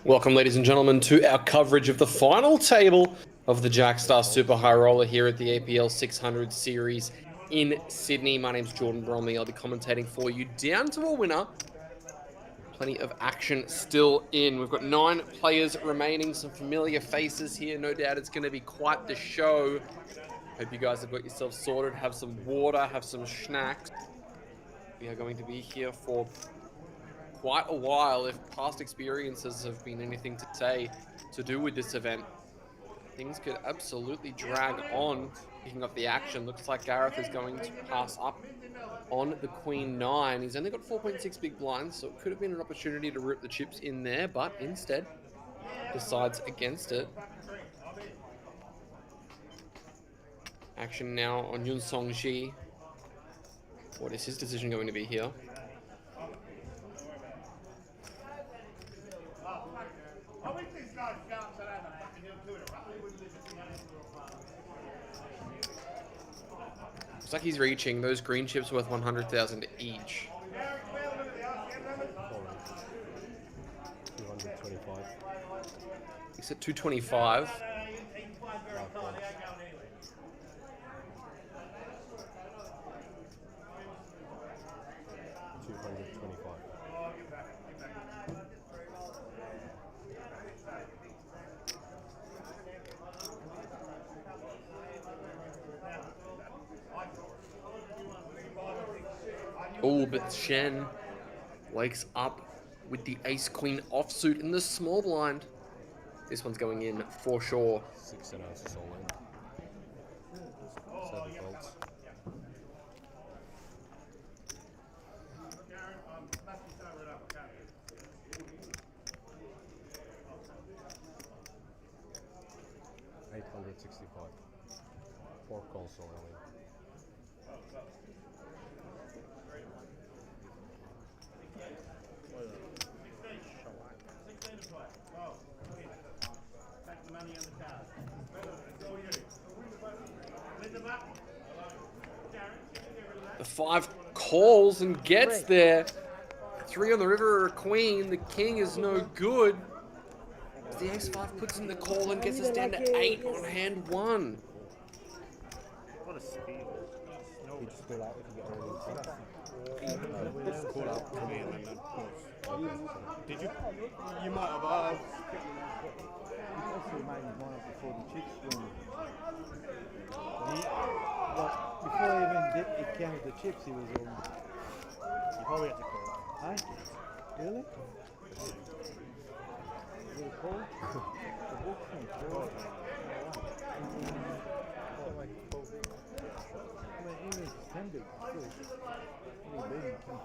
Welcome, ladies and gentlemen, to our coverage of the final table of the Jackstar Super High Roller here at the APL600 series in Sydney. My name's Jordan Bromley. I'll be commentating for you down to a winner. Plenty of action still in. We've got 9 players remaining, some familiar faces here. No doubt it's going to be quite the show. Hope you guys have got yourselves sorted, have some water, have some snacks. We are going to be here for quite a while. If past experiences have been anything to say to do with this event, things could absolutely drag on. Picking up the action, looks like Gareth is going to pass up on the Queen 9. He's only got 4.6 big blinds, so it could have been an opportunity to rip the chips in there, but instead decides against it. Action now on Yun Song Ji. What is his decision going to be here? Looks like he's reaching. Those green chips worth 100,000 each. 225. He's at 225. Oh, but Shen wakes up with the ace-queen offsuit in the small blind. This one's going in for sure. 6 ounces all in. 7 volts. $865. 4 calls all in. The 5 calls and gets there. 3 on the river or a queen. The king is no good. The ace-5 puts in the call and gets us down to 8 on hand 1. What a speed. You just pull out if you get early. Pull out for me and then did you? You might have. Actually made one up before the chips went. Before even it counted the chips, he was on. You probably had to call. Hey? Really? Did it call? The book's not called. I mean, even 10 big, still. Only big, 10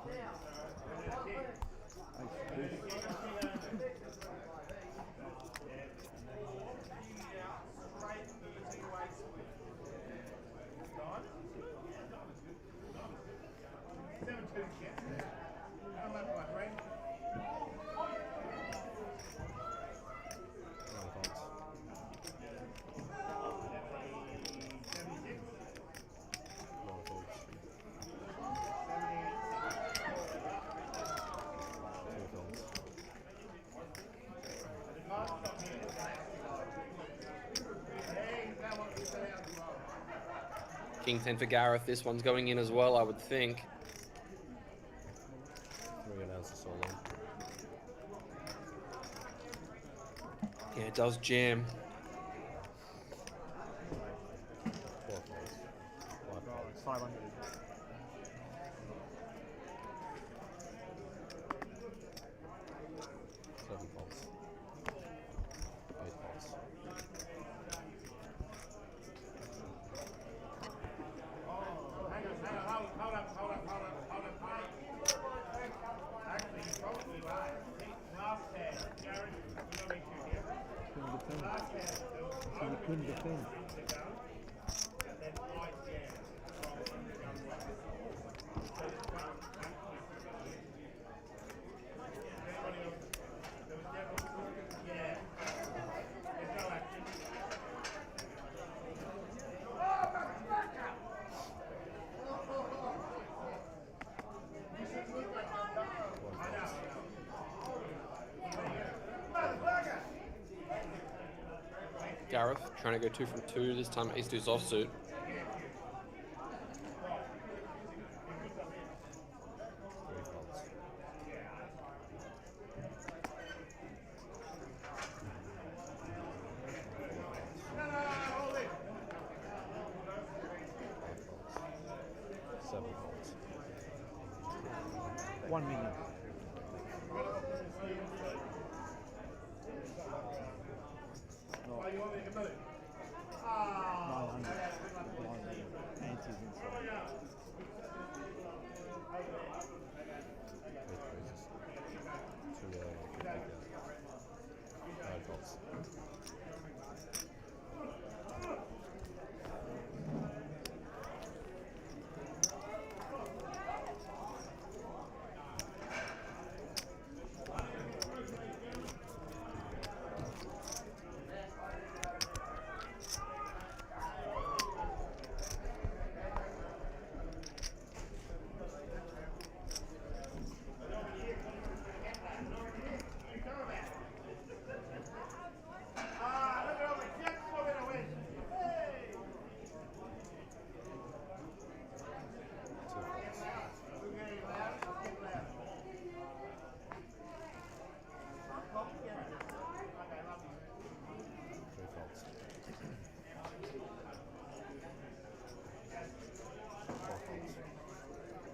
King 10 for Gareth. This one's going in as well, I would think. 3 ounces all in. Yeah, it does jam. 4 calls. 5 calls. 500. 7 calls. 8 calls. So you couldn't defend. Gareth trying to go 2 from 2. This time ace deuce offsuit. $1 million. No. 900. 9 million. Antis inside.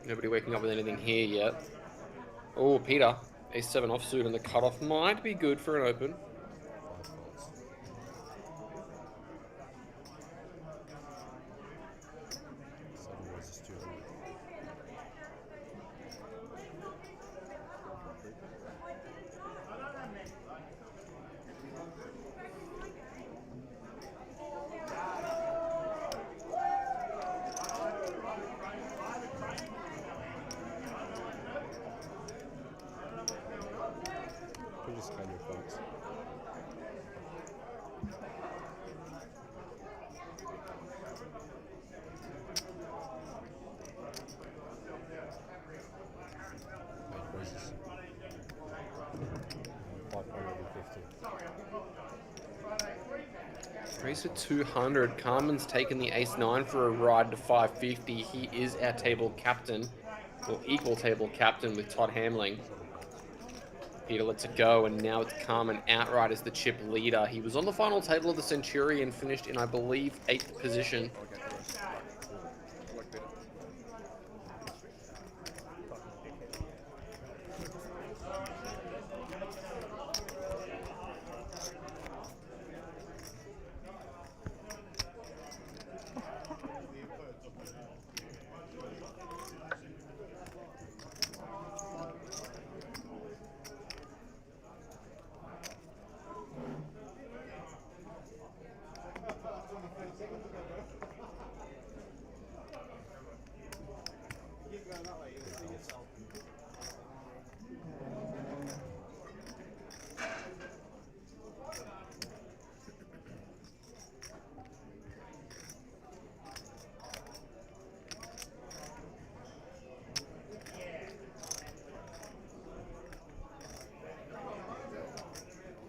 Nobody waking up with anything here yet. Oh, Peter. Ace-7 offsuit, and the cutoff might be good for an open. Race at 200. Carman's taken the ace-9 for a ride to 550. He is our table captain, or equal table captain with Todd Hamling. Peter lets it go, and now it's Carman outright as the chip leader. He was on the final table of the Century and finished in, I believe, 8th position.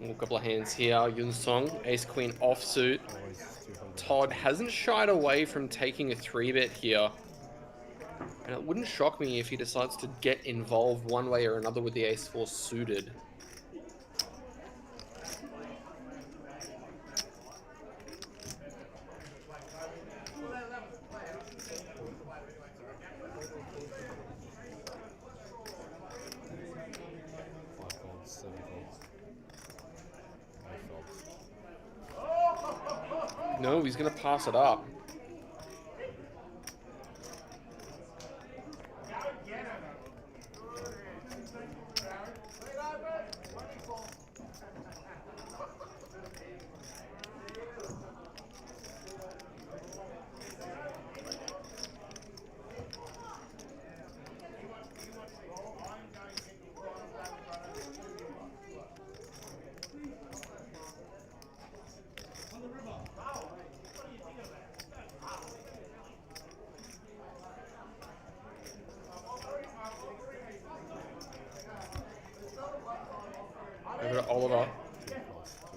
A couple of hands here. Yun Song, ace-queen offsuit. Todd hasn't shied away from taking a 3-bet here. And it wouldn't shock me if he decides to get involved one way or another with the ace-4 suited. No, he's going to pass it up.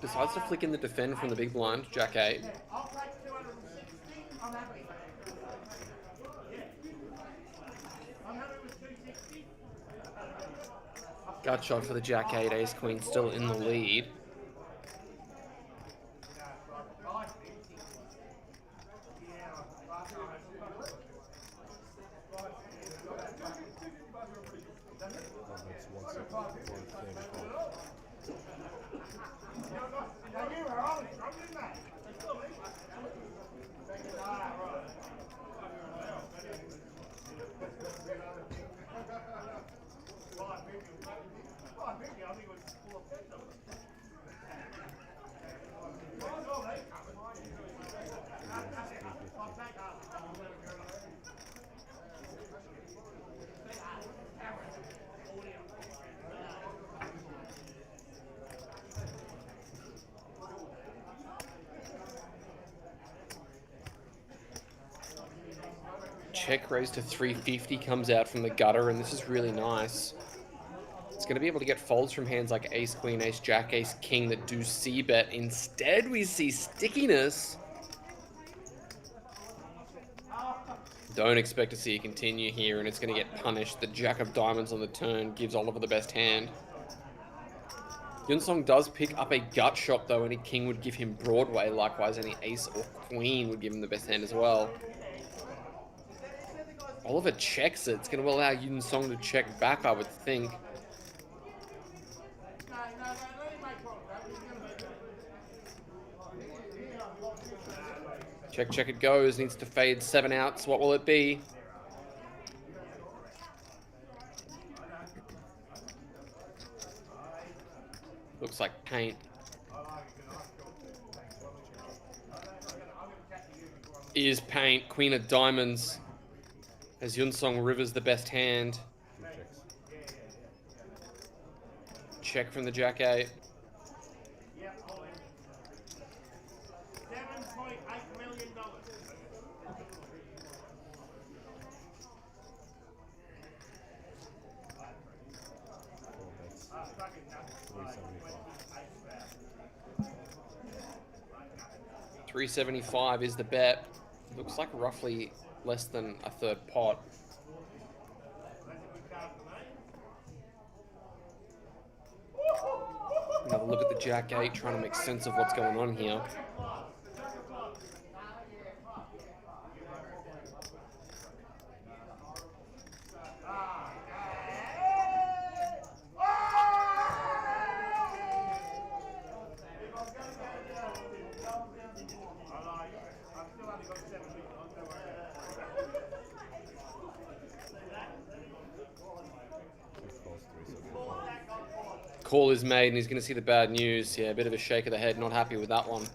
Decides to flick in the defend from the big blind, Jack 8. Gut shot for the Jack 8, Ace Queen still in the lead. Check raise to 350 comes out from the gutter, and this is really nice. It's going to be able to get folds from hands like Ace Queen, Ace Jack, Ace King that do C-bet. Instead, we see stickiness. Don't expect to see it continue here, and it's going to get punished. The Jack of Diamonds on the turn gives Oliver the best hand. Yunsong does pick up a gut shot, though. Any King would give him Broadway. Likewise, any Ace or Queen would give him the best hand as well. Oliver checks it. It's going to allow Yunsong to check back, I would think. Check, check it goes. Needs to fade 7 outs. What will it be? Looks like paint. Is paint. Queen of Diamonds. As Yunsong rivers the best hand. Check from the Jack 8. $375 is the bet. Looks like roughly less than a third pot. Another look at the Jack 8, trying to make sense of what's going on here. Call is made and he's going to see the bad news. Yeah, a bit of a shake of the head. Not happy with that one.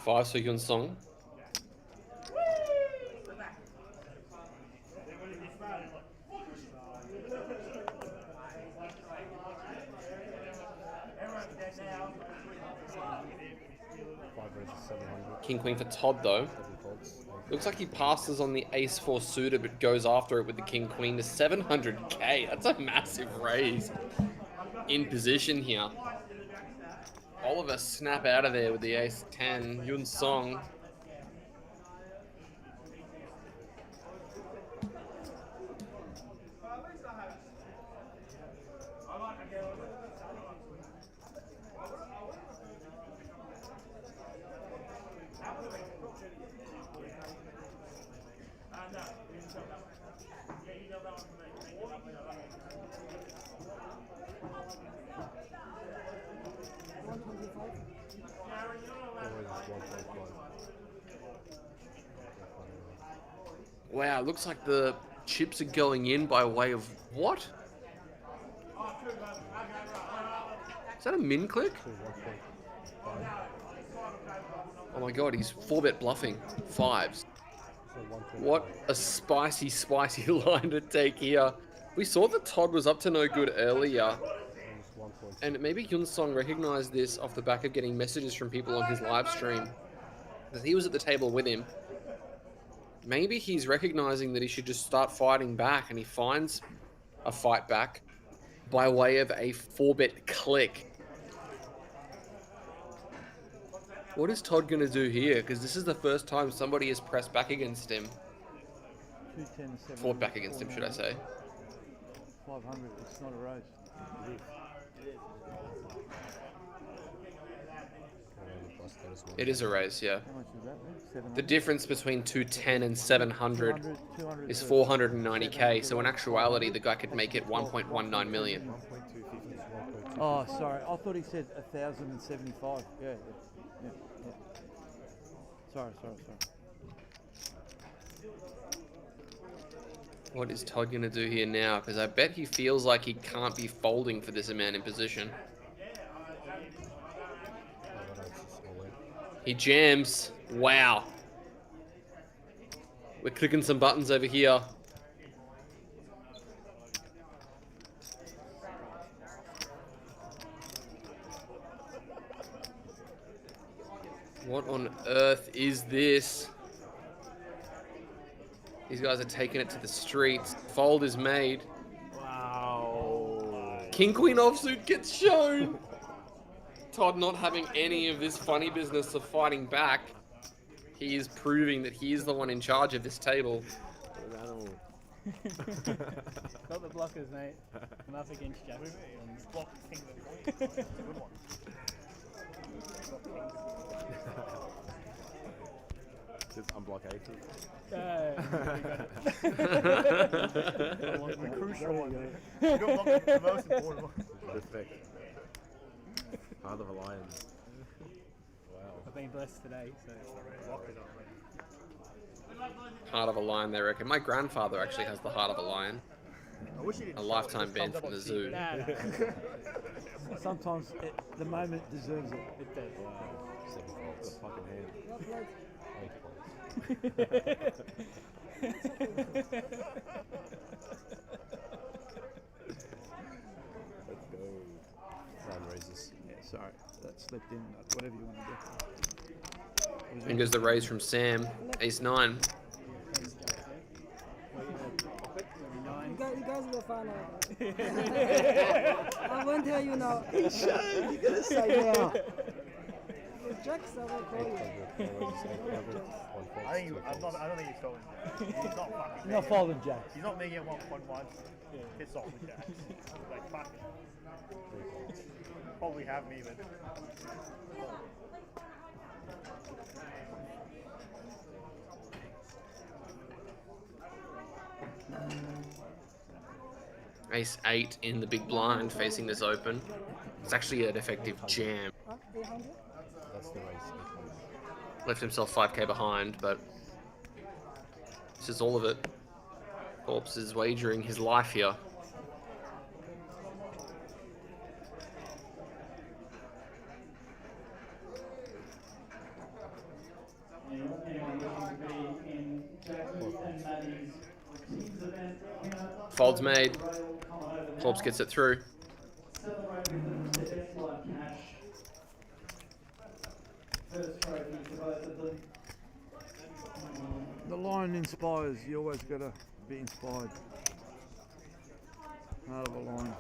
Five, so Yunsong. King Queen for Todd though. Looks like he passes on the Ace 4 suited but goes after it with the King Queen to 700k. That's a massive raise in position here. Oliver snap out of there with the Ace 10. Yunsong. Wow, looks like the chips are going in by way of what? Is that a min click? Oh my god, he's 4-bet bluffing. Fives. What a spicy, spicy line to take here. We saw that Todd was up to no good earlier. And maybe Yunsong recognized this off the back of getting messages from people on his live stream. Because he was at the table with him. Maybe he's recognizing that he should just start fighting back, and he finds a fight back by way of a 4-bet click. What is Todd going to do here? Because this is the first time somebody has pressed back against him. Fought back against him, should I say. 500, it's not a race. It is a raise, yeah. How much is that then? The difference between 210 and 700 is 490k, so in actuality the guy could make it 1.19 million. Oh, sorry. I thought he said 1,075. Yeah. Sorry. What is Todd going to do here now? Because I bet he feels like he can't be folding for this amount in position. He jams. Wow. We're clicking some buttons over here. What on earth is this? These guys are taking it to the streets. Fold is made. Wow. King Queen offsuit gets shown. Todd not having any of this funny business of fighting back. He is proving that he is the one in charge of this table. Got the blockers, mate. I'm up against Jack. Just unblock 80. The crucial one. You got the most important one. Perfect. Heart of a lion. Wow. I've been blessed today, so Heart of a lion, they reckon. My grandfather actually has the heart of a lion. A lifetime ban from the zoo. Sometimes the moment deserves it. it does. Wow. 7 folds. The fucking hand. 8 folds. Let's go. Round raises. Yeah, sorry. That slipped in. Whatever you want to do. And goes the raise from Sam. Ace 9. You guys will find out. I won't tell you now. You gotta say now. Jackstar will call you. I don't think he's going. He's not fucking. You're not folding jacks. He's not making it 1.1. Piss off with jacks. Like fuck it. Probably have me, but. Ace 8 in the big blind facing this open. It's actually an effective jam. 800? That's the raise. Left himself 5k behind, but this is all of it. Corpse is wagering his life here. Fold's made. Corpse gets it through. The line inspires. You always gotta be inspired. Out of a line.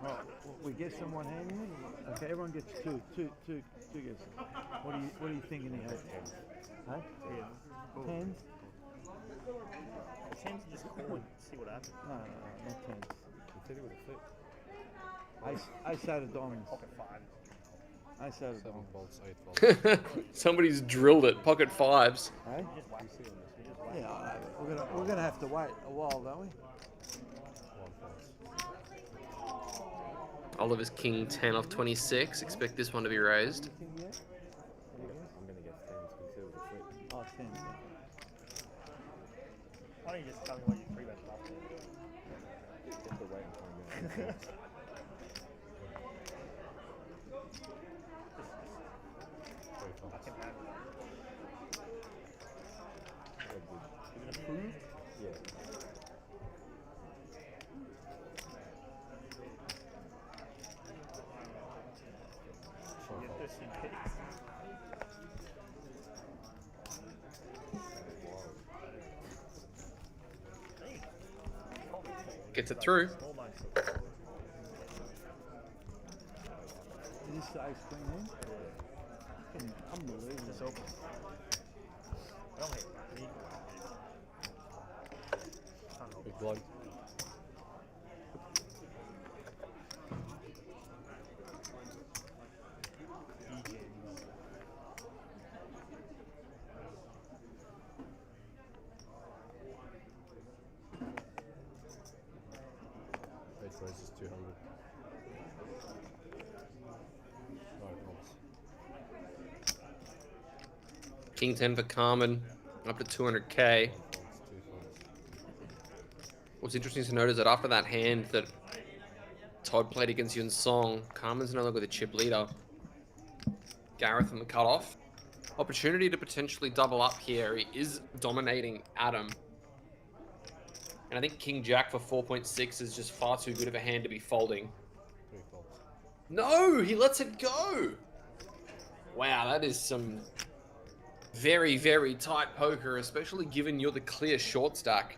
Right, we get someone handing it. Okay, everyone gets two guesses. What are you thinking he has? Huh? Tens? Tends to just call and see what happens. No, not tens. Hit it with a flip. Ace out of diamonds. Pocket 5. Ace out of 7 diamonds. folds, 8 folds. Somebody's drilled it. Pocket 5s. Hey? Just whack. Yeah, I know. We're gonna have to wait a while, don't we? 1 fold. Oliver's king 10 off 26. Expect this one to be raised. I'm gonna get stands considered a flip. Oh, 10. Why don't you just tell me what you free bet bluff? Just the wait and find out. I can handle it. Is it approved? Yeah. Get this in case. Gets it through. Small blinds. Is this the ice cream then? Fucking unbelievable. Just open. I don't hate me. Can't hold Big it. blind. Base raise is 200. No promise. King 10 for Carman, up to 200k. Two funds. What's interesting to note is that after that hand that Todd played against Yun Song, Carmen's no longer the chip leader. Gareth on the cutoff. Opportunity to potentially double up here. He is dominating Adam. And I think King Jack for 4.6 is just far too good of a hand to be folding. 3 folds. No, he lets it go. Wow, that is some very, very tight poker, especially given you're the clear short stack.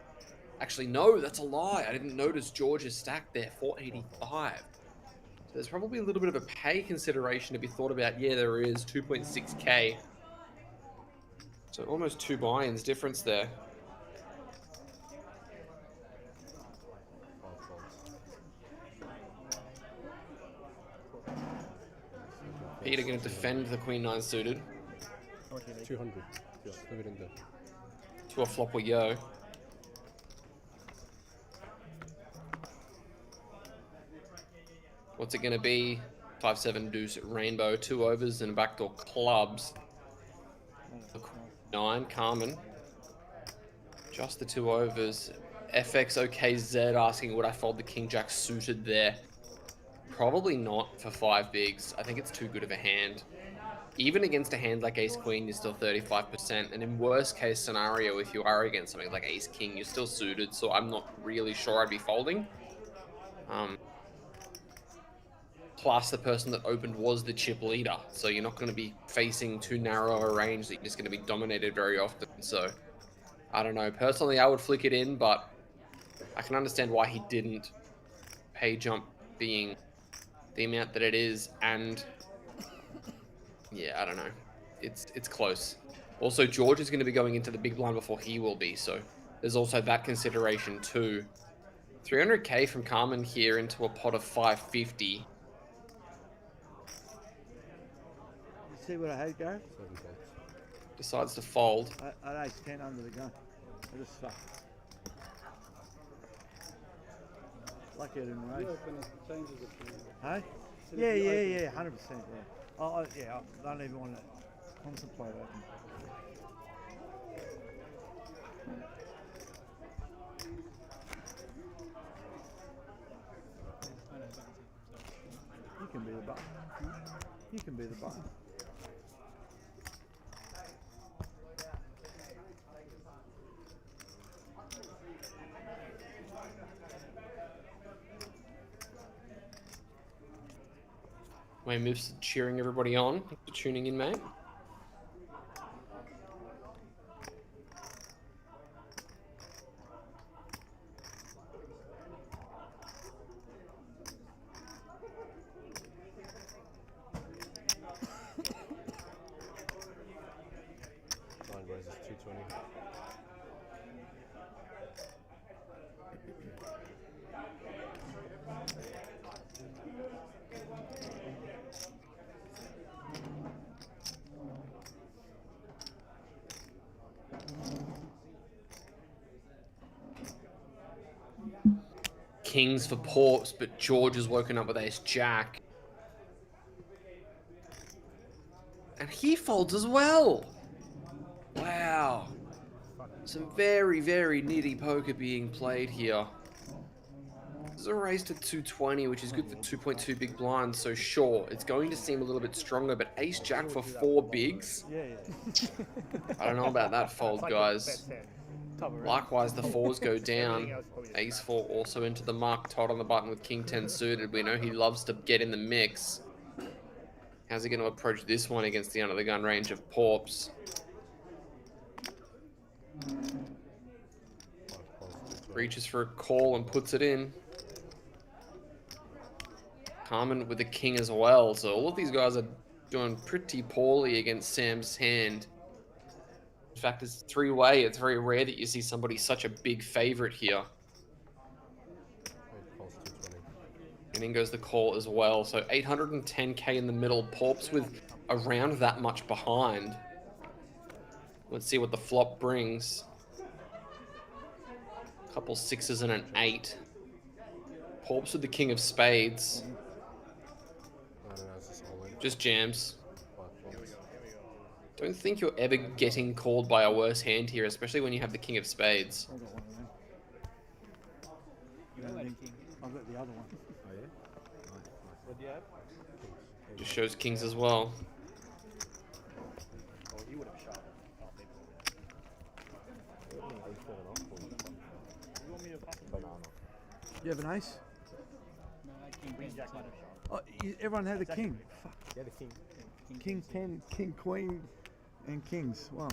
Actually, no, that's a lie. I didn't notice George's stack there, 485. So there's probably a little bit of a pay consideration to be thought about. Yeah, there is, 2.6k. So almost 2 buy-ins difference there. 5 folds. Peter going to defend the Queen 9 suited. 200. Yeah, leave it in there. To a flop we go. What's it going to be? 5-7 deuce rainbow, 2 overs and a backdoor clubs. 9 Carman. Just the 2 overs. FXOKZ asking would I fold the King Jack suited there? Probably not for 5 bigs. I think it's too good of a hand. Even against a hand like Ace Queen, you're still 35%. And in worst case scenario, if you are against something like Ace King, you're still suited. So I'm not really sure I'd be folding. Plus, the person that opened was the chip leader. So you're not going to be facing too narrow a range that you're just going to be dominated very often. So I don't know. Personally, I would flick it in, but I can understand why he didn't. Pay jump being the amount that it is, and yeah, I don't know. It's close. Also, George is going to be going into the big blind before he will be, so there's also that consideration too. 300k from Carman here into a pot of 550. You see what I had, Gareth? 7 folds. Decides to fold. I had ace 10 under the gun. I just suck. Lucky I didn't raise. Hey? Yeah, 100%, yeah. Yeah, I don't even want to contemplate open. You can be the button. You can be the button. Wayne moves cheering everybody on. Thanks for tuning in, mate. Blind raises 220. kings for Porps, but George has woken up with ace jack. And he folds as well. Wow. Some very, very nitty poker being played here. This is a raise to 220, which is good for 2.2 big blinds, so sure, it's going to seem a little bit stronger, but ace jack for 4 bigs? Yeah. I don't know about that fold, guys. Likewise, the 4s go down. Ace 4 also into the mark. Todd on the button with king 10 suited. We know he loves to get in the mix. How's he going to approach this one against the under the gun range of Porps? Reaches for a call and puts it in. Carman with the king as well. So all of these guys are doing pretty poorly against Sam's hand. In fact, it's three-way. It's very rare that you see somebody such a big favorite here. And in goes the call as well. So 810k in the middle. Porps with around that much behind. Let's see what the flop brings. Couple 6s and an 8. Porps with the king of spades. Just jams. Don't think you're ever getting called by a worse hand here, especially when you have the king of spades. I've got the other one. Oh yeah? Nice. What do you have? Just shows kings as well. Oh, he would have shot. You have an ace? No, King Jack might have shot. Oh, everyone had a king. Fuck. Yeah, the king. King 10, king, queen, and kings. Wow.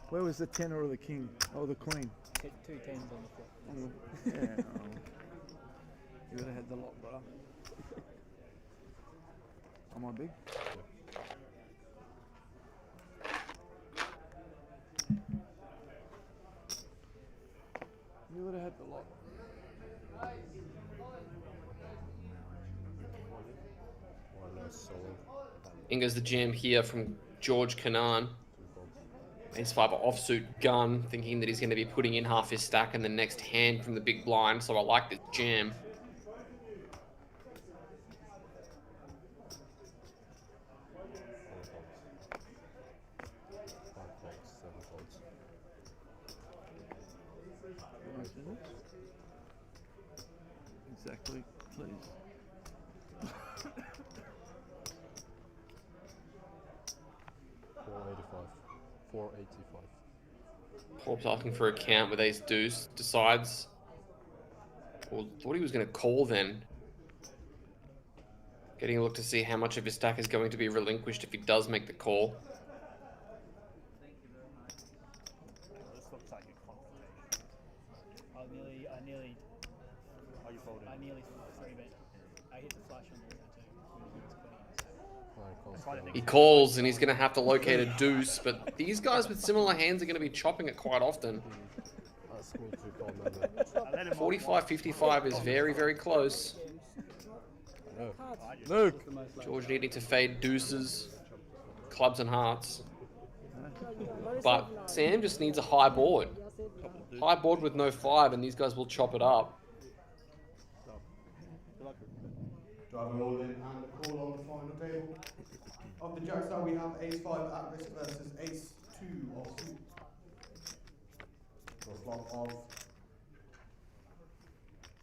Where was the 10 or the king? Or the queen? Hit 2 10s on the flop. Yeah. You would have had the lot, bro. Am I big? You would have had the lot. In goes the jam here from George Canaan. Ace 5 offsuit gun, thinking that he's going to be putting in half his stack in the next hand from the big blind, so I like this jam. Exactly, please. Porps asking for a count with ace deuce, decides, or thought he was going to call then. Getting a look to see how much of his stack is going to be relinquished if he does make the call. This looks like a confrontation. I nearly Are you folding? 3-bet. I hit the flush on the too. He calls and he's going to have to locate a deuce, but these guys with similar hands are going to be chopping it quite often. 45-55 is very, very close. Luke! George needing to fade deuces, clubs and hearts. But Sam just needs a high board. High board with no 5 and these guys will chop it up. Driver all in and the call on the final table. Of the Jackstar, we have ace 5 at risk versus ace 2 of suit. So a flop of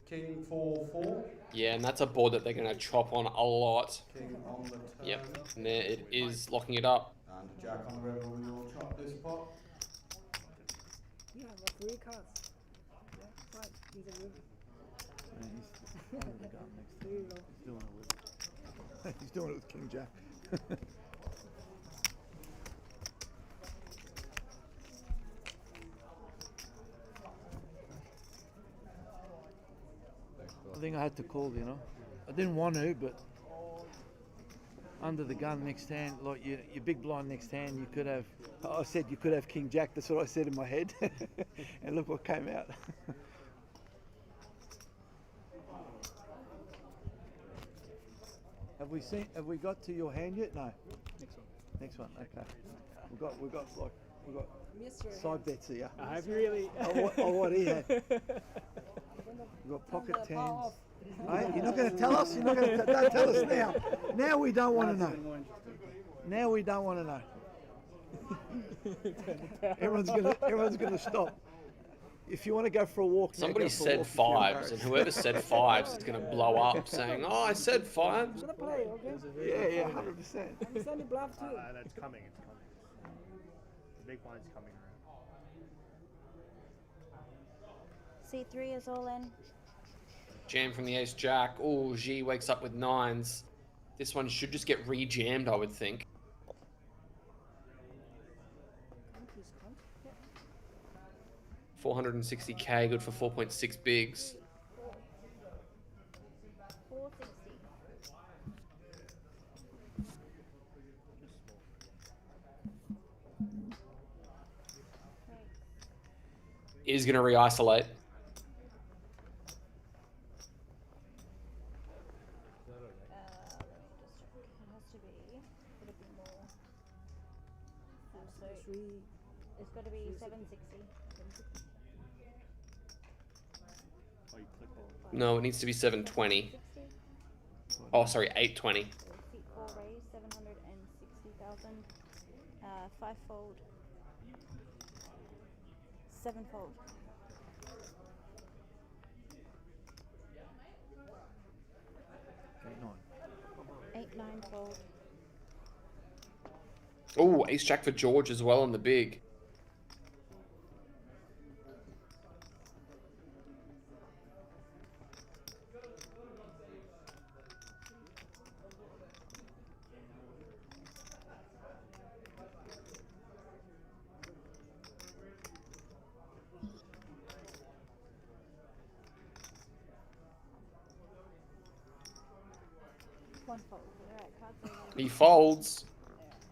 king 4-4. Yeah, and that's a board that they're going to chop on a lot. King on the turn. Yep, and there it is, locking it up. And a jack on the river, we will chop this pot. You have 3 cards. Yeah, 5 in the river. He's doing it with King Jack. I think I had to call, you know. I didn't want to, but under the gun next hand, like your big blind next hand, you could have. I said you could have King Jack. That's what I said in my head, and look what came out. Have we got to your hand yet? No. Next one. Okay. We've got side bets here. I've really. Oh, what he had. You've got pocket tens. Hey, you're not going to tell us? You're not going to don't tell us now. Now we don't want to know. Now we don't want to know. Everyone's gonna stop. If you want to go for a walk, Somebody said fives, and whoever said fives is going to blow up saying, "Oh, I said fives." Gonna play, okay? Yeah, 100%. I'm sending bluff too. That's coming. It's coming. The big one's coming around. C3 is all in. Jam from the ace jack. Oh, G wakes up with nines. This one should just get re-jammed, I would think. 460k, good for 4.6 bigs. 460. Is going to re-isolate. It's got to be 760. Oh, you click all. No, it needs to be 720. Oh, sorry, 820. Seat 4 raise, 760,000. 5-fold. 7-fold. 8-9-fold. Oh, ace jack for George as well on the big. One fold. Alright, cards over. He folds.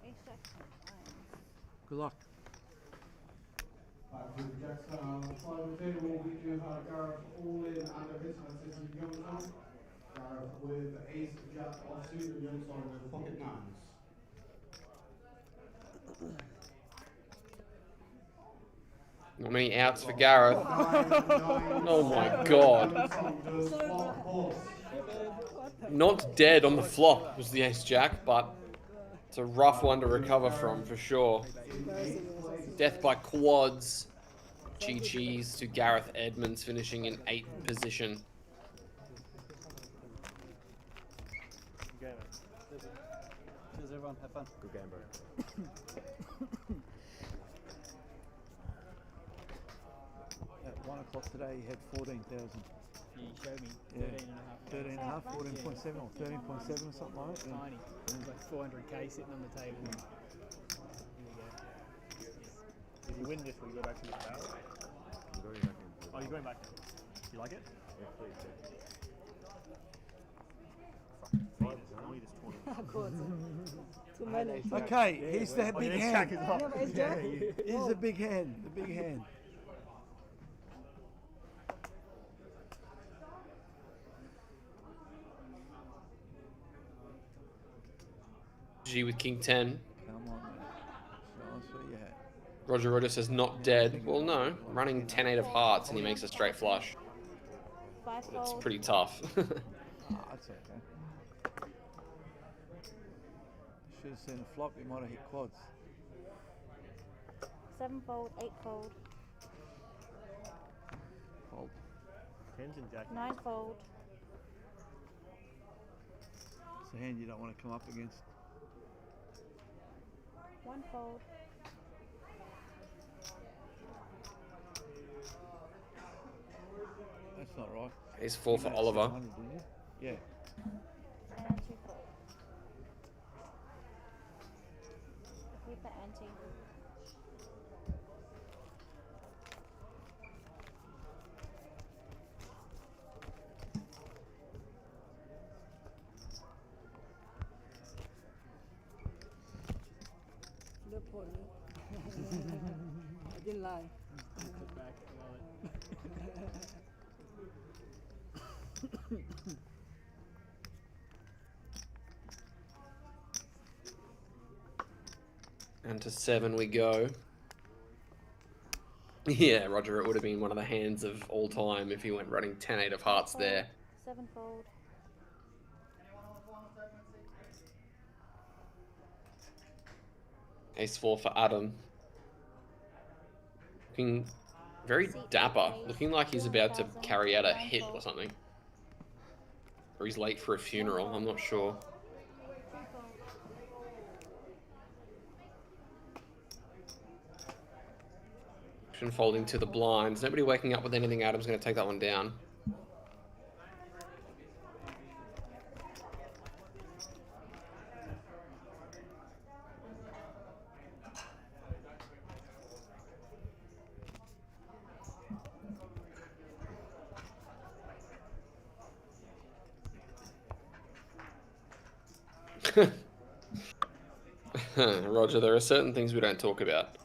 Ace jack. Good luck. With the Jackstar final table, we do have Gareth all in and a bit versus Youngstown. Gareth with ace jack offsuit and Youngstown with pocket nines. Not many outs for Gareth. Oh my god. Not dead on the flop was the ace jack, but it's a rough one to recover from for sure. Death by quads. Chi-Chi's to Gareth Edmonds finishing in 8th position. Good game, mate. Cheers, everyone. Have fun. Good game, bro. At 1 o'clock today, you had 14,000. You showed me Yeah. 13 and a half. 13.5, 14.7 or 13.7 or something like that. Yeah. Tiny. There's like 400k sitting on the table. Here we go. If you win this, will you go back to the barrel? I'm going back in. Oh, you're going back. You like it? Yeah, please. Fuck. Only this tournament. Of course. Too many. Okay, here's the big Ace hand. jack is up. Yeah, but ace jack? Here's the big hand. The big hand. G with king 10. Come on, man. Show us what you had. Roger says not dead. Well, no. Running 10-8 of hearts and he makes a straight flush. 5-fold. It's pretty tough. That's okay. Should have seen a flop, you might have hit quads. 7-fold. 8-fold. Fold. Tens and jack. 9-fold. It's a hand you don't want to come up against. 1-fold. That's not right. Ace 4 for You made Oliver. 700, didn't you? Yeah. And 2-fold. Keep the ante. Look for me. I didn't lie. Put back. And to 7 we go. Yeah, Roger, it would have been one of the hands of all time if he went running 10-8 of hearts there. 7 fold. Ace-4 for Adam. Looking very dapper. Looking like he's about to carry out a hit or something. Or he's late for a funeral, I'm not sure. Folding to the blinds. Nobody waking up with anything. Adam's going to take that one down. Roger, there are certain things we don't talk about.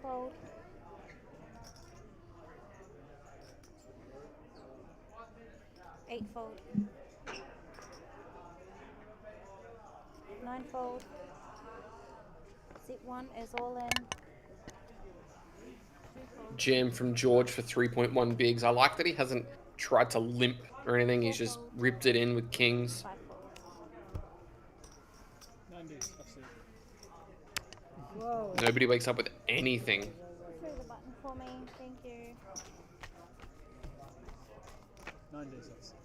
Fold. 8 fold. 9 fold. Sit 1 is all in. Jam from George for 3.1 bigs. I like that he hasn't tried to limp or anything. He's just ripped it in with kings. 5 fold. 90, that's it. Whoa. Nobody wakes up with anything. Through the button for me, thank you. 9 days, that's it.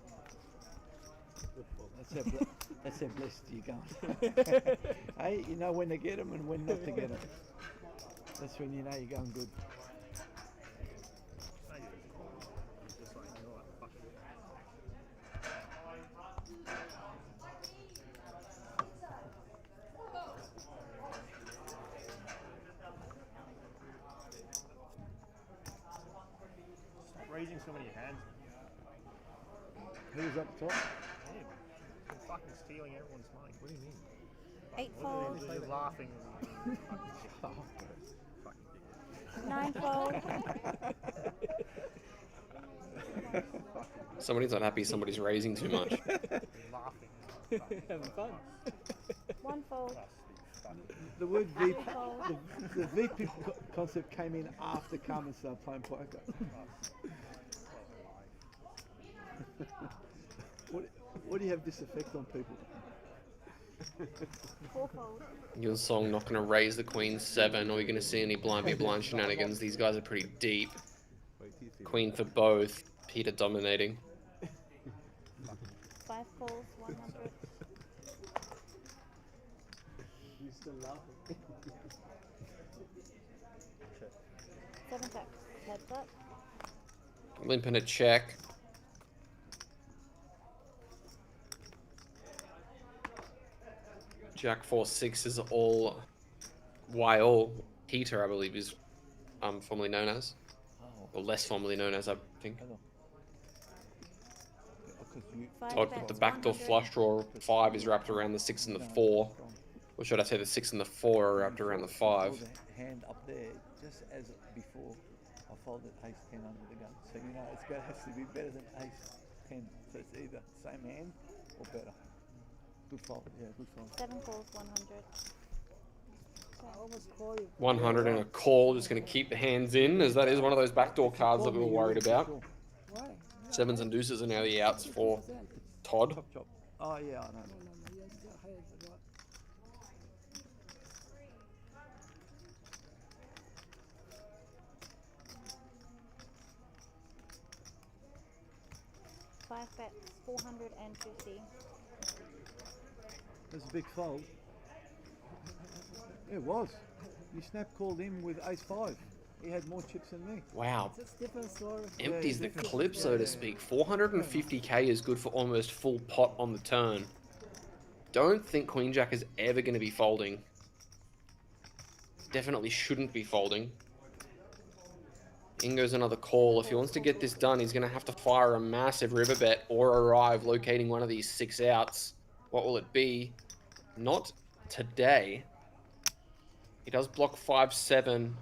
That's how blessed you're going. Hey, you know when to get them and when not to get them. That's when you know you're going good. Raising so many hands. Who's up top? Him. You're fucking stealing everyone's money. What do you mean? 8 fold. You're laughing. 9 fold. Somebody's not happy somebody's raising too much. Laughing. Having fun. 1 fold. The word VP, Fold. the VP concept came in after Carman started playing poker. What do you have this effect on people? 4 fold. Your song not going to raise the queen 7, or you're going to see any blind v blind shenanigans. These guys are pretty deep. Queen for both. Peter dominating. 5 calls, 100. You're still laughing. 7 taps. Heads up. Limp and a check. Jack 4-6 is all Peter, I believe, is formerly known as, or less formally known as, I think. Todd with the backdoor flush draw 5 is wrapped around the 6 and the 4, or should I say the 6 and the 4 are wrapped around the 5. Hand up there, just as before, I folded ace 10 under the gun. So you know it's got has to be better than ace 10. So it's either same hand or better. Good fold, yeah, good fold. 7 calls, 100. I almost call you. 100 and a call, just going to keep the hands in, as that is one of those backdoor cards that we were worried about. Why? 7s and deuces are now the outs for Todd. Chop, chop. Oh yeah, I know. No, yes, the head, what? Five bets, 450. That's a big fold. It was. You snap called him with ace 5. He had more chips than me. Wow. It's a different story. Empties the clip, so to speak. 450k is good for almost full pot on the turn. Don't think Queen Jack is ever going to be folding. Definitely shouldn't be folding. In goes another call. If he wants to get this done, he's going to have to fire a massive river bet or arrive locating one of these 6 outs. What will it be? Not today. He does block 5-7.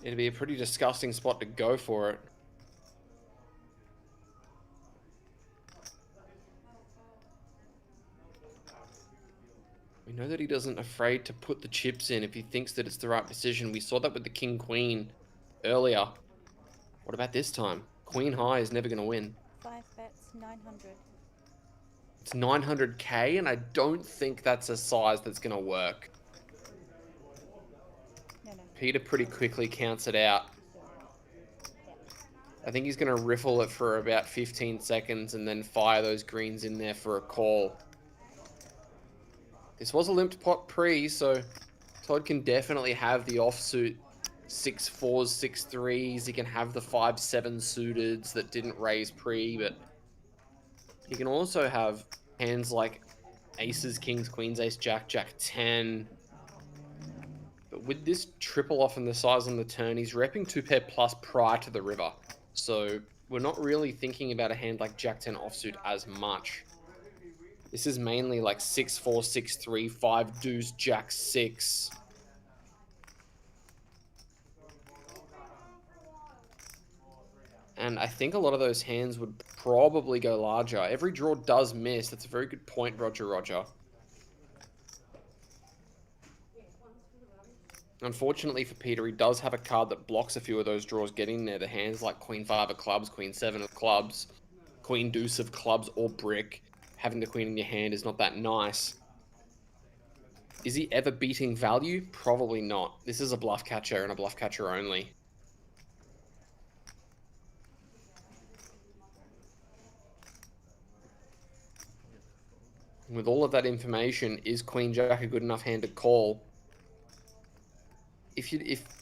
It'd be a pretty disgusting spot to go for it. We know that he doesn't afraid to put the chips in if he thinks that it's the right decision. We saw that with the king queen earlier. What about this time? Queen high is never going to win. 5 bets, 900. It's 900k, and I don't think that's a size that's going to work. No. Peter pretty quickly counts it out. I think he's going to riffle it for about 15 seconds and then fire those greens in there for a call. This was a limped pot pre, so Todd can definitely have the offsuit 6-4s, 6-3s. He can have the 5-7 suiteds that didn't raise pre, but he can also have hands like aces, kings, queens, ace, jack, jack 10. But with this triple off in the size on the turn, he's repping 2-pair plus prior to the river. So we're not really thinking about a hand like jack 10 offsuit as much. This is mainly like 6-4, 6-3, 5 deuce, jack 6. And I think a lot of those hands would probably go larger. Every draw does miss. That's a very good point, Roger. Unfortunately for Peter, he does have a card that blocks a few of those draws getting there. The hands like Queen 5 of clubs, Queen 7 of clubs, Queen Deuce of clubs, or brick. Having the queen in your hand is not that nice. Is he ever beating value? Probably not. This is a bluff catcher and a bluff catcher only. With all of that information, is Queen Jack a good enough hand to call? If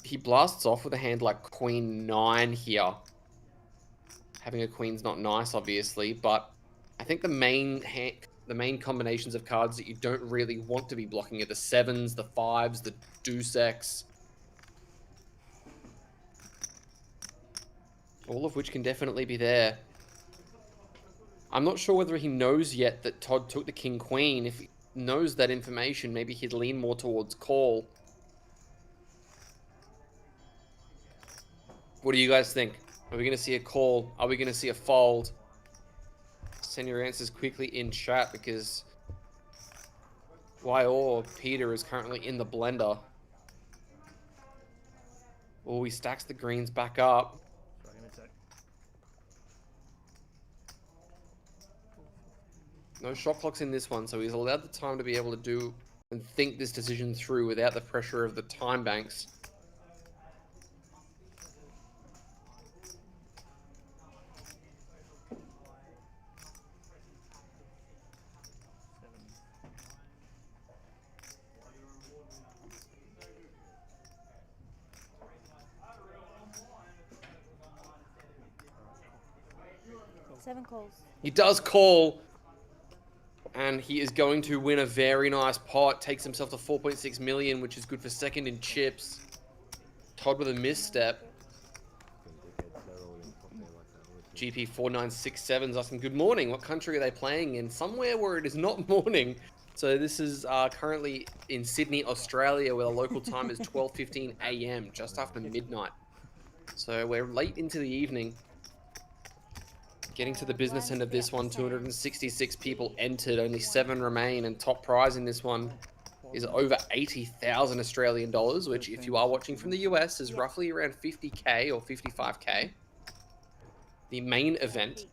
he blasts off with a hand like Queen 9 here, having a queen's not nice, obviously, but I think the main combinations of cards that you don't really want to be blocking are the 7s, the 5s, the deuce X. All of which can definitely be there. I'm not sure whether he knows yet that Todd took the king queen. If he knows that information, maybe he'd lean more towards call. What do you guys think? Are we going to see a call? Are we going to see a fold? Send your answers quickly in chat because Peter is currently in the blender. Oh, he stacks the greens back up. No shot clocks in this one, so he's allowed the time to be able to do and think this decision through without the pressure of the time banks. Seven calls. He does call, and he is going to win a very nice pot. Takes himself to 4.6 million, which is good for second in chips. Todd with a misstep. GP4967 is asking, good morning. What country are they playing in? Somewhere where it is not morning. So this is currently in Sydney, Australia, where the local time is 12:15 a.m., just after midnight. So we're late into the evening. Getting to the business end of this one, 266 people entered, only 7 remain, and top prize in this one is over 80,000 Australian dollars, which if you are watching from the US is roughly around 50k or 55k. The main event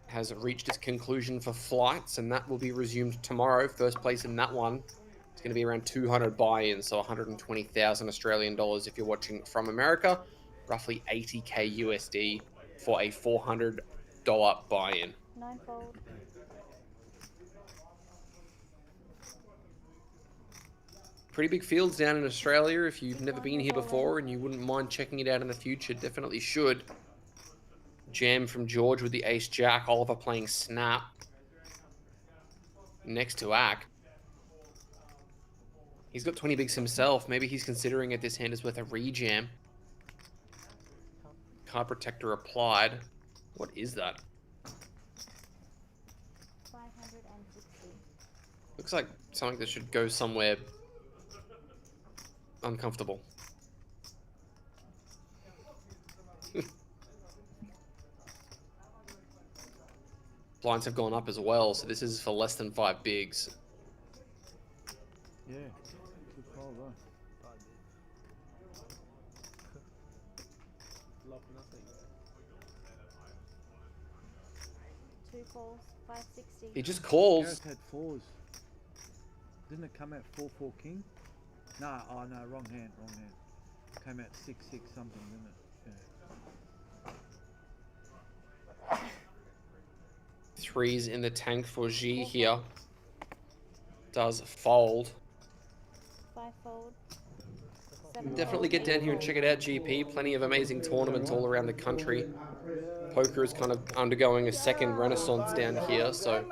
has reached its conclusion for flights, and that will be resumed tomorrow. First place in that one is going to be around 200 buy-ins, so 120,000 Australian dollars if you're watching from America, roughly 80k USD for a $400 buy-in. 9-fold. Pretty big fields down in Australia. If you've never been here before and you wouldn't mind checking it out in the future, definitely should. Jam from George with the ace jack. Oliver playing snap next to Ack. He's got 20 bigs himself. Maybe he's considering if this hand is worth a rejam. Card protector applied. What is that? 560. Looks like something that should go somewhere uncomfortable. Blinds have gone up as well, so this is for less than 5 bigs. Yeah. Good call, though. Love nothing. 2 calls, 560. He just calls. Gareth had fours. Didn't it come out 4-4 king? Nah, oh no, wrong hand. Came out 6-6 something, didn't it? Yeah. Threes in the tank for G here. Does fold. 5 fold. 7 Definitely get down here and check it out, GP. Plenty of amazing tournaments all around the country. Poker is kind of undergoing a second renaissance down here, so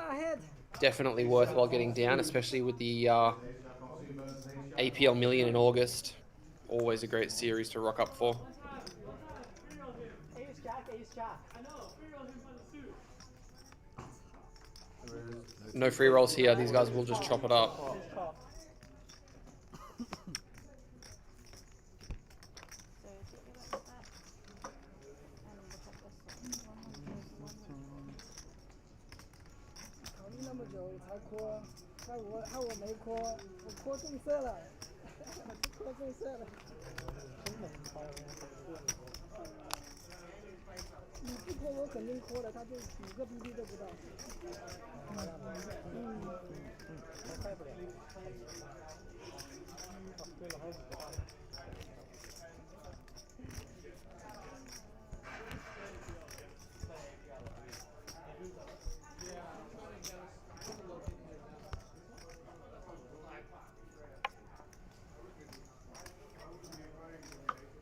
definitely worthwhile getting down, especially with the APL Million in August. Always a great series to rock up for. No free rolls here. These guys will just chop it up.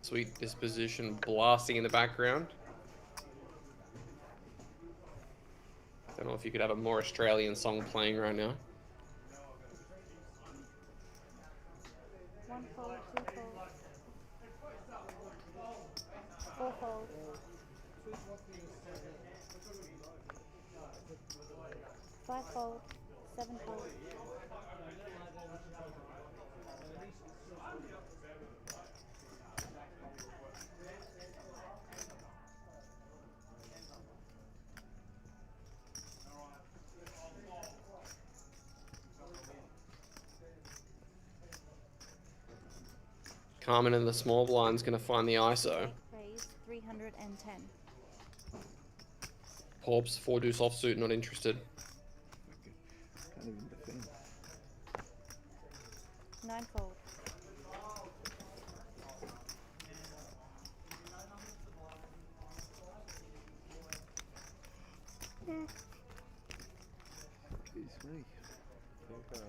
Sweet disposition blasting in the background. Don't know if you could have a more Australian song playing right now. 1 fold, 2 fold. 4 fold. 5 fold. 7 fold. Carman in the small blind's going to find the ISO. Raise 310. Pops, 4 deuce offsuit, not interested. Can't even defend. 9 fold. Jeez, me. I think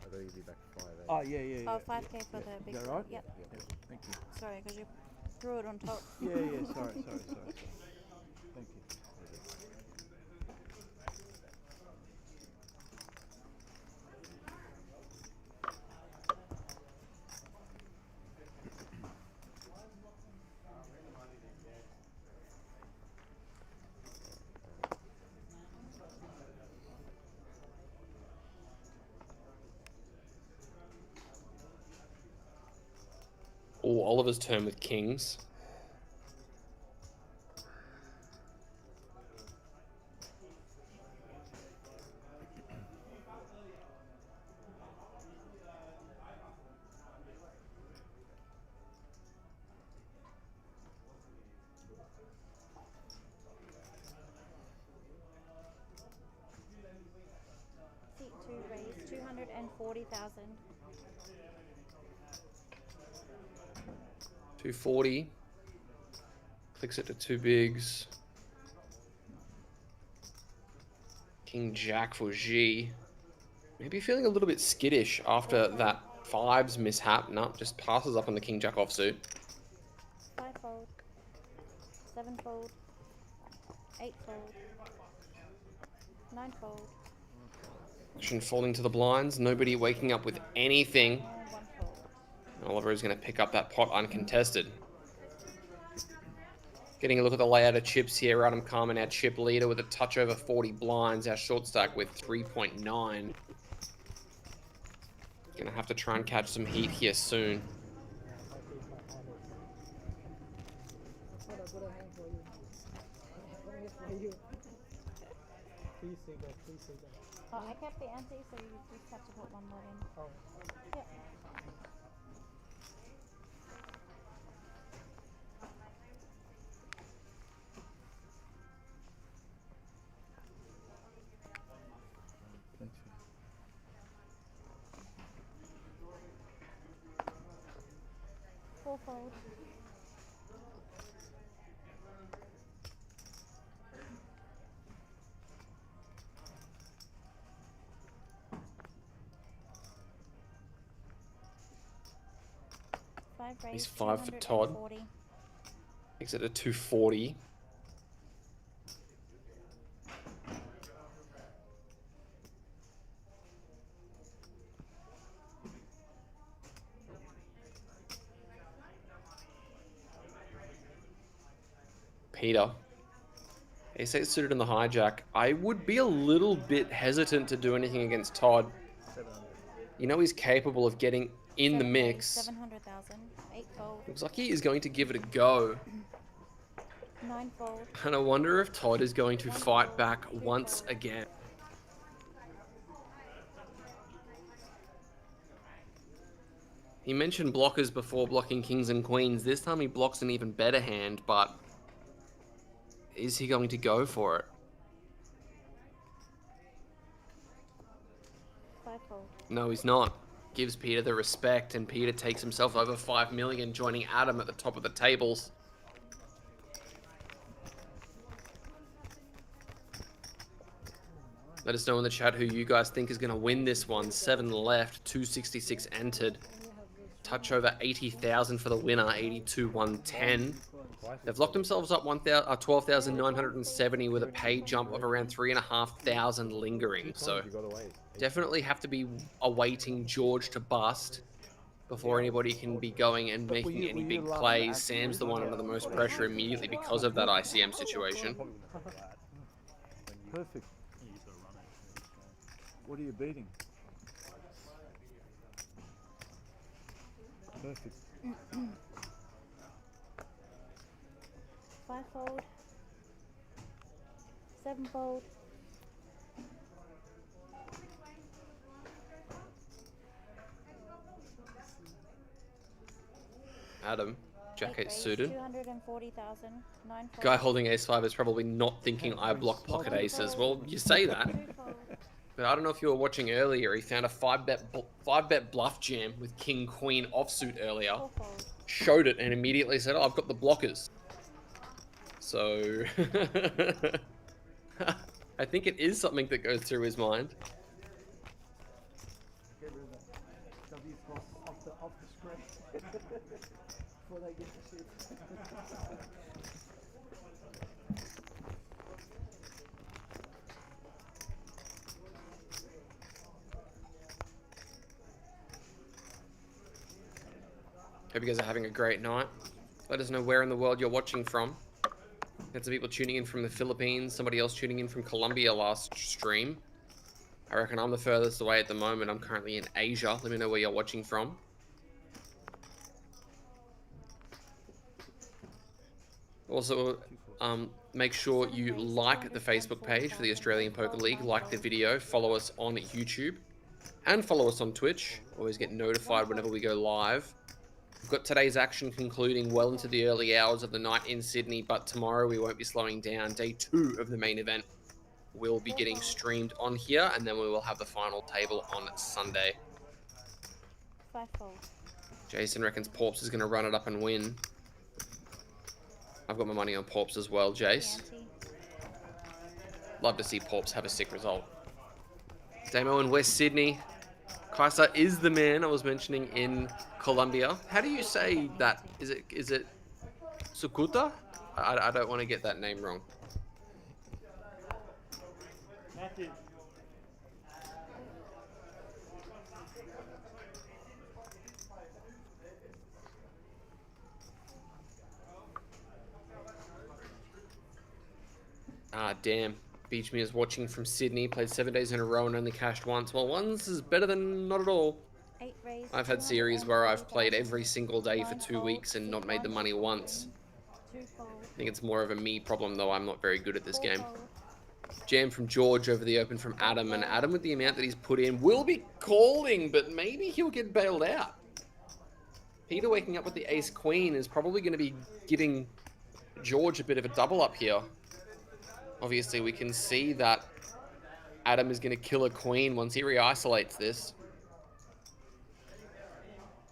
I thought you'd be back 5. Oh, yeah. Oh, 5k for the big Is that one. right? Yep. Yeah, thank you. Sorry, because you threw it on top. Yeah, sorry. Thank you. Oh, Oliver's turn with kings. Seat 2 raise 240,000. 240. Clicks it to 2 bigs. King Jack for G. Maybe feeling a little bit skittish after that 5s mishap. No, just passes up on the King Jack offsuit. 5 fold. 7 fold. 8 fold. 9 fold. Action falling to the blinds. Nobody waking up with anything. 1 fold. Oliver is going to pick up that pot uncontested. Getting a look at the layout of chips here. Adam Carman, our chip leader, with a touch over 40 blinds. Our short stack with 3.9. Going to have to try and catch some heat here soon. three-seater. Oh, I kept the ante, so you just have to put one more in. Oh. Yep. Thanks. 4-fold. He's 5 for Todd. 240. Makes it a 240. Peter. Ace-8 suited in the hijack. I would be a little bit hesitant to do anything against Todd. You know he's capable of getting in the mix. 700,000. 8-fold. Looks like he is going to give it a go. 9-fold. And I wonder if Todd is going to fight back once again. He mentioned blockers before blocking kings and queens. This time he blocks an even better hand, but is he going to go for it? 5-fold. No, he's not. Gives Peter the respect, and Peter takes himself over 5 million, joining Adam at the top of the tables. Let us know in the chat who you guys think is going to win this one. 7 left, 266 entered. Touch over 80,000 for the winner, 82,110. They've locked themselves up 12,970 with a pay jump of around 3,500 lingering. So definitely have to be awaiting George to bust before anybody can be going and making any big plays. Sam's the one under the most pressure immediately because of that ICM situation. Perfect. What are you beating? Perfect. 5-fold. 7-fold. Adam, Jack 8 suited. 240,000. 9-fold. Guy holding ace-5 is probably not thinking I block pocket aces. Well, you say that. 2-fold. But I don't know if you were watching earlier. He found a 5-bet bluff jam with king queen offsuit earlier. 4-fold. Showed it and immediately said, "Oh, I've got the blockers." So I think it is something that goes through his mind. Get rid of that W cross off the screen before they get to see it. Hope you guys are having a great night. Let us know where in the world you're watching from. Had some people tuning in from the Philippines, somebody else tuning in from Colombia last stream. I reckon I'm the furthest away at the moment. I'm currently in Asia. Let me know where you're watching from. Also, make sure you like the Facebook page for the Australian Poker League, like the video, follow us on YouTube, and follow us on Twitch. Always get notified whenever we go live. We've got today's action concluding well into the early hours of the night in Sydney, but tomorrow we won't be slowing down. Day 2 of the main event will be getting streamed on here, and then we will have the final table on Sunday. 5-fold. Jason reckons Porps is going to run it up and win. I've got my money on Porps as well, Jace. Ante. Love to see Porps have a sick result. Damo in West Sydney. Kaiser is the man I was mentioning in Colombia. How do you say that? Is it Sukuta? I don't want to get that name wrong. Matthew. Ah, damn. Beach Me is watching from Sydney. Played 7 days in a row and only cashed once. Well, once is better than not at all. 8 raised. I've had series where I've played every single day for 2 weeks and not made the money once. 2-fold. I think it's more of a me problem, though. I'm not very good at this game. 4-fold. Jam from George over the open from Adam, and Adam with the amount that he's put in will be calling, but maybe he'll get bailed out. Peter waking up with the ace queen is probably going to be giving George a bit of a double up here. Obviously, we can see that Adam is going to kill a queen once he re-isolates this.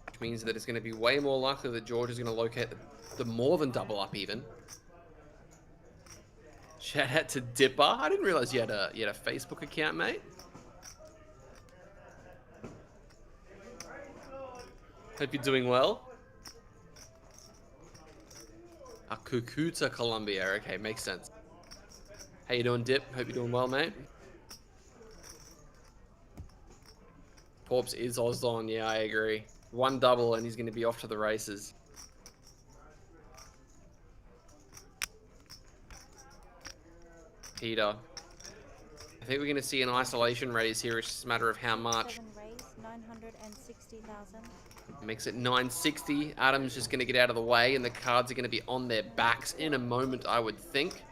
Which means that it's going to be way more likely that George is going to locate the more than double up even. Shout out to Dipper. I didn't realize you had a Facebook account, mate. Hope you're doing well. A Cucuta, Colombia. Okay, makes sense. How you doing, Dip? Hope you're doing well, mate. Corpse is Ozdon. Yeah, I agree. One double and he's going to be off to the races. Peter. I think we're going to see an isolation raise here. It's just a matter of how much. 7 raise, 960,000. Makes it 960. Adam's just going to get out of the way, and the cards are going to be on their backs in a moment, I would think.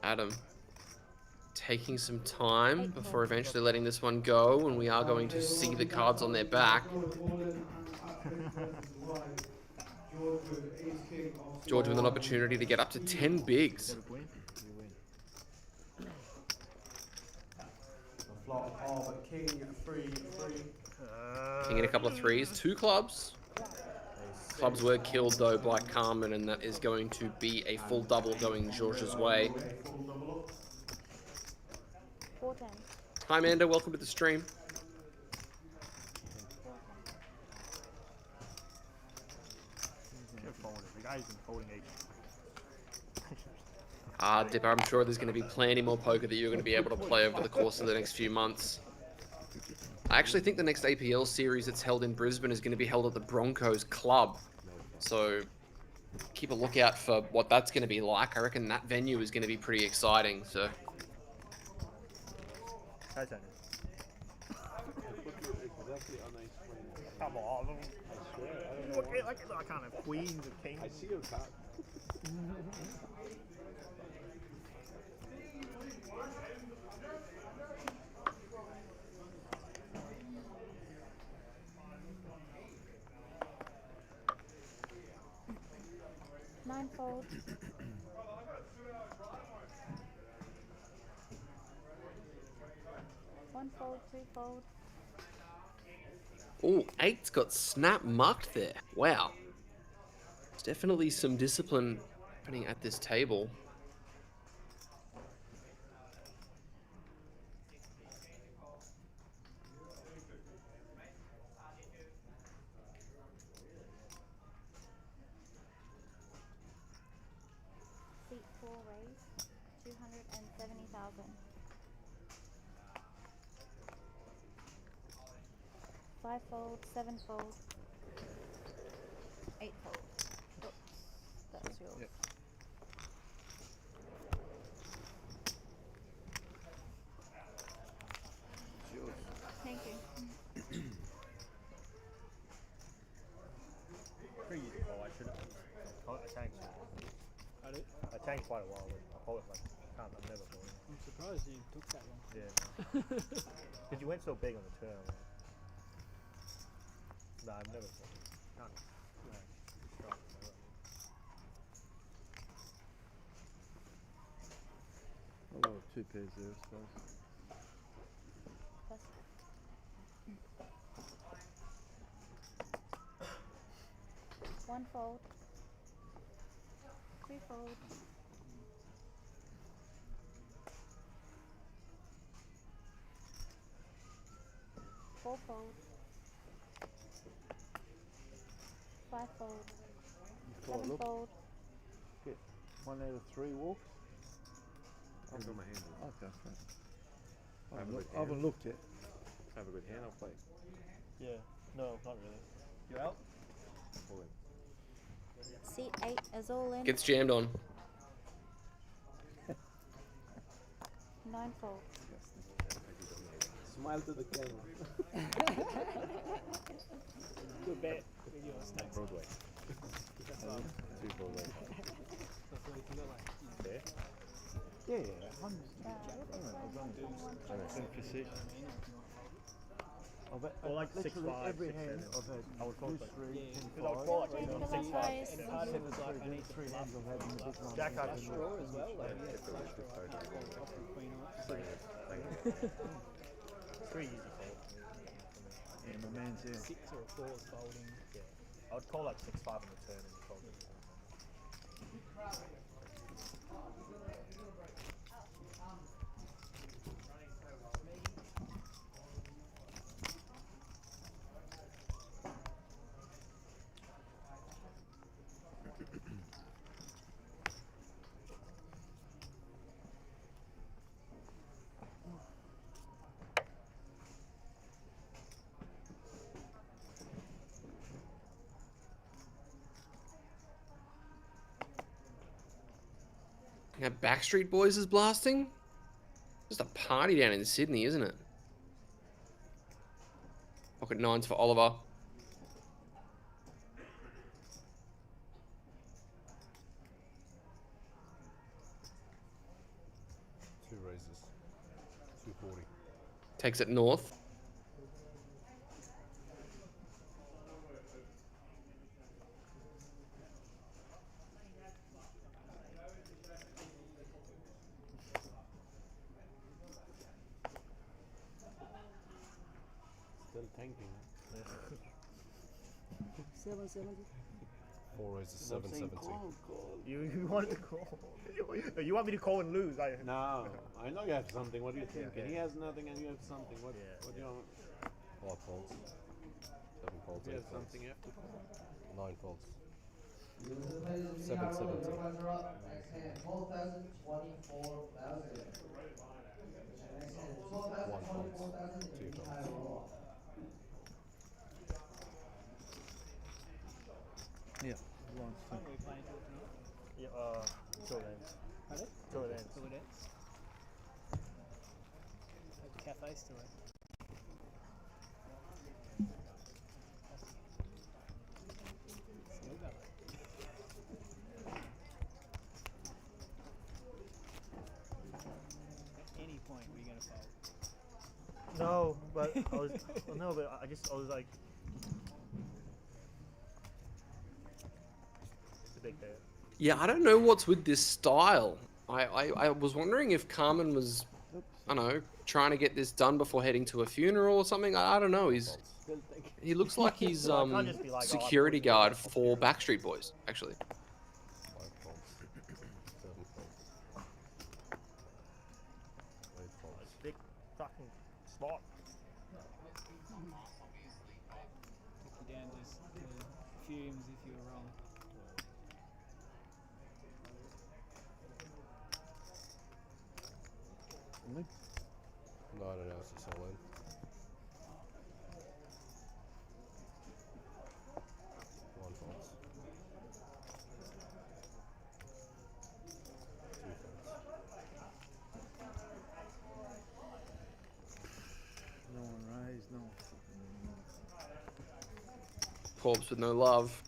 Adam taking some time before eventually letting this one go, and we are going to see the cards on their back. George with an opportunity to get up to 10 bigs. King in a couple of threes, 2 clubs. Clubs were killed though by Carman, and that is going to be a full double going George's way. 410. Hi Amanda, welcome to the stream. Dipper, I'm sure there's going to be plenty more poker that you're going to be able to play over the course of the next few months. I actually think the next APL series that's held in Brisbane is going to be held at the Broncos Club. So keep a lookout for what that's going to be like. I reckon that venue is going to be pretty exciting. So. Come on. I swear. I can't have queens and kings. I see your card. 9 fold. 1 fold, 3 fold. Oh, 8's got snap mucked there. Wow. There's definitely some discipline happening at this table. Seat 4 raise, 270,000. 5 fold, 7 fold, 8 fold. Oops, that's yours. Yep. It's yours. Thank you. 3 years ago, I should have. I changed. I changed quite a while. I probably can't. I've never bought it. I'm surprised you took that one. Yeah. Because you went so big on the turn. No, I've never bought it. Can't. No. Oh, 2 pairs there, I suppose. That's 1 fold, 3 fold, 4 fold, 5 fold, 7 fold, 1 out of 3 walks. I've got my hand in. Okay, fair. Have a good I haven't hand. looked yet. Have a good hand, I'll play. Yeah. No, not really. You're out? All in. Set 8 is all in. Gets jammed on. 9 folds. Smile to the camera. Good bet. Video snacks. Broadway. That's all. 2 Broadway. That's all you can go like. There. Yeah, 100. Been facetious. I've had, Or like literally 6-5, every 6-7. hand I've had I would call loose it. 3, Yeah. 10, Because I would 5, call like Change 6-5. the price. And then Hard seven, is like I need to 3 hands I've had in the big one. Jackstar draw Shr. as well. Like Yeah, yeah, it's a draw. really good photo. Off the queen eye. Thank you. Thank you. It's pretty easy call. Yeah, my man's there. 6 or a 4 is folding. Yeah. I would call like 6-5 on the turn and you fold it. Now Backstreet Boys is blasting. Just a party down in Sydney, isn't it? Pocket 9s for Oliver. Two raises. 240. Takes it north. Still tanking. 770. 4 raises 770. You wanted to call. No, you want me to call and lose. No, I know you have something. What do you think? Yeah. He has nothing and you have something. What Yeah, do you want? 5 folds. 7 folds. You have something you have to call. 9 folds. 770. 1 fold. 2 folds. Yeah, one, What are we playing to tonight? Yeah, till then. Pardon? Till then. Till it ends. Hope the cafe's still open. Still going. At any point, were you going to fold? No, but I was. Well, no, but I was like. It's a big bet. Yeah, I don't know what's with this style. I was wondering if Carman was, I don't know, trying to get this done before heading to a funeral or something. I don't know. He looks like he's Well, I can't just be like, oh, I'm security going guard for Backstreet Boys, actually. 5 folds. 7 folds. 8 folds. Big fucking spot. Took you down just to fumes if you were wrong. No, I don't know. It's just all in. 1 folds. 2 folds. no one raised, no one fucking Corpse with no love.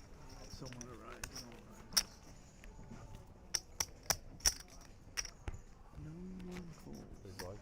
someone to raise, no one raised. No one calls. Big blind.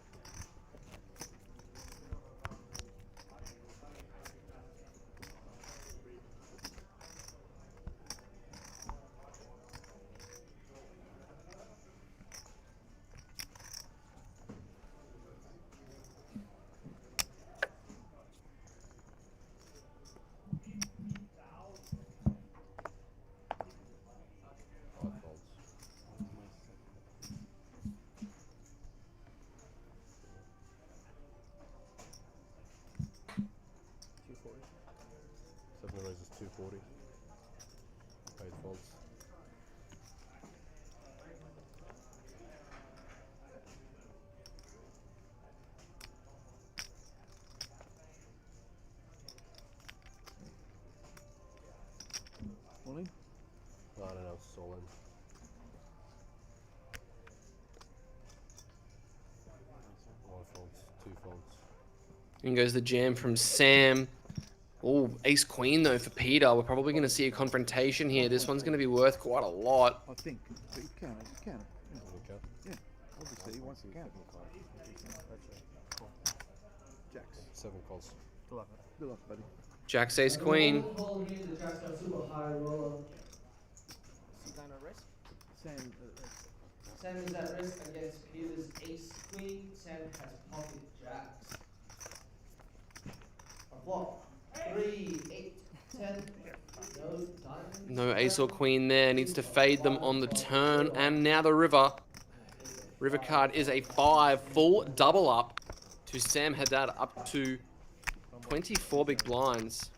Five folds. 240. 7 raises 240. 8 folds. 9 and ounces all in. One folds, 2 folds. In goes the jam from Sam. Oh, ace queen though for Peter. We're probably going to see a confrontation here. This one's going to be worth quite a lot. I think. But you can. You can. Okay. Yeah. Obviously, he wants to count. Jacks. 7 calls. Good luck. Good luck, buddy. Jack's ace queen. Call here, the Jackstar Super High Roller. Is he going to risk? Sam, Sam is at risk against Peter's ace queen. Sam has pocket jacks. A flop. 3, 8, 10. No diamond. No ace or queen there. Needs to fade them on the turn. And now the river. River card is a 5. Full double up to Sam Haddad, up to 24 big blinds.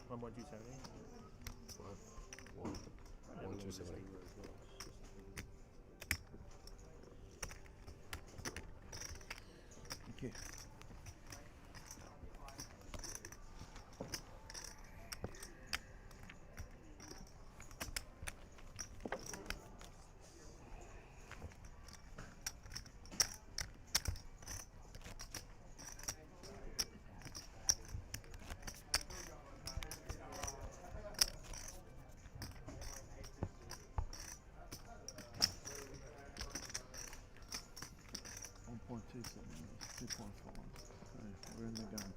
One, 270. thank you. .27, 2.4. We're in the gun.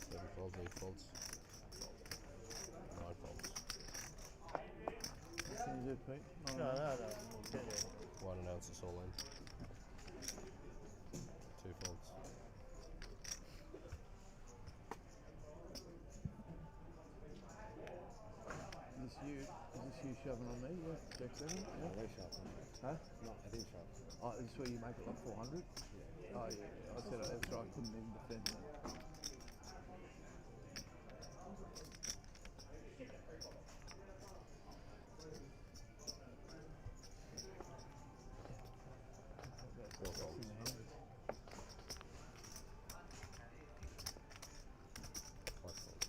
Seven folds, 8 folds. 9 folds. Can you do, Pete? No. We'll get there. 1 and ounces all in. 2 folds. Is this you shoving on me? Yeah, Jack 7? Yeah. They sharpen. Huh? No, I didn't sharpen. Oh, this is where you make it like 400? Yeah. Oh, yeah. I said that's right. I couldn't even defend that. Four folds. In the hand. 5 folds.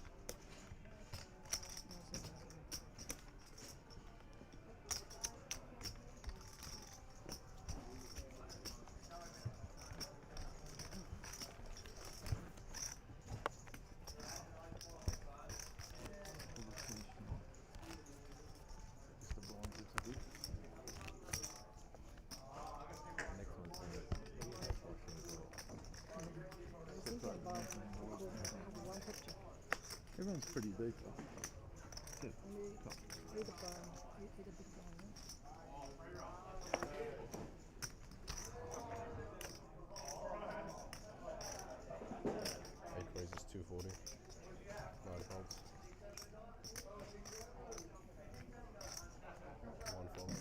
Everyone's pretty deep. Good. Eight raises 240. 9 folds. 1 folds.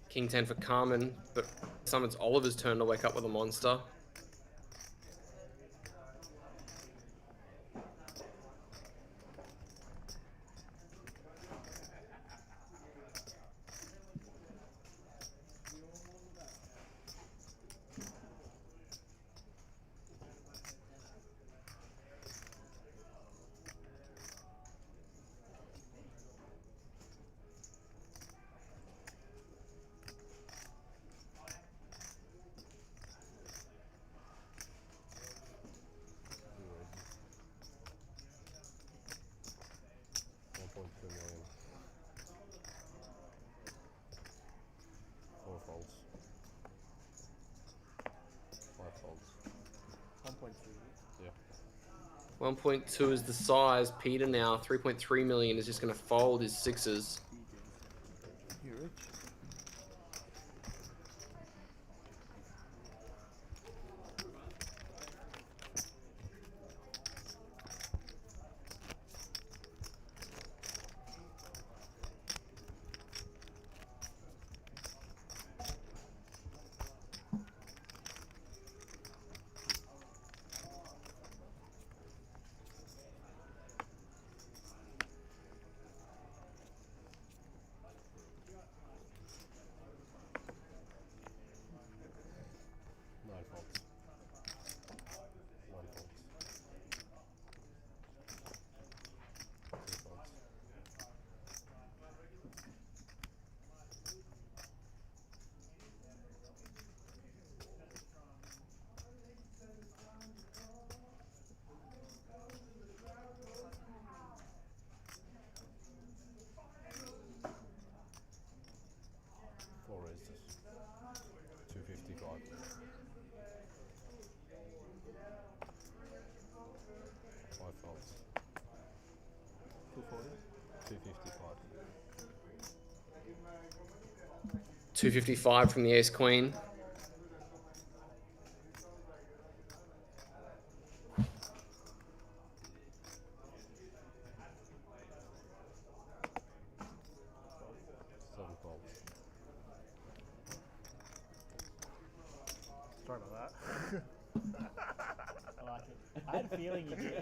King 10 for Carman, but summons Oliver's turn to wake up with a monster. Folds. 5 folds. 1.2. Yeah. 1.2 is the size. Peter now, 3.3 million, is just going to fold his sixes. You rich? 255. 255 from the ace queen. Seven folds. Sorry about that. I like it. I had a feeling you did.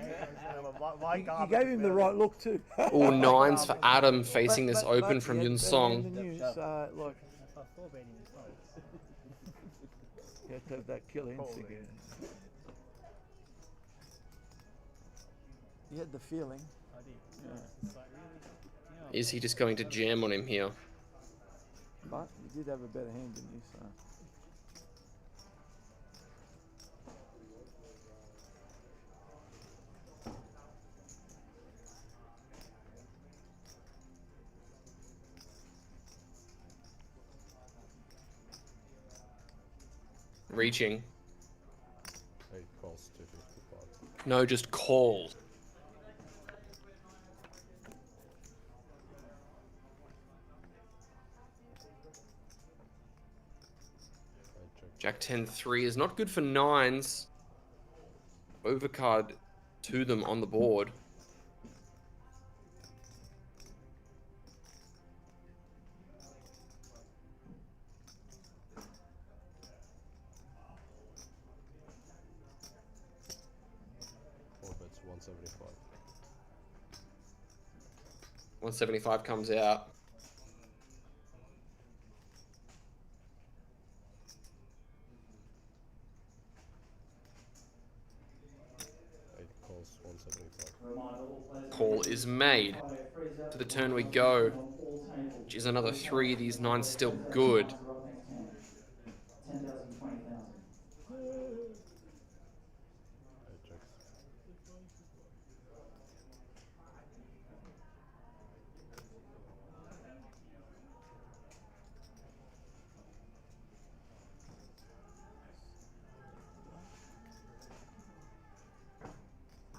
You gave him the right look too. All nines for Adam facing this open from yeah, Yun better Song. hand than you, so like I thought betting this time. you have to have that killer instinct. Totally. You had the feeling. I did. Yeah. It's like, really? You know, Is he just going to jam on him here? But you did have a better hand than you, so. Reaching. 8 calls, 255. No, just call. Jack 10-3 is not good for nines. Overcard to them on the board. Four bets, 175. 175 comes out. Calls, 175. Call is made. To the turn we go. Which is another 3. These nines still good. 10,000, 20,000. 8 checks.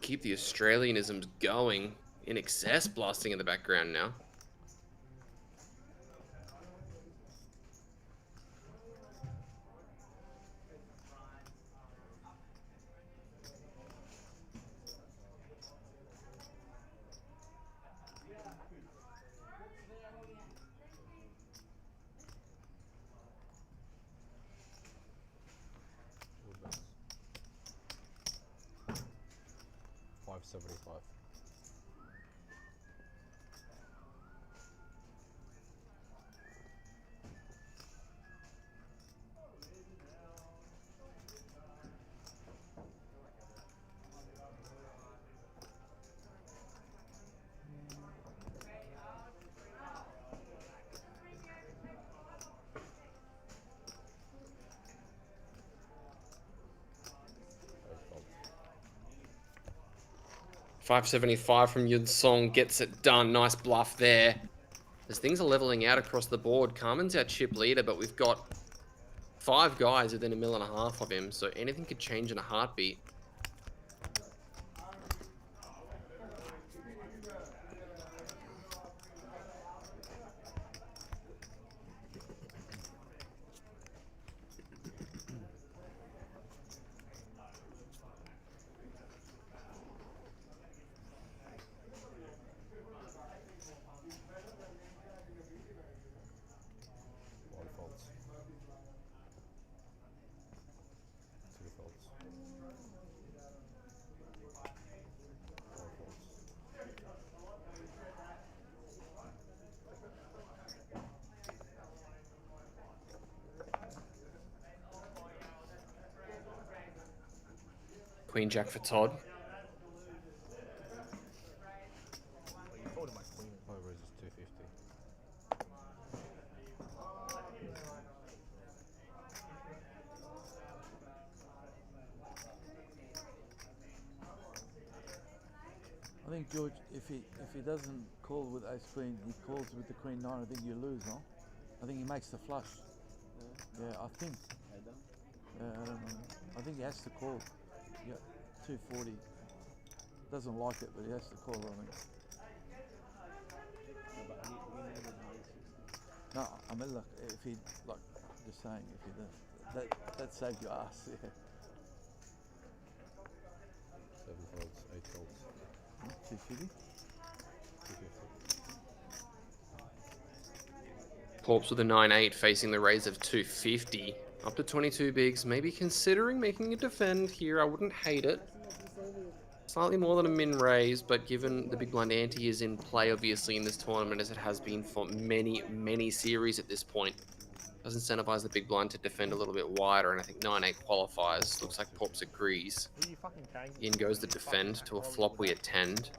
Keep the Australianisms going. In excess blasting in the background now. Four bets. 575. Folds. 575 from Yun Song gets it done. Nice bluff there. As things are leveling out across the board, Carman's our chip leader, but we've got 5 guys within 1.5 mil of him, so anything could change in a heartbeat. One folds. Two folds. Four folds. Queen Jack for Todd. well, you told him my queen. Five raises, 250. I think George, if he doesn't call with ace queen, he calls with the queen nine. I think you lose, no? I think he makes the flush. Yeah, I think. Yeah, I don't know. I think he has to call. Yeah, 240. Doesn't like it, but he has to call. I think. No, I mean, look, if he, like, just saying, if he does, that saves your ass, yeah. 7 folds, 8 folds. Too shitty. 250. Corpse with a 9-8 facing the raise of 250. Up to 22 bigs. Maybe considering making a defend here. I wouldn't hate it. Slightly more than a min raise, but given the big blind ante is in play, obviously, in this tournament, as it has been for many, many series at this point, does incentivize the big blind to defend a little bit wider, and I think 9-8 qualifies. Looks like Porps agrees. Who you fucking tank? In goes the defend to a flop we attend.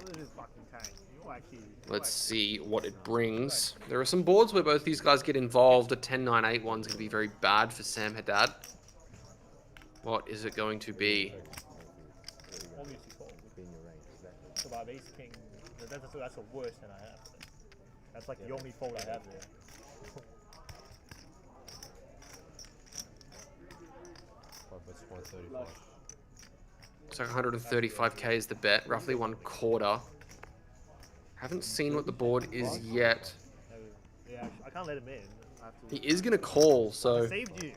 This is fucking tank. You actually. Let's see what it brings. There are some boards where both these guys get involved. A 10-9-8 one's going to be very bad for Sam Haddad. What is it going to be? Obviously, fold. Within your range, exactly. So about ace king, that's the worst than I have. That's like the only fold I have there. That's 135. So 135k is the bet, roughly 1/4. Haven't seen what the board is yet. Yeah, I can't let him in. I have to. He is going to call, so Saved you.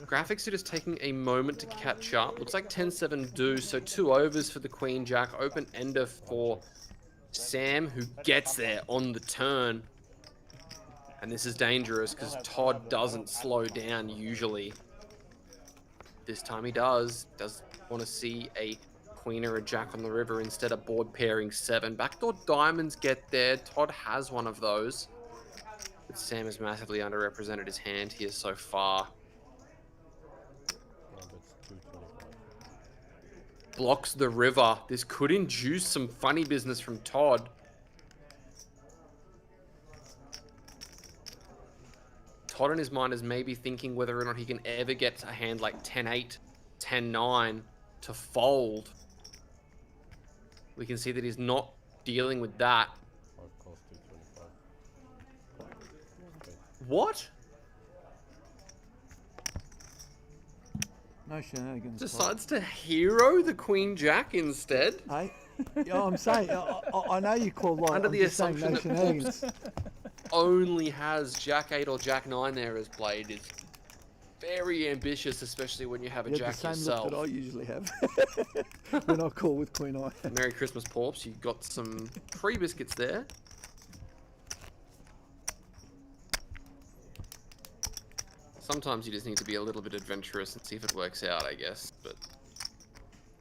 graphics are just taking a moment to catch up. Looks like 10-7 do, so 2 overs for the Queen Jack. Open ender for Sam, who gets there on the turn. And this is dangerous because Todd doesn't slow down usually. This time he does. Does want to see a Queen or a Jack on the river instead of board pairing 7. Backdoor diamonds get there. Todd has one of those. But Sam has massively underrepresented his hand here so far. That's 225. Blocks the river. This could induce some funny business from Todd. Todd in his mind is maybe thinking whether or not he can ever get a hand like 10-8, 10-9 to fold. We can see that he's not dealing with that. 5 cost 225. What? No shenanigans. Decides to hero the Queen Jack instead? Hey? Yeah, I'm saying, I know you call light. Under I'm the just saying assumption no that shenanigans. Only has Jack 8 or Jack 9 there as played is very ambitious, especially when you have a You Jack have the same yourself. look that I usually have when I call with Queen Eye. Merry Christmas, Porps. You got some free biscuits there. Sometimes you just need to be a little bit adventurous and see if it works out, I guess. But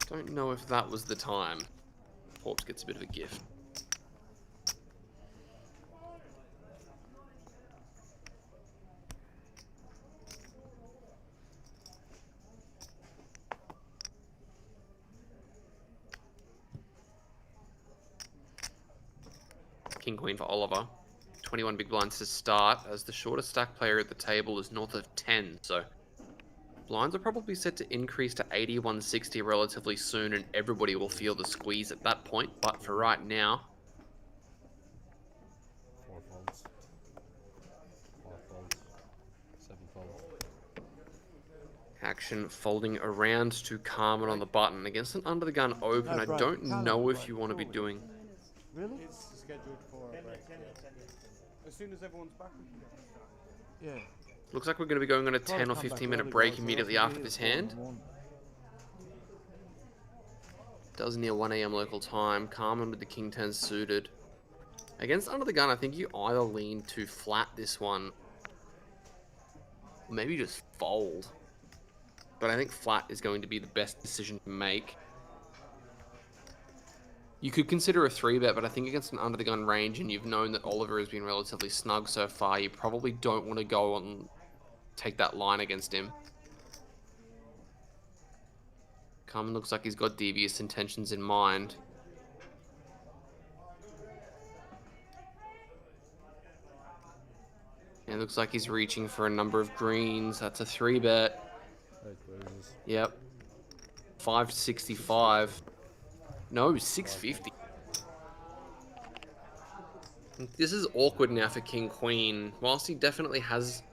don't know if that was the time. Porps gets a bit of a gift. King Queen for Oliver. 21 big blinds to start, as the shortest stack player at the table is north of 10, so blinds are probably set to increase to 80, 160 relatively soon, and everybody will feel the squeeze at that point. But for right now, 4 folds. 5 folds. 7 folds. action folding around to Carman on the button against an under the gun open. No, I bro, don't Carman, know bro, if you want to be doing. Really? It's scheduled for a break. As soon as everyone's back. Yeah. Looks like we're going to be going on a Try to 10 or come back 15 minute early, break guys, immediately or else after we'll this be here hand. till 4 in the morning. Does near 1 AM local time. Carman with the King 10 suited. Against under the gun, I think you either lean to flat this one, or maybe just fold. But I think flat is going to be the best decision to make. You could consider a 3-bet, but I think against an under the gun range, and you've known that Oliver has been relatively snug so far, you probably don't want to go and take that line against him. Carman looks like he's got devious intentions in mind. And it looks like he's reaching for a number of greens. That's a 3-bet. 8 raises. Yep. 565. No, 650. This is awkward now for King Queen. Whilst he definitely has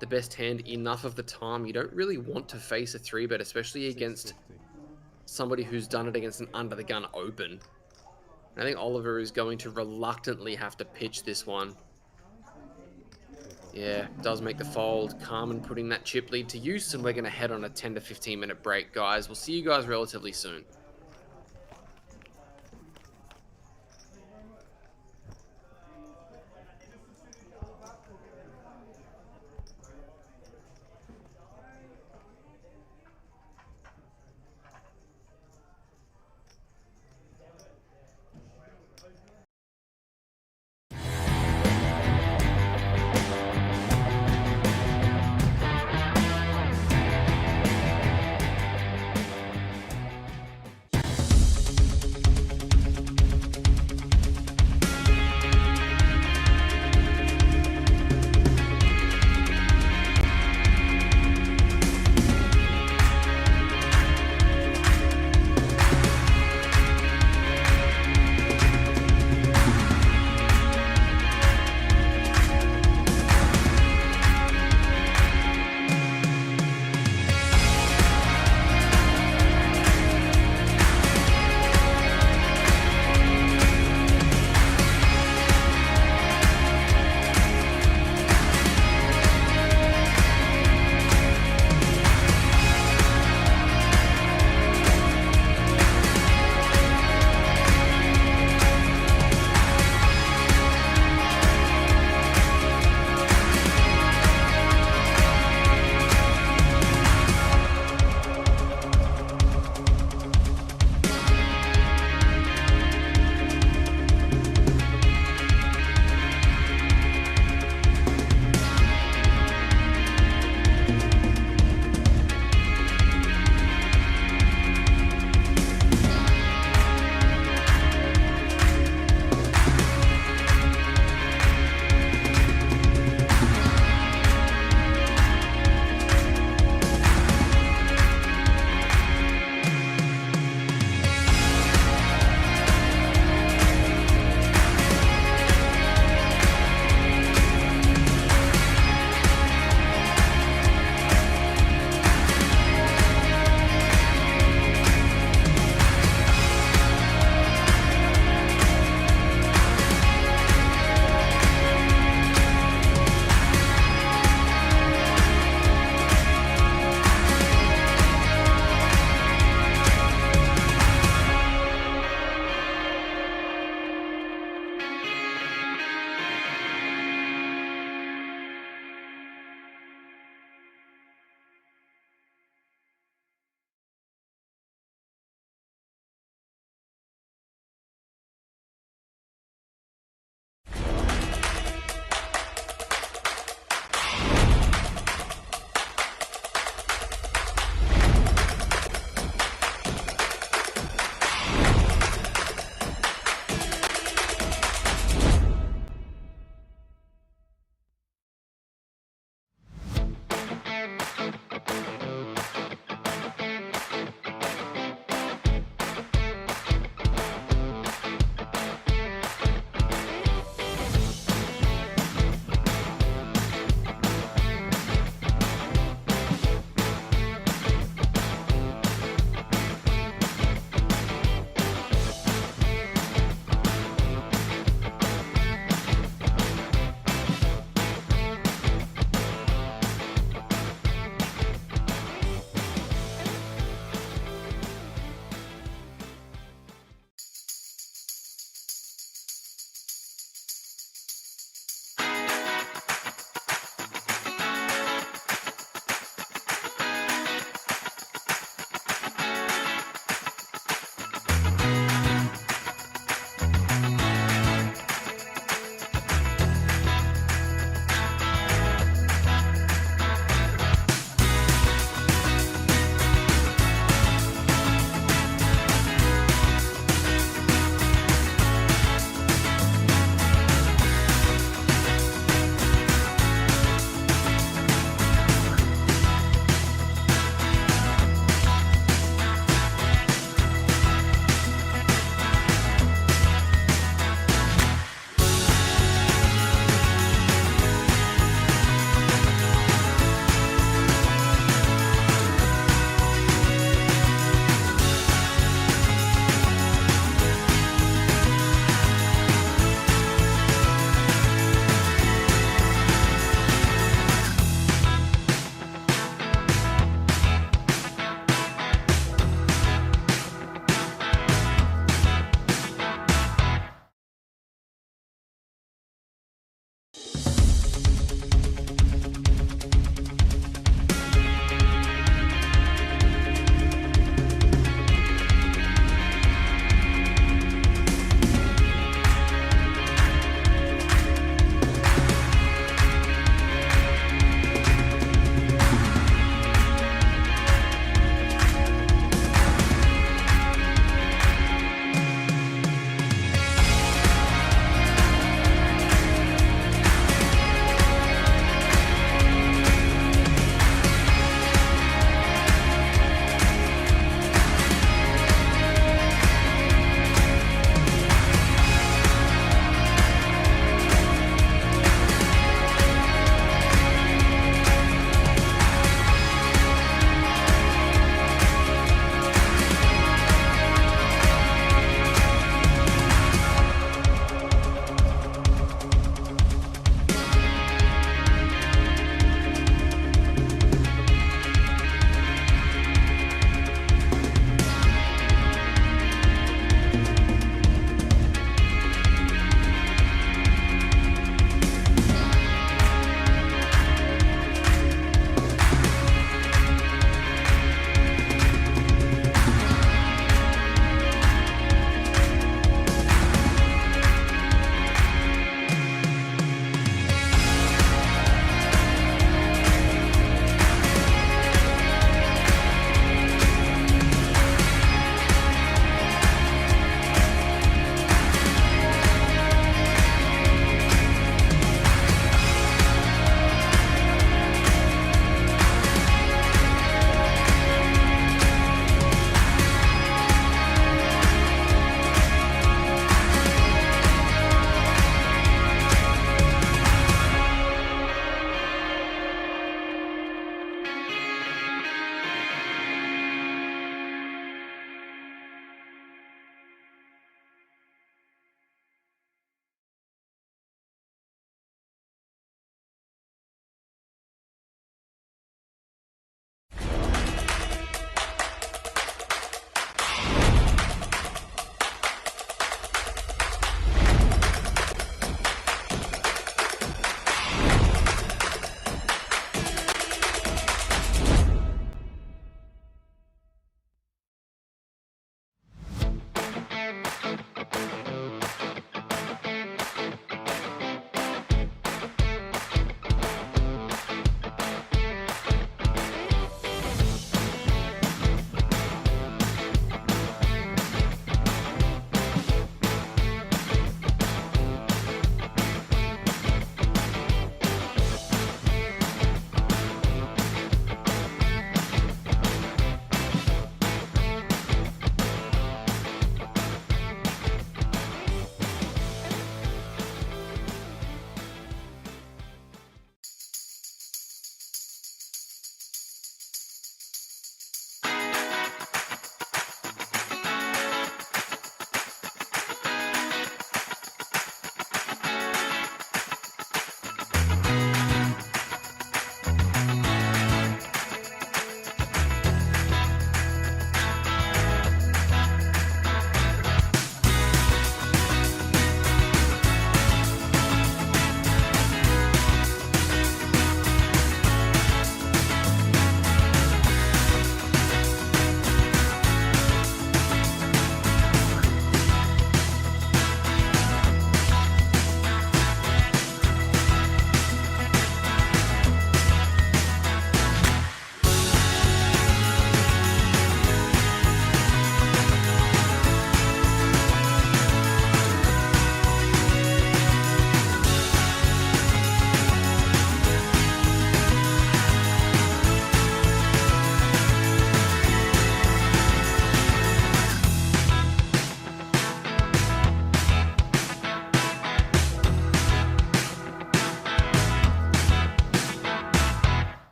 the best hand enough of the time, you don't really want to face a 3-bet, especially against 650. somebody who's done it against an under the gun open. I think Oliver is going to reluctantly have to pitch this one. Yeah, does make the fold. Carman putting that chip lead to use, and we're going to head on a 10 to 15 minute break, guys. We'll see you guys relatively soon.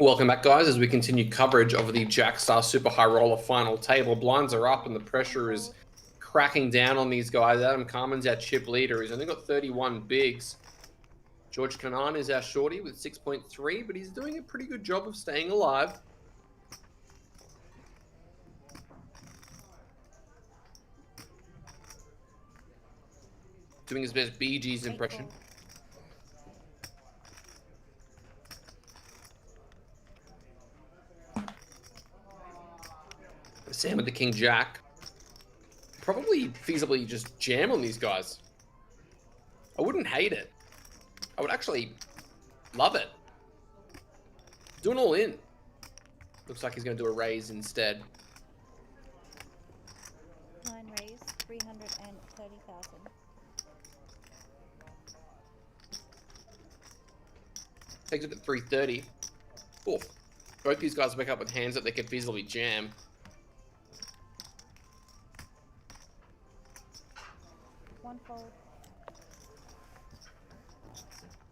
Welcome back, guys, as we continue coverage of the Jackstar Super High Roller final table. Blinds are up and the pressure is cracking down on these guys. Adam Carman's our chip leader. He's only got 31 bigs. George Canaan is our shorty with 6.3, but he's doing a pretty good job of staying alive. Doing his best Bee Gees impression. Sam with the King Jack. Probably feasibly just jam on these guys. I wouldn't hate it. I would actually love it. Do an all in. Looks like he's going to do a raise instead. 9 raise, 330,000. Takes it at 330. Oh, both these guys wake up with hands that they could feasibly jam. One fold.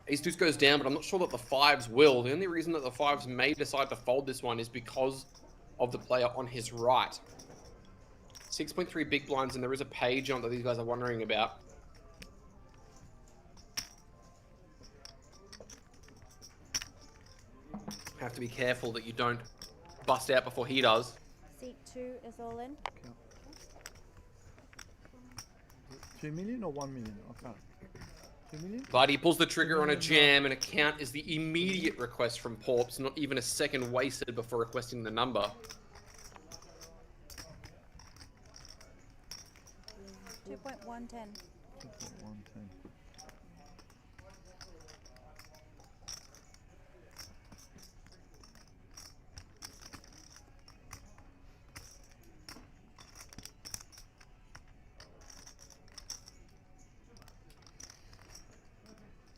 Ace deuce goes down, but I'm not sure that the fives will. The only reason that the fives may decide to fold this one is because of the player on his right. 6.3 big blinds, and there is a page on that these guys are wondering about. Have to be careful that you don't bust out before he does. Seat 2 is all in. 2 million or 1 million? I can't. 2 million? But he pulls the trigger on a jam, and a count is the immediate request from Porps, not even a second wasted before requesting the number. 2.110. 110.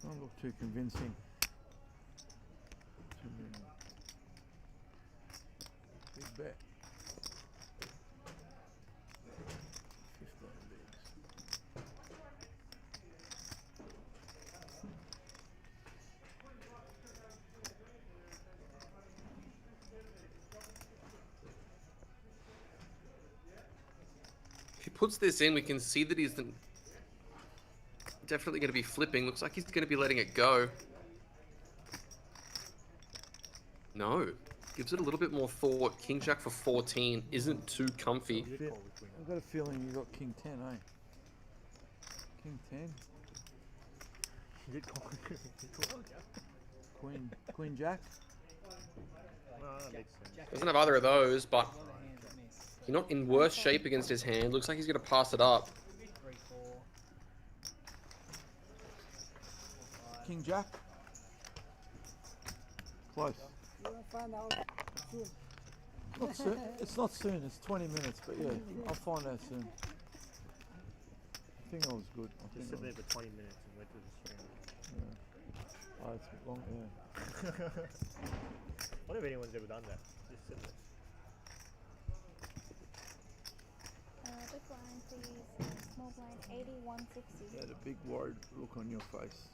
Don't look too convincing. 2 million. Big bet. 15 bigs. If he puts this in, we can see that he's definitely going to be flipping. Looks like he's going to be letting it go. No. Gives it a little bit more thought. King Jack for 14 isn't too comfy. I've got a feeling you got King 10, eh? King 10? Queen Jack? No, that makes sense. Doesn't have either of those, but he's not in worse shape against his hand. Looks like he's going to pass it up. King Jack? Close. You're gonna find out soon. Not soon. It's not soon. It's 20 minutes, but yeah, I'll find out soon. I think I was good. Just sit there for 20 minutes and wait till the stream. Yeah. Oh, it's long. Yeah. I wonder if anyone's ever done that. Just sit there. Big blind, please. Small blind, 8160. You had a big worried look on your face.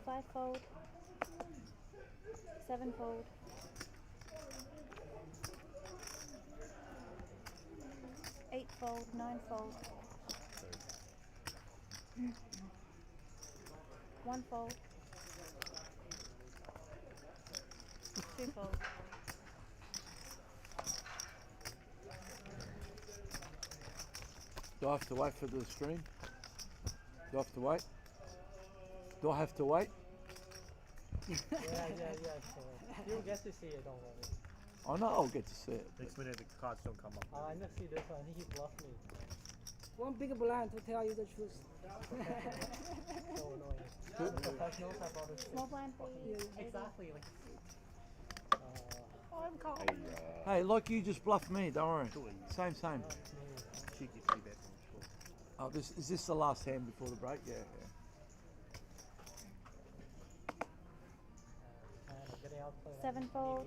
Five fold. 7 fold. 8 fold, 9 fold. 1 fold. 2 fold. Do I have to wait for the stream? Do I have to wait? Do I have to wait? Yeah. You'll get to see it, don't worry. I know I'll get to see it. Next minute the cards don't come up. I never see this one. He bluffed me. One big blind to tell you the truth. So annoying. The professionals have all this. Small blind, please. Exactly. Like. Oh, I'm calm. Hey, like you just bluffed me, don't worry. Same. Cheeky 3 bet from Oh, is this the last hand before the break? Yeah. Sevenfold.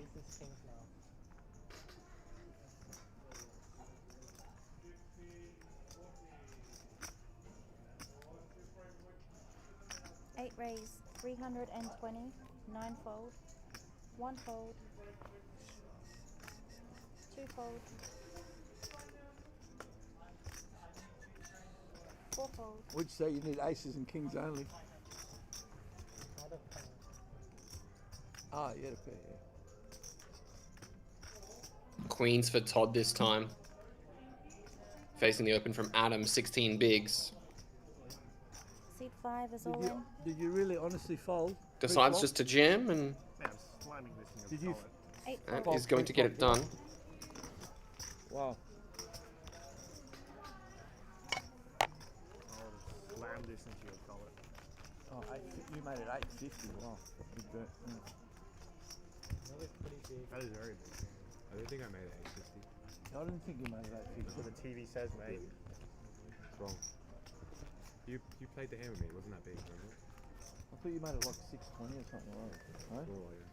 8 raise, 320, 9-fold, 1-fold, 2-fold, 4-fold. Would you say you need aces and kings only? Ah, yeah, the pair, yeah. Queens for Todd this time. Facing the open from Adam, 16 bigs. Seat 5 is all in. Did you really honestly fold? Decides Pre-flop? just to jam and Man, I'm slamming this thing. Did you? 8 and fold. is going to get it done. Wow. I'll slam this into your collar. Oh, you made it 850. Wow. Big bet. Yeah. That is very big. I don't think I made it 850. I didn't think you made it That's what 850. the TV says, mate. It's wrong. You played the hand with me. It wasn't that big, remember? I thought you made it like 620 or something like that. Right? Oh, yeah.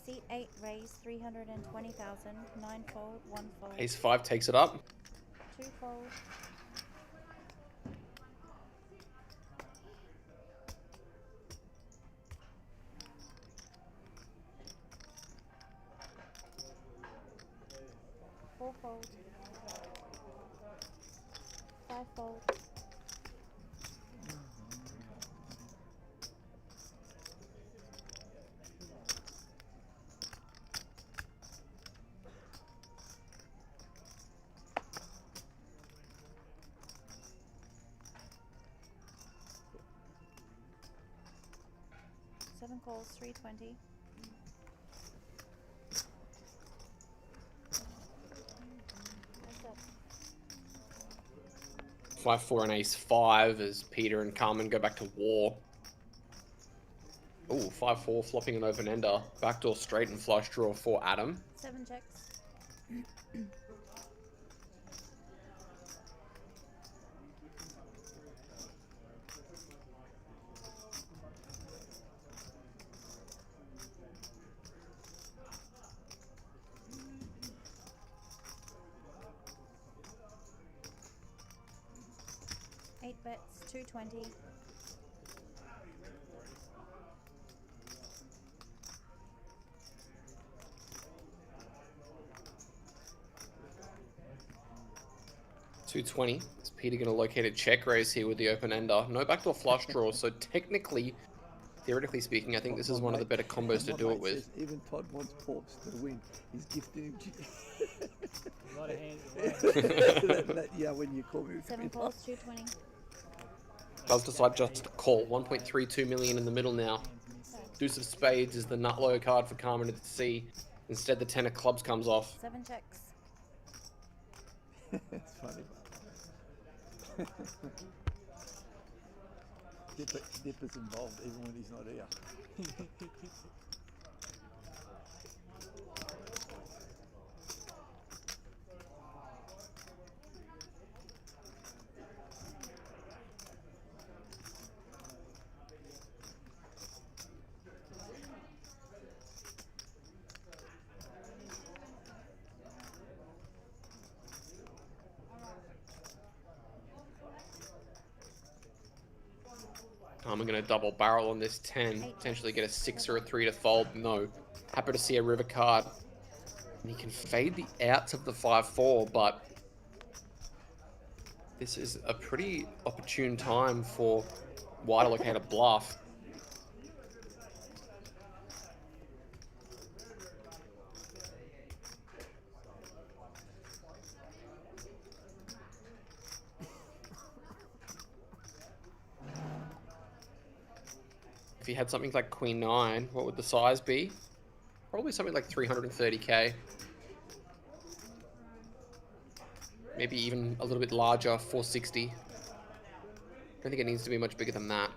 Seat 8 raise, 320,000, 9-fold, 1-fold, Ace 5 takes it up. 2-fold, 4-fold, 5-fold, 7 calls, 320. That's up. 5-4 and Ace 5 as Peter and Carman go back to war. Ooh, 5-4 flopping an open ender. Backdoor straight and flush draw for Adam. 7 checks. Eight bets, 220. $220. Is Peter going to locate a check raise here with the open ender? No backdoor flush draw, so technically, theoretically speaking, I think this is one of the better combos to do it with. Even Todd wants Porps to win. He's gifted him. A lot of hands. Yeah, when you call me. 7 calls, 220. Does decide just to call. 1.32 million in the middle now. Deuce of spades is the nutlow card for Carman at the C. Instead, the 10 of clubs comes off. 7 checks. It's funny. Dipper's involved even when he's not here. Carman going to double barrel on this 10. Potentially get a 6 or a 3 to fold. No. Happy to see a river card. And he can fade the outs of the 5-4, but this is a pretty opportune time for wide allocated bluff. If he had something like Queen 9, what would the size be? Probably something like 330k. Maybe even a little bit larger, 460. I don't think it needs to be much bigger than that.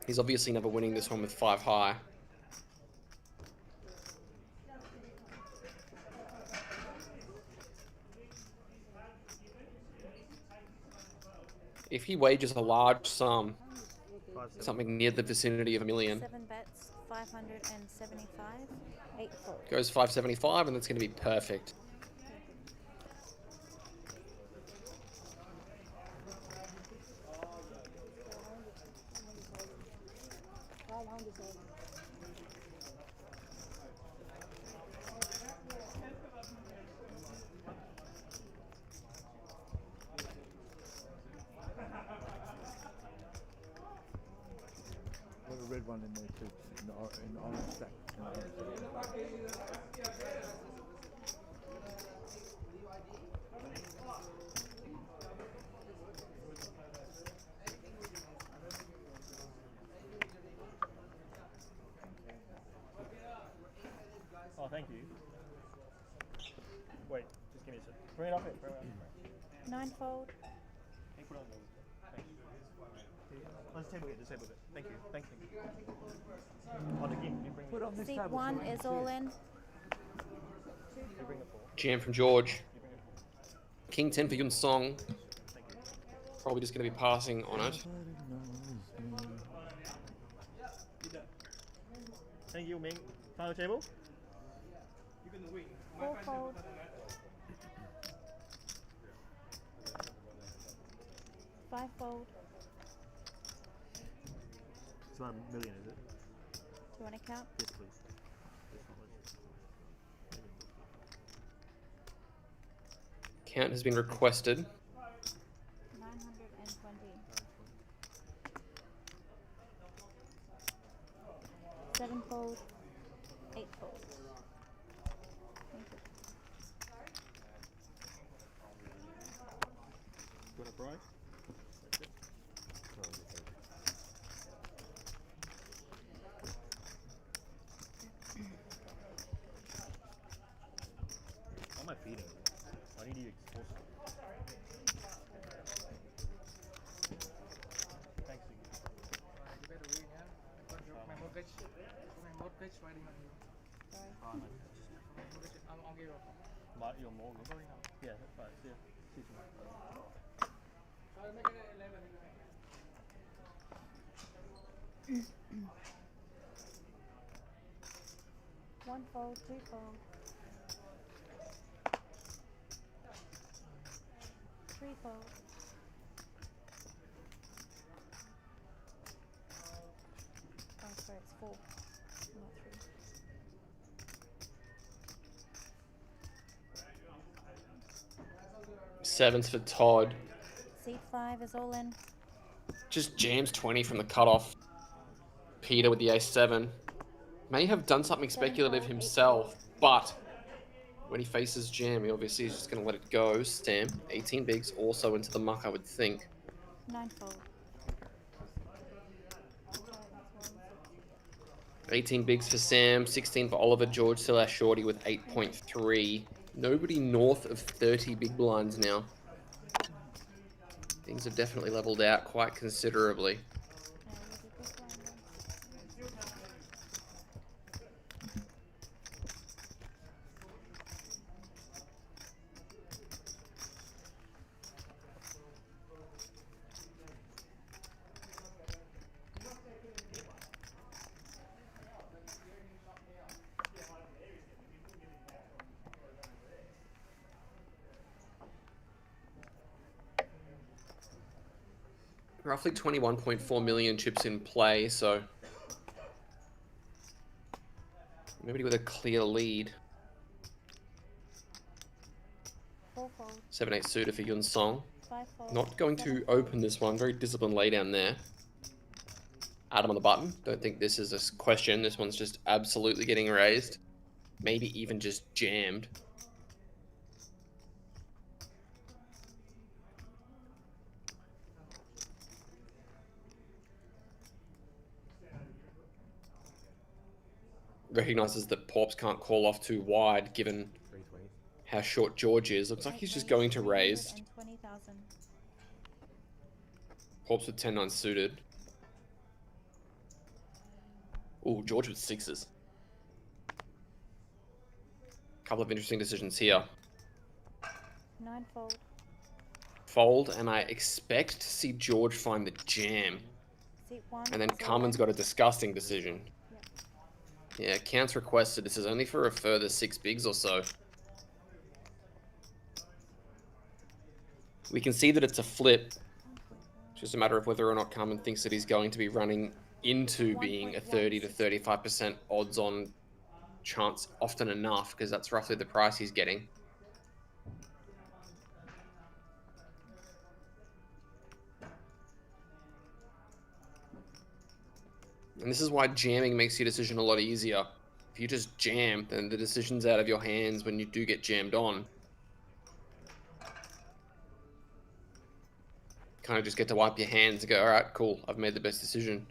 He's obviously never winning this one with 5 high. If he wagers a large sum, something near the vicinity of $1 million. 7 bets, 575. 8 fold. Goes 575, and that's going to be perfect. Got a red one in there too, in the orange stack. Oh, thank you. Wait, just give me a sec. Bring it up here. Bring it up here. 9 fold. Can you put it on the thanks. Let's table it. Just table it. Thank you. Thank you. Oh, the game. You bring Put on this Seat table. 1 is all in. You bring it for. Jam from George. You bring it for. King 10 for Yun Song. Thank you. Probably just going to be passing on it. Thank you, Ming. Final table. 4 fold. 5 fold. It's about $1 million, is it? Do you want to count? Yes, please. Yes, Count has been requested. 920. 7 fold. 8 fold. Thank you. You want a prize? That's it. How am I feeding? I need to expose. Thanks, Iggy. You better wait, yeah? I've got my mortgage. My mortgage writing on you. Sorry. I'll give you a call. Your mortgage? Going now. Yeah, that's fine. See ya. See you tomorrow. I'll make it at 11. 1 fold, 2 fold. 3 fold. Oh, sorry, it's 4, not 3. Sevens for Todd. Seat 5 is all in. Just jams 20 from the cutoff. Peter with the ace-7. May have done something speculative himself, but when he faces jam, he obviously is just going to let it go. Sam, 18 bigs, also into the muck, I would think. 9 fold. 18 bigs for Sam, 16 for Oliver. George still our shorty with 8.3. Nobody north of 30 big blinds now. Things have definitely leveled out quite considerably. Roughly 21.4 million chips in play, so nobody with a clear lead. 4 fold. 7-8 suitor for Yun Song. 5 fold. Not going to open this one. Very disciplined laydown there. Adam on the button. Don't think this is a question. This one's just absolutely getting raised. Maybe even just jammed. recognizes that Porps can't call off too wide given 320. how short George is. Looks like he's just going to raise. 20,000. Porps with 10-9 suited. Ooh, George with sixes. Couple of interesting decisions here. 9 fold. Fold, and I expect to see George find the jam. Seat 1. And then is all Carman's in. got a disgusting decision. Yep. Yeah, counts requested. This is only for a further 6 bigs or so. We can see that it's a flip. It's just a matter of whether or not Carman thinks that he's going to be running into being a 30 to 35% odds on chance often enough, because that's roughly the price he's getting. And this is why jamming makes your decision a lot easier. If you just jam, then the decision's out of your hands when you do get jammed on. Kind of just get to wipe your hands and go, all right, cool, I've made the best decision.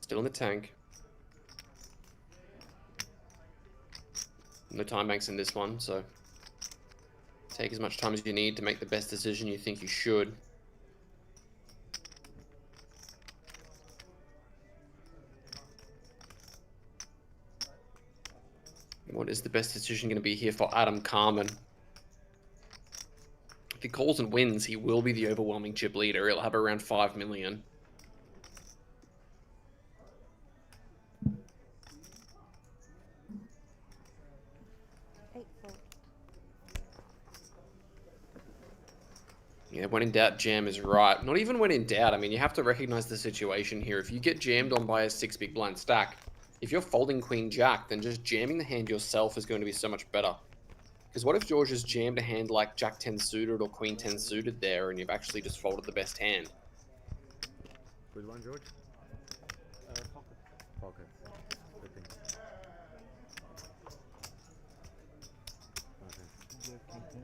Still in the tank. No time banks in this one, so take as much time as you need to make the best decision you think you should. What is the best decision going to be here for Adam Carman? If he calls and wins, he will be the overwhelming chip leader. He'll have around 5 million. Yeah, when in doubt, jam is right. Not even when in doubt. I mean, you have to recognize the situation here. If you get jammed on by a 6 big blind stack, if you're folding Queen Jack, then just jamming the hand yourself is going to be so much better. Because what if George has jammed a hand like Jack 10 suited or Queen 10 suited there, and you've actually just folded the best hand? Which one, George? Pocket. Pocket. Flipping. Okay.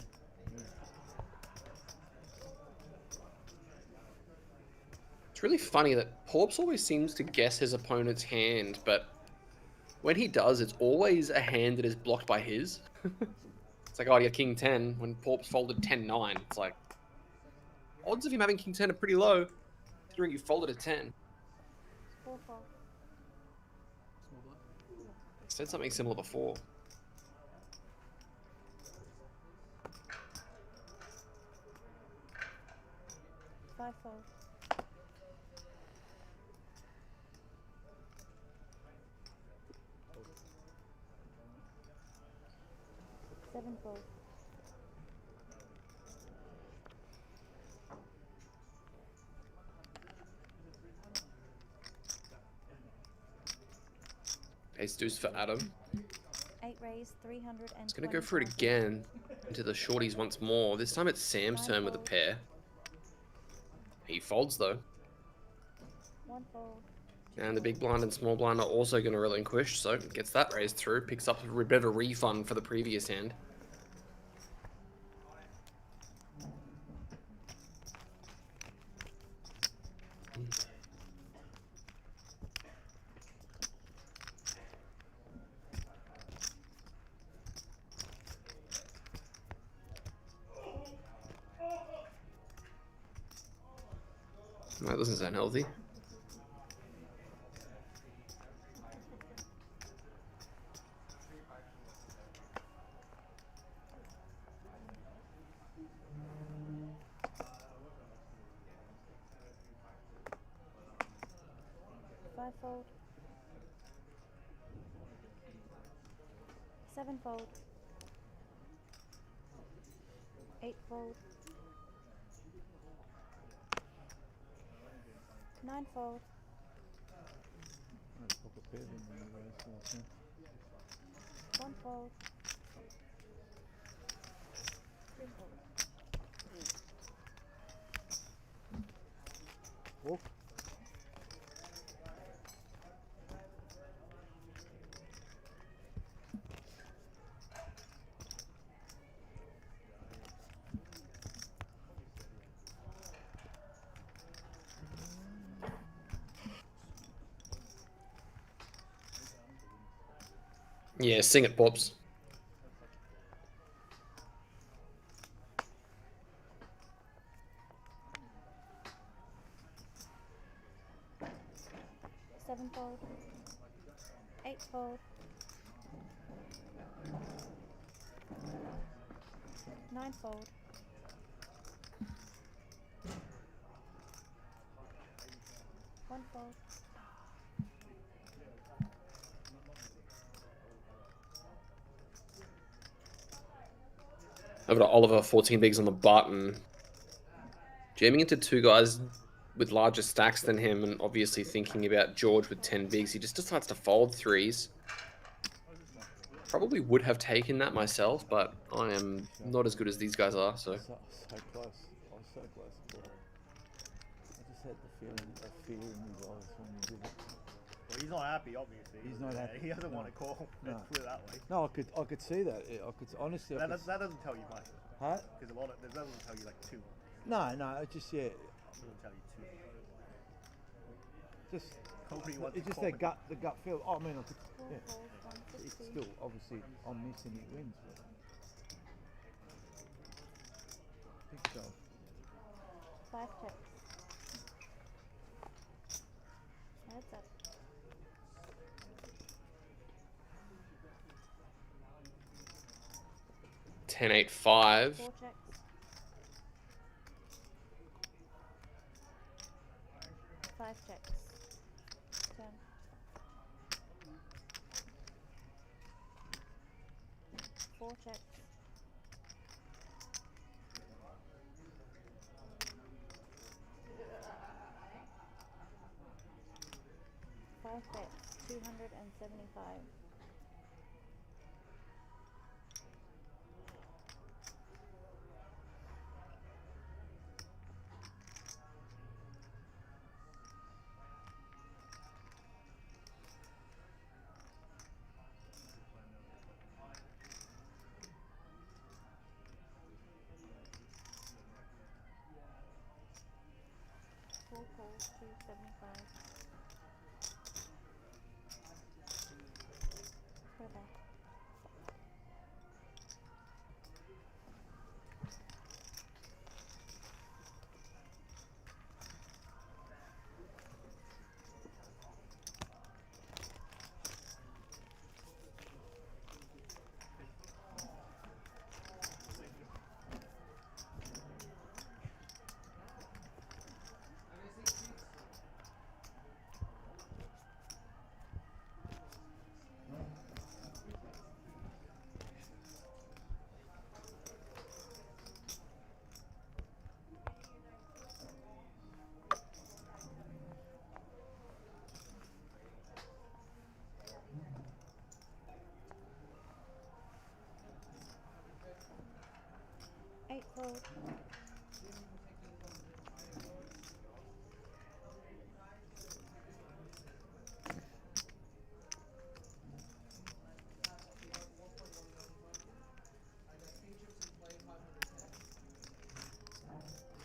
It's really funny that Porps always seems to guess his opponent's hand, but when he does, it's always a hand that is blocked by his. It's like, oh, you got King 10 when Porps folded 10-9. It's like, odds of him having King 10 are pretty low, considering you folded a 10. 4 fold. Small blind. I said something similar before. Five fold. Seven fold. Ace deuce for Adam. 8 raise, 300 and. He's gonna go for it again into the shorties once more. This time it's Sam's turn with a pair. He folds though. 1 fold. And the big blind and small blind are also going to relinquish, so gets that raised through, picks up a bit of a refund for the previous hand. That doesn't sound healthy. Fold. 7 fold. 8 fold. 9 fold. 1 fold. 3 fold. Walk. Yeah, sing it, Pops. Sevenfold. Eightfold. Ninefold. Onefold. Over to Oliver, 14 bigs on the button. Jamming into two guys with larger stacks than him, and obviously thinking about George with 10 bigs. He just decides to fold threes. Probably would have taken that myself, but I am not as good as these guys are, so. So close. I was so close to call. I just had the feeling, that fear in his eyes when he did it. Well, he's not happy, obviously. He's not happy. He doesn't want to call. No. Let's put it that way. No, I could see that. I could honestly. That doesn't tell you much. Huh? Because that doesn't tell you like two. No, it just It doesn't tell you two. just Nobody wants it's to just call that it. the gut feel. Oh, I mean, I could, Four yeah. folds, It's 150. still obviously I'm missing it wins, but big shot. 5 chips. Heads up. Ten, eight, 5. 4 checks. 5 checks. Turn. 4 checks. 5 bets. 275. Four calls, 275. Go back. Eightfold.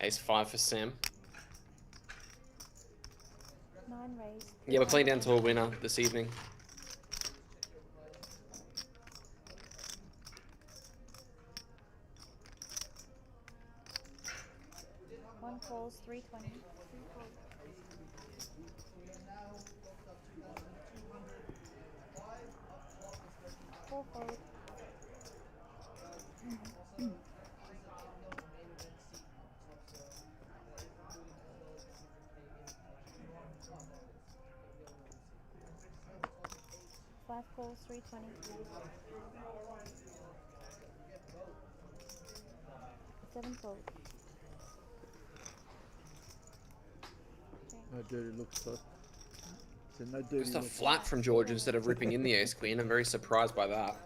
Ace 5 for Sam. 9 raised. Yeah, we're playing down to a winner this evening. One calls, 320. 4 fold. Five calls, 320. 7 fold. No dirty looks, so. So no dirty Just a looks. flat from George instead of ripping in the ace queen. I'm very surprised by that.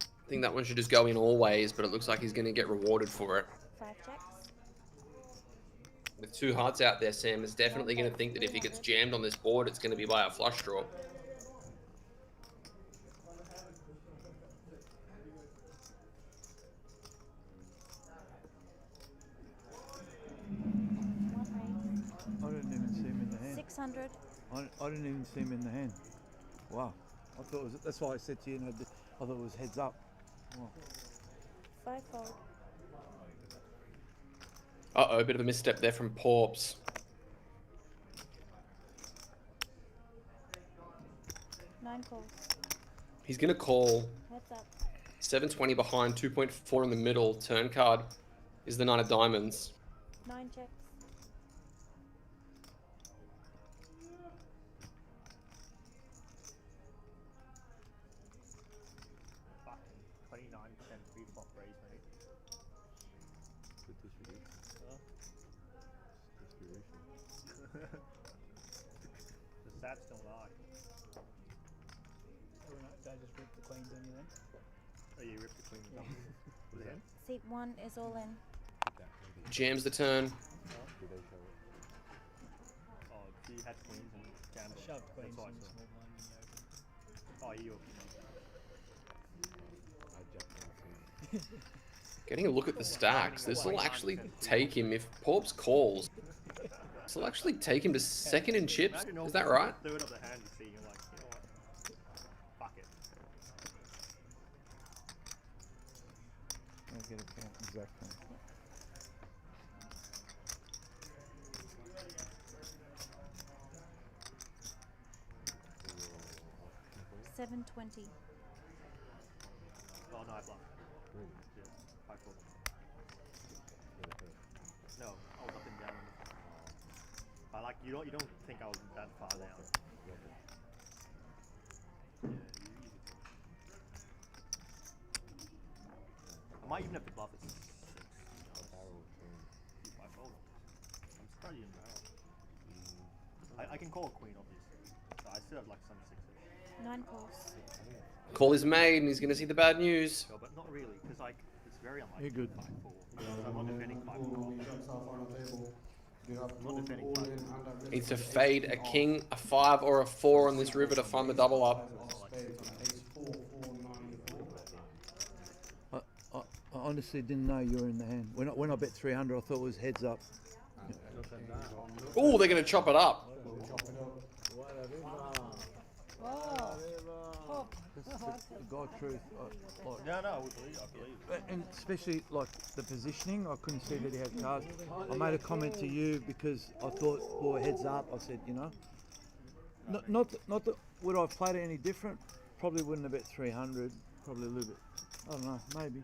I think that one should just go in always, but it looks like he's going to get rewarded for it. 5 checks. With 2 hearts out there, Sam is definitely going to think that if he gets jammed on this board, it's going to be by a flush draw. I didn't even see him in the hand. 600. I didn't even see him in the hand. Wow. I thought it was, that's why I said to you, I thought it was heads up. Wow. 5 fold. Uh-oh, a bit of a misstep there from Porps. Nine calls. He's going to call. Heads up. 720 behind, 2.4 in the middle. Turn card is the 9 of diamonds. 9 checks. Fuck. 29% pre-flop raise, mate. Good distribution. Distribution. The stats don't lie. Did I just rip the queens on you then? Oh, you ripped the queen and double. Was it him? Seat 1 is all in. Jams the turn. Did they show it? Oh, he had queens and jammed it. Shoved queens That's in the what small blind when you opened. I saw. Oh, you opened I jacked on Getting a look at the stacks. This will actually take him, if Porps calls, this will actually take him to second in chips. Is that right? Third of the hand you see, you're like, you know what? Fuck it. I'll get a count exactly. it. 720. Oh, no, I bluffed. Really? Yeah, I called. Hit it, hit it. No, I was up and down. But like, you don't think I was that far down. Yep. Yeah, you easy. I might even have to bluff it. A barrel change. If I fold. I'm surprised you didn't barrel. I can call a queen, obviously. So I still have like some sixes. 9 calls. Call is made, and he's going to see the bad news. So, but not really, because like it's very unlikely. You're good. 5-4. I'm not defending 5-4. On the Jackstar final table, you have Not drawn defending all five. in under Needs to risk fade a king, a 5, or a 4 on this river to find the double up. of spades on ace 4, 4, 9, 4. I honestly didn't know you were in the hand. When I bet 300, I thought it was heads up. Oh, they're going to chop it up. We'll chop it up. Oh. The God truth. No, we believe. I believe. And especially like the positioning, I couldn't see that he had cards. I made a comment to you because I thought, well, heads up. I said, you know, not that would I have played it any different? Probably wouldn't have bet 300. Probably a little bit. I don't know. Maybe.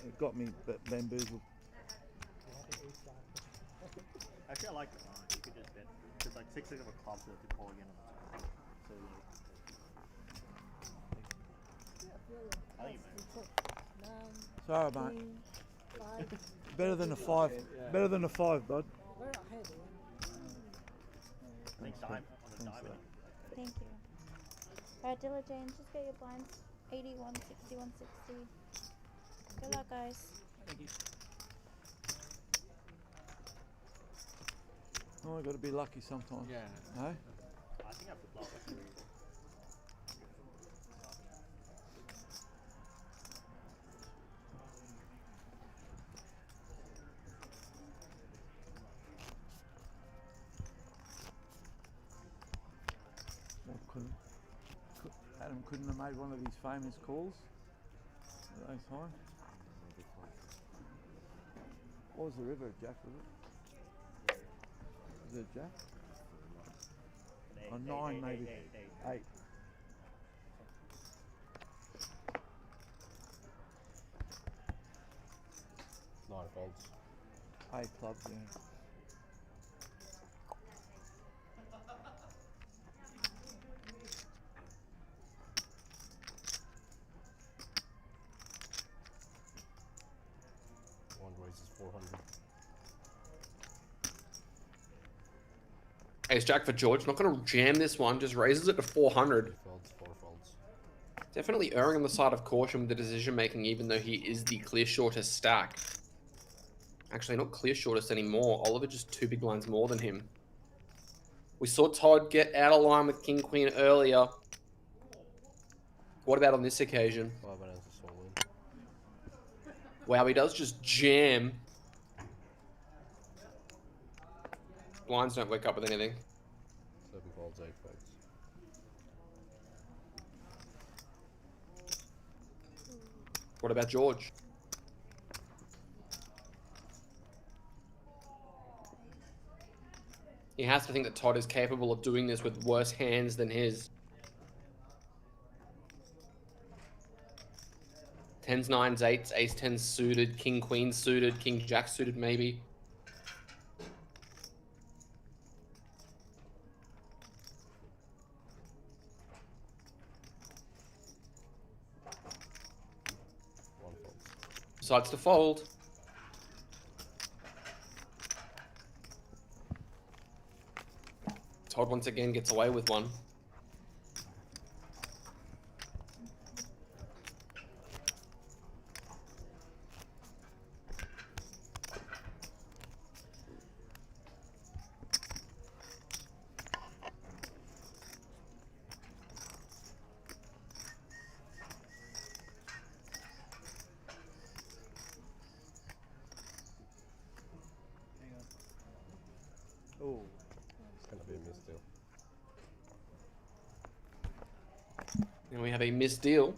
It got me bamboozled. Actually, I like the line. You could just bet. Because like 6 of a club so to call again on the turn. So like, I think it matters. Sorry, mate. Better than a 5. Better than a 5, bud. We're ahead, I think diamond on the diamond. Thank you. Alright, Dilla Jane, just get your blinds. 81, 61, 60. Good luck, guys. Thank you. Oh, I got to be lucky sometimes. Yeah. No? I think I have to bluff it. Well, Adam couldn't have made one of his famous calls at those times. What was the river? Jack, was it? Was it Jack? An 9 maybe. 8. Nine folds. 8 clubs, yeah. One raises 400. Ace Jack for George. Not going to jam this one. Just raises it to 400. 3 folds, 4 folds. Definitely erring on the side of caution with the decision making, even though he is the clear shortest stack. Actually, not clear shortest anymore. Oliver just 2 big blinds more than him. We saw Todd get out of line with King Queen earlier. What about on this occasion? 5 bananas a soul in. Wow, he does just jam. Blinds don't wake up with anything. 7 folds, 8 folds. What about George? He has to think that Todd is capable of doing this with worse hands than his. 10s, 9s, 8s, ace 10 suited, king queen suited, king jack suited maybe. One fold. Decides to fold. Todd once again gets away with one. Oh, It's gonna be a miss deal. And we have a missed deal.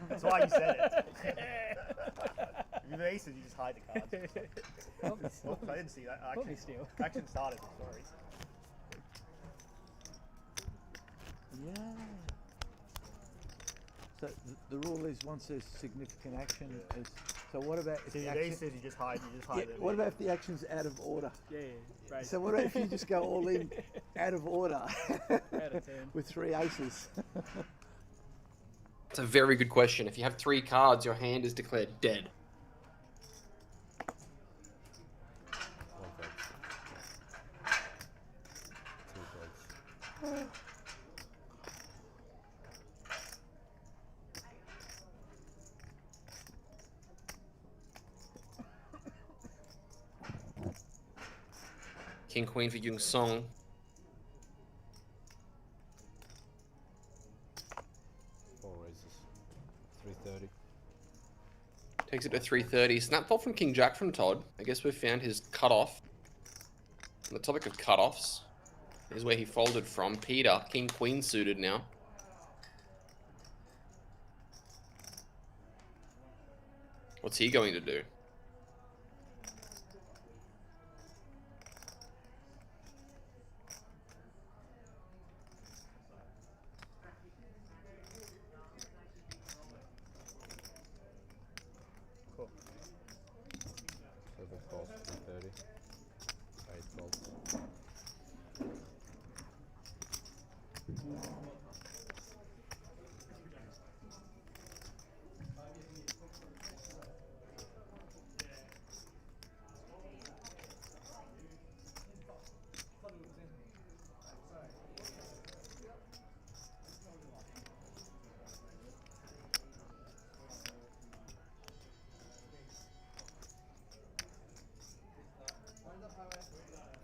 that's why you said it. If you're aces, you just hide the cards. Oh, I didn't see that. Probably steal. Action started. Sorry. Yeah. So the rule is once there's significant action, is, so what about if So the your action, aces, you just hide. You just yeah, hide them. what about if the action's out of order? Yeah, right. So what about if you just go all in out of order Out of 10. with 3 aces? It's a very good question. If you have 3 cards, your hand is declared dead. One fold. Two folds. King queen for Yung Song. Four raises. 330. Takes it to 330. Snapball from King Jack from Todd. I guess we've found his cutoff. On the topic of cutoffs, here's where he folded from. Peter, King Queen suited now. What's he going to do? Cool. 7 folds. 330. 8 folds.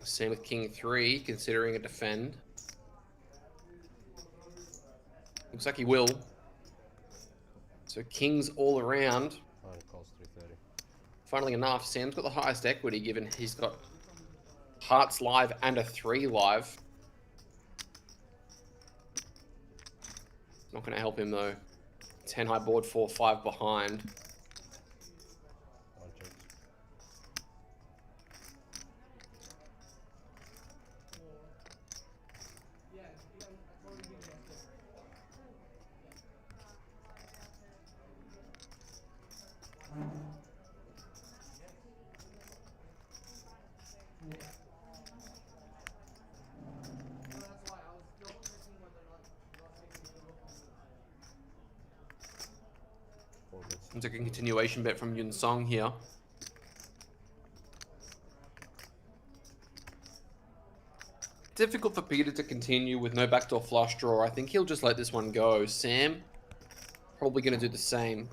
Same with King 3, considering a defend. Looks like he will. So Kings all around. Final calls 330. Funnily enough, Sam's got the highest equity given he's got hearts live and a 3 live. Not going to help him though. 10 high board, 4-5 behind. One check. Four bets. Seems like a continuation bet from Yun Song here. Difficult for Peter to continue with no backdoor flush draw. I think he'll just let this one go. Sam, probably going to do the same.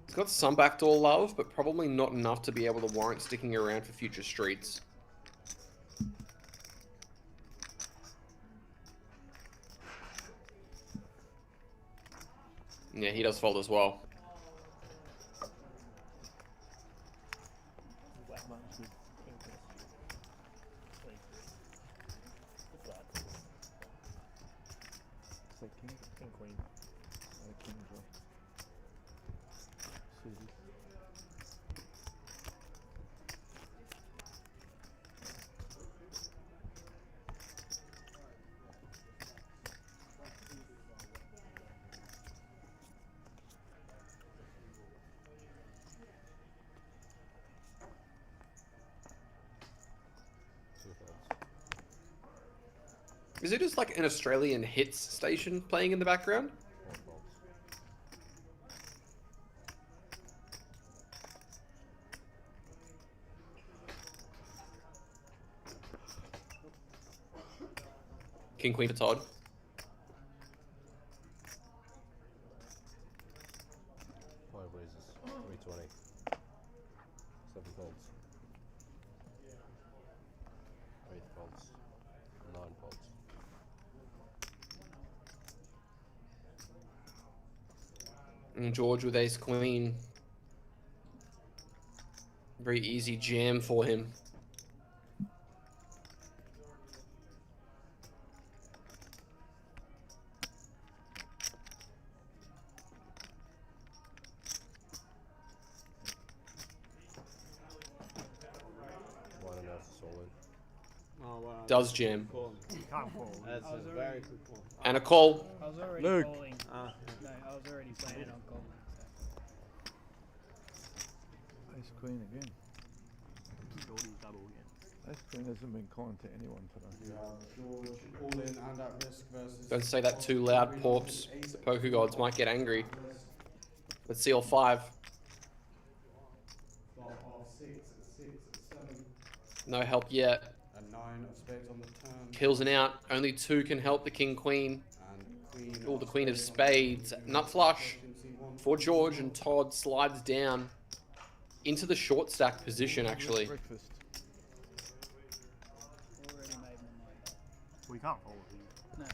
He's got some backdoor love, but probably not enough to be able to warrant sticking around for future streets. Yeah, he does fold as well. Black monks with king queen. 23. Good flat. queen. King draw. Suited. Two folds. Is it just like an Australian hits station playing in the background? Four folds. King Queen for Todd. Five raises. 320. Seven folds. Eight folds. Nine folds. And George with Ace Queen. Very easy jam for him. One and a half is all in. Oh wow. Does jam. Call. You can't call. That's a very good call. And a call. I was already Luke. calling. Ah. No, I was already planning on calling. Ace Queen again. Geordie's double again. Ace Queen hasn't been kind to anyone today. You have George all in and at risk versus. Don't say that too loud, Porps. The poker gods might get angry. Let's see all five. Flop of 6 and 6 and 7 No help yet. and 9 of spades on the turn. Kills an out. Only two can help the King Queen. And Queen. Oh, the Queen of Spades. Nut flush for George, and Todd slides down into the short stack position, actually. Breakfast. Already made my mind up. We can't call it. No. And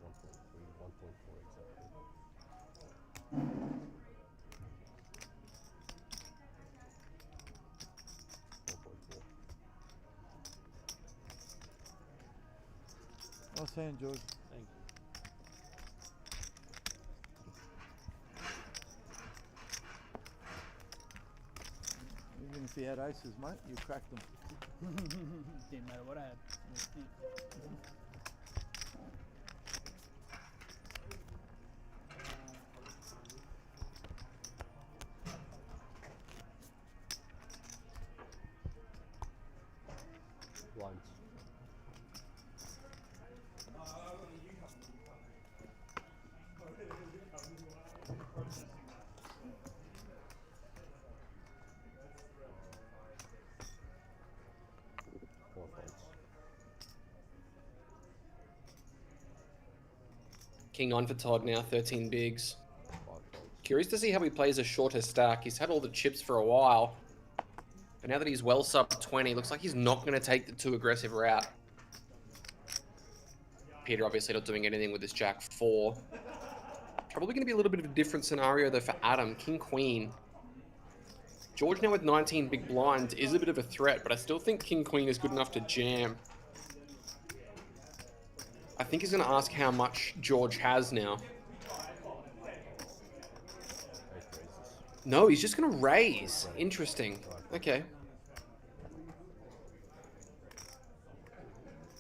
1.3, 1.4 exactly. 4.4. I'll say George. Thank you. Even if he had aces, mate, you cracked them. Didn't matter what I had. Blinds. Four folds. King on for Todd now, 13 bigs. 5 folds. Curious to see how he plays a shorter stack. He's had all the chips for a while. But now that he's well sub 20, looks like he's not going to take the too aggressive route. Peter obviously not doing anything with this Jack 4. Probably going to be a little bit of a different scenario though for Adam. King Queen. George now with 19 big blinds is a bit of a threat, but I still think King Queen is good enough to jam. I think he's going to ask how much George has now. 8 raises. No, he's just going to raise. Interesting. Okay.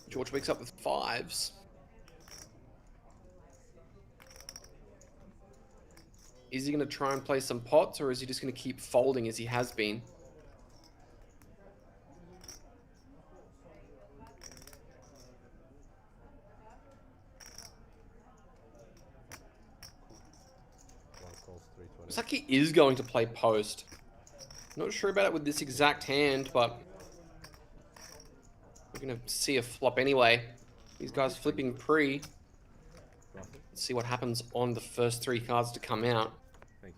George wakes up with fives. Is he going to try and play some pots, or is he just going to keep folding as he has been? One calls 320. Looks like he is going to play post. Not sure about it with this exact hand, but we're going to see a flop anyway. These guys flipping pre. Bluff it. Let's see what happens on the first 3 cards to come out. Thank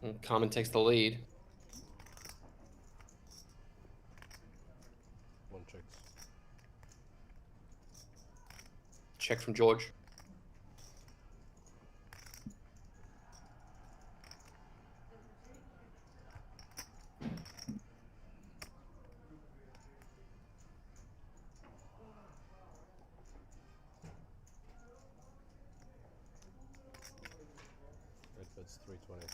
you. And Carman takes the lead. One checks. Check from George. That's 320.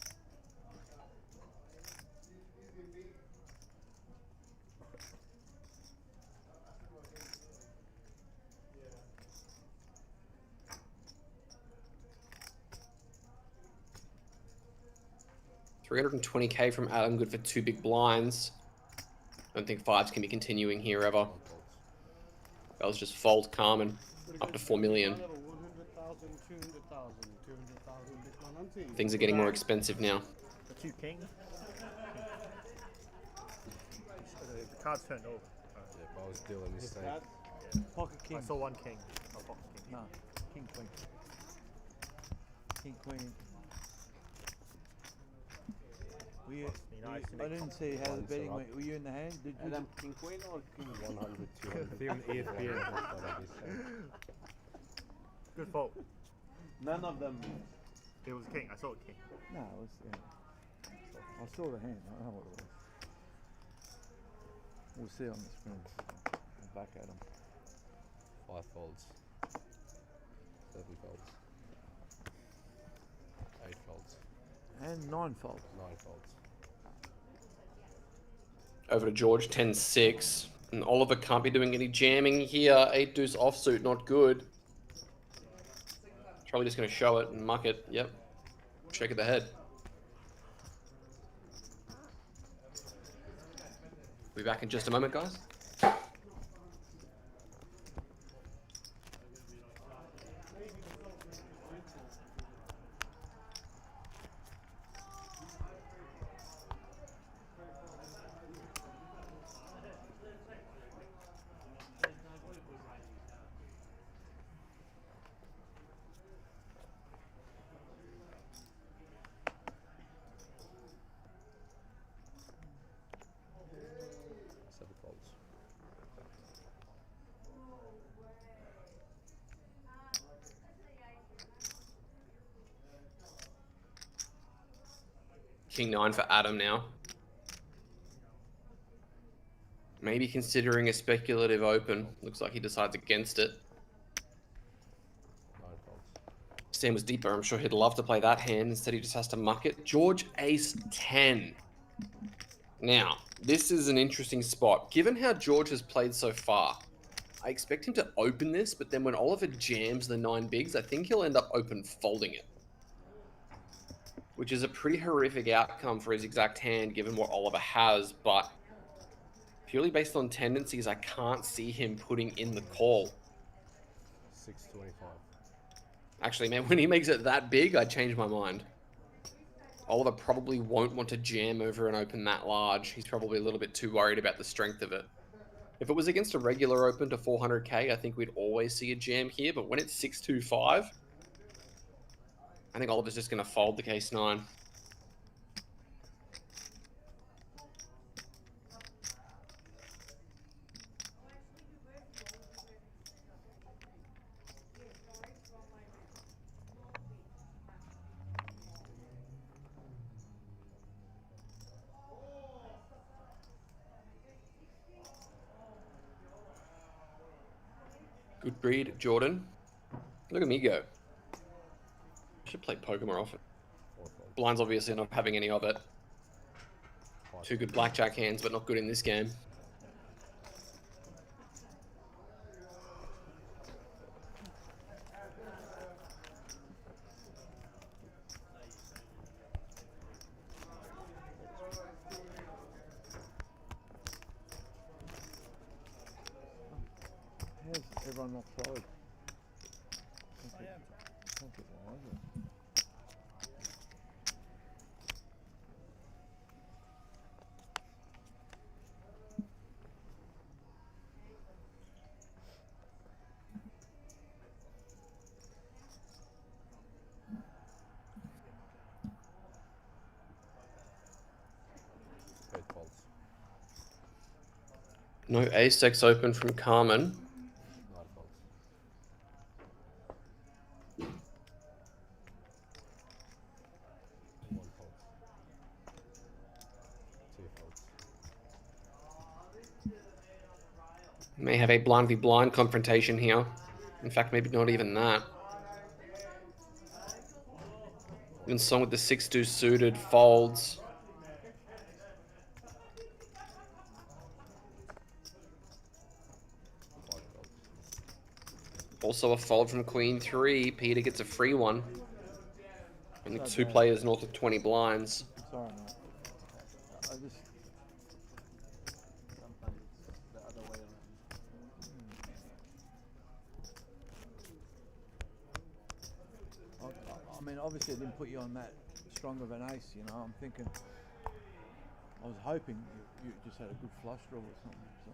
$320K from Adam, good for 2 big blinds. Don't think fives can be continuing here ever. That was just fold Carman, up to 4 million. 100,000, 200,000, 200,000. Things are getting more expensive now. The 2 king. The card's turned over. Yeah, if I was dealing this thing. Pocket king. I saw 1 king. Oh, pocket king. No, king queen. King queen. Were you, Nice to I make didn't see how the ones betting are up. went. Were you in the hand? Did you? Adam, king queen or king? 100, 200. Even ESPN. Good fault. None of them. It was king. I saw a king. No, it was. Yeah. I saw the hand. I don't know what it was. We'll see on the screen. I'm back at him. 5 folds. 7 folds. 8 folds. And 9 folds. 9 folds. Over to George, 10-6. And Oliver can't be doing any jamming here. 8 deuce offsuit, not good. Probably just going to show it and muck it. Yep. Shake of the head. Be back in just a moment, guys. King 9 for Adam now. Maybe considering a speculative open. Looks like he decides against it. Stan was deeper. I'm sure he'd love to play that hand. Instead, he just has to muck it. George Ace 10. Now, this is an interesting spot. Given how George has played so far, I expect him to open this, but then when Oliver jams the 9 bigs, I think he'll end up open folding it. Which is a pretty horrific outcome for his exact hand, given what Oliver has, but purely based on tendencies, I can't see him putting in the call. 625. Actually, man, when he makes it that big, I change my mind. Oliver probably won't want to jam over an open that large. He's probably a little bit too worried about the strength of it. If it was against a regular open to 400K, I think we'd always see a jam here, but when it's 625, I think Oliver's just going to fold the case 9. Good breed, Jordan. Look at me go. Should play poker more often. Blind's obviously not having any of it. 2 good blackjack hands, but not good in this game. How's everyone not followed? No ace-x open from Carman. May have a blind v blind confrontation here. In fact, maybe not even that. And song with the 6-2 suited folds. Also a fold from Queen 3. Peter gets a free one. Only two players north of 20 blinds. Sorry, mate. I just... Sometimes it's the other way around. I mean, obviously I didn't put you on that strong of an ace, you know. I'm thinking... I was hoping you just had a good flush draw or something. So,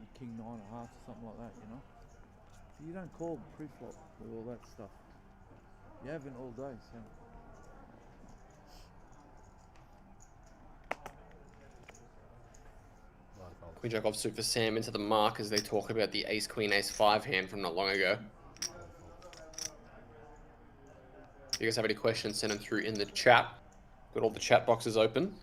like king 9.5 or something like that, you know. You don't call pre-flop with all that stuff. You haven't all day, so. Queen Jack offsuit for Sam into the mark as they talk about the Ace Queen Ace 5 hand from not long ago. If you guys have any questions, send them through in the chat. Got all the chat boxes open.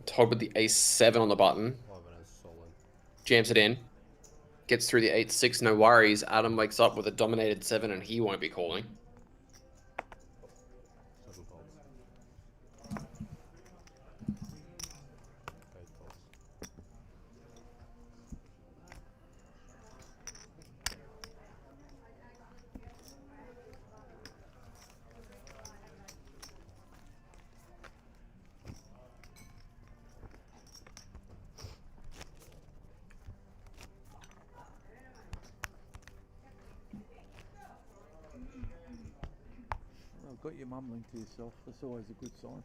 Todd with the Ace 7 on the button. Jams it in. Gets through the 8-6, no worries. Adam wakes up with a dominated 7 and he won't be calling. Got you mumbling to yourself. That's always a good sign.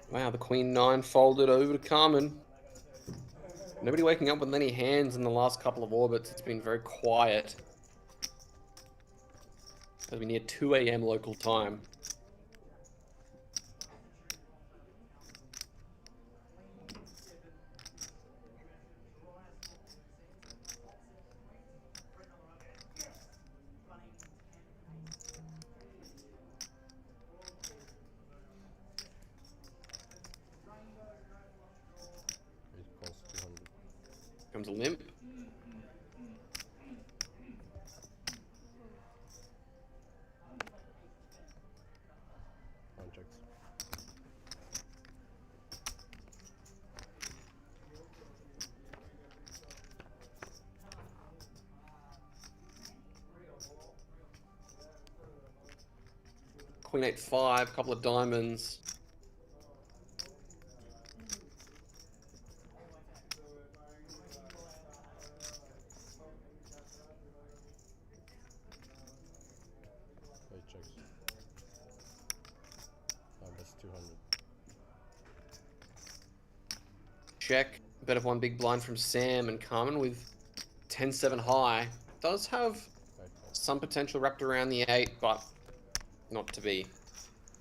Wow, the Queen 9 folded over to Carman. Nobody waking up with any hands in the last couple of orbits. It's been very quiet. As we near 2 AM local time. Comes a limp. Queen 8-5, couple of diamonds. Check. Bet of one big blind from Sam and Carman with 10-7 high. Does have some potential wrapped around the 8, but not to be.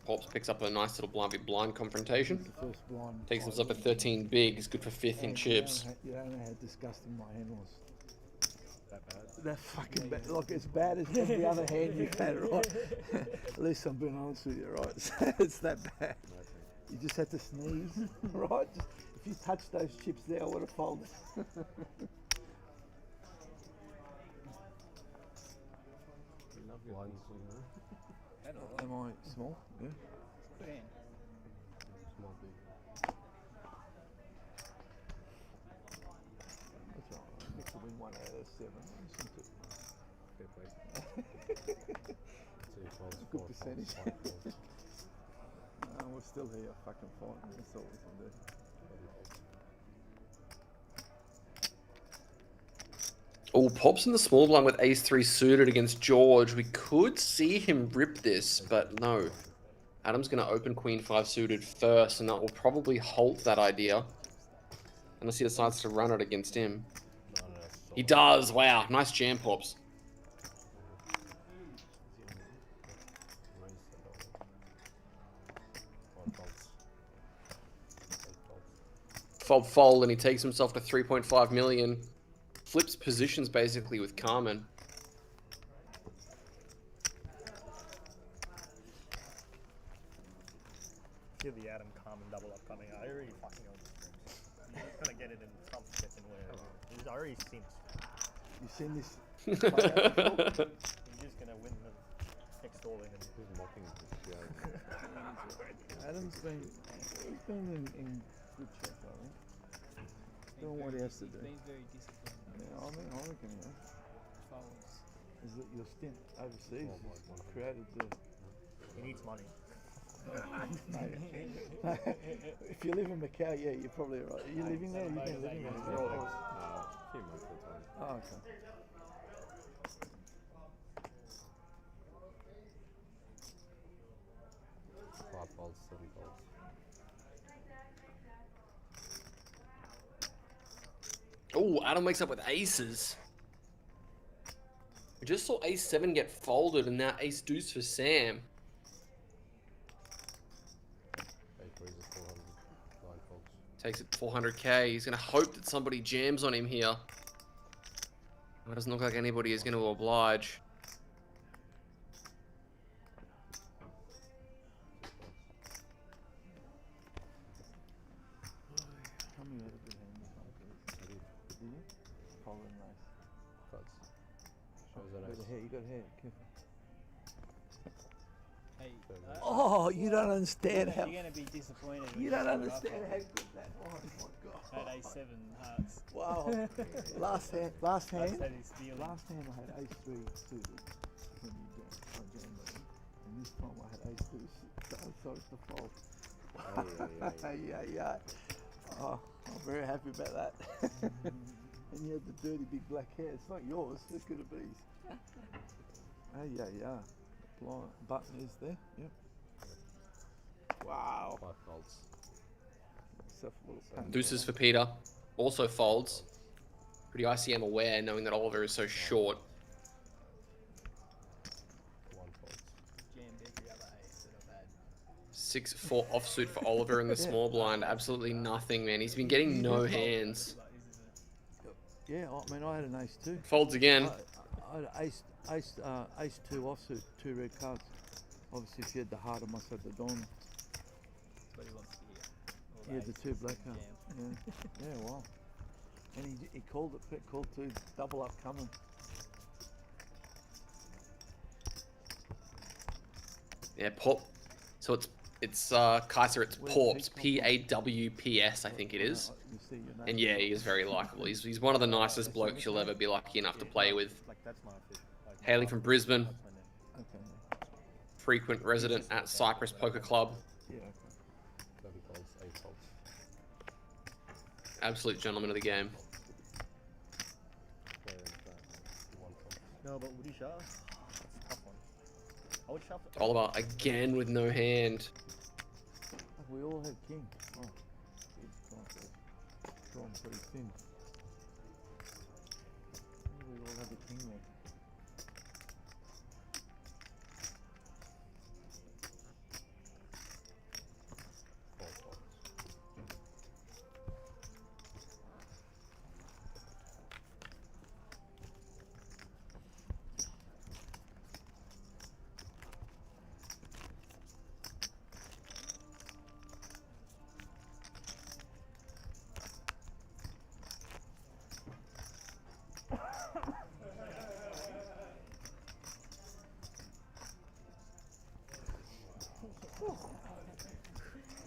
Pops picks up a nice little blind confrontation. The first blind. Takes himself a 13 big. Is good for 5th in chips. You don't know how disgusting my hand was. That bad? That fucking bad. Like as bad as every other hand you've had, right? At least I'm being honest with you, right? It's that bad. You just had to sneeze, right? Just, if you touched those chips there, I would have folded. Am I small? Yeah. Small big. 7, isn't it? Fair play. 2 folds, Good 4 percentage. folds, 5 folds, We're still here fucking fighting. That's all we can do. 30 folds. Oh, pops in the small blind with ace-3 suited against George. We could see him rip this, but no. Adam's going to open queen-5 suited first, and that will probably halt that idea. Unless he decides to run it against him. No, that's He solid. does. Wow. Nice jam, Pops. Raise the ball. 1 folds. 8 folds. Fold, and he takes himself to 3.5 million. Flips positions, basically, with Carman. Feel the Adam Carman double up coming. I already fucking know this game. I'm just gonna get it in some second where I already seen it. You seen this? Play out before? He's just gonna win the next all in. Who's mocking this guy? Adam's been in good shape, I think. Doing what he has to do. Being very disciplined. Yeah, I reckon, Folds. is that your stint overseas Oh, my God. created the... He needs money. If you live in Macau, yeah, you're probably right. Are you living there? You've been living there? A few months at a time. Oh, okay. 5 folds, 7 folds. Oh, Adam wakes up with aces. We just saw ace-7 get folded, and now ace-deuce for Sam. 8 raises, 400. 9 folds. Takes it 400k. He's going to hope that somebody jams on him here. It doesn't look like anybody is going to oblige. Tell me you had a good hand this time, please. Did you? Folding nice. Cuts. Shows You an got ace. a hair, you got a hair. Careful. Hey, Oh, you don't understand how... you're going to be disappointed. when You don't shove it up understand on how good that was. Oh my God. At A7 hearts. Wow. last hand, That's how he's feeling. last hand I had ace-3 suited when you jammed it. And this time I had ace-2 so it's the fold. Yeah. Oh, I'm very happy about that. And you had the dirty big black hair. It's not yours, it could have been. Yeah. Blind button is there. Yep. Wow. 5 folds. Self a little pat. Deuces for Peter. Also folds. Pretty ICM aware, knowing that Oliver is so short. 1 folds. Jammed every other ace that I've had. 6-4 offsuit for Oliver in the small blind. Absolutely nothing, man. He's been getting no hands. Like, isn't it? Yeah, I mean I had an ace-2. Folds again. I had ace-2 offsuit, 2 red cards. Obviously, if you had the heart, I must have the dawn. That's what he wants to hear. All Yeah, the the aces 2 black jam. cards. Yeah, wow. And he called it, called 2 double up coming. Yeah, Pop. So it's Kaiser, it's Where's the Porps. heat P-A-W-P-S, I think it is. You see your name. And yeah, he is very likable. He's one of the nicest blokes you'll ever be lucky enough to play with. Like that's my fit. Like, Hailing from Brisbane, that's my name. Okay. frequent resident at Cypress Poker Club. Yeah, okay. 7 folds, 8 folds. Absolute gentleman of the game. Player in the front. 1 fold. No, but would you shove? That's a tough one. I would shove it. Oliver again with no hand. We all had king. Oh, it's drawn pretty thin. We all had a king there.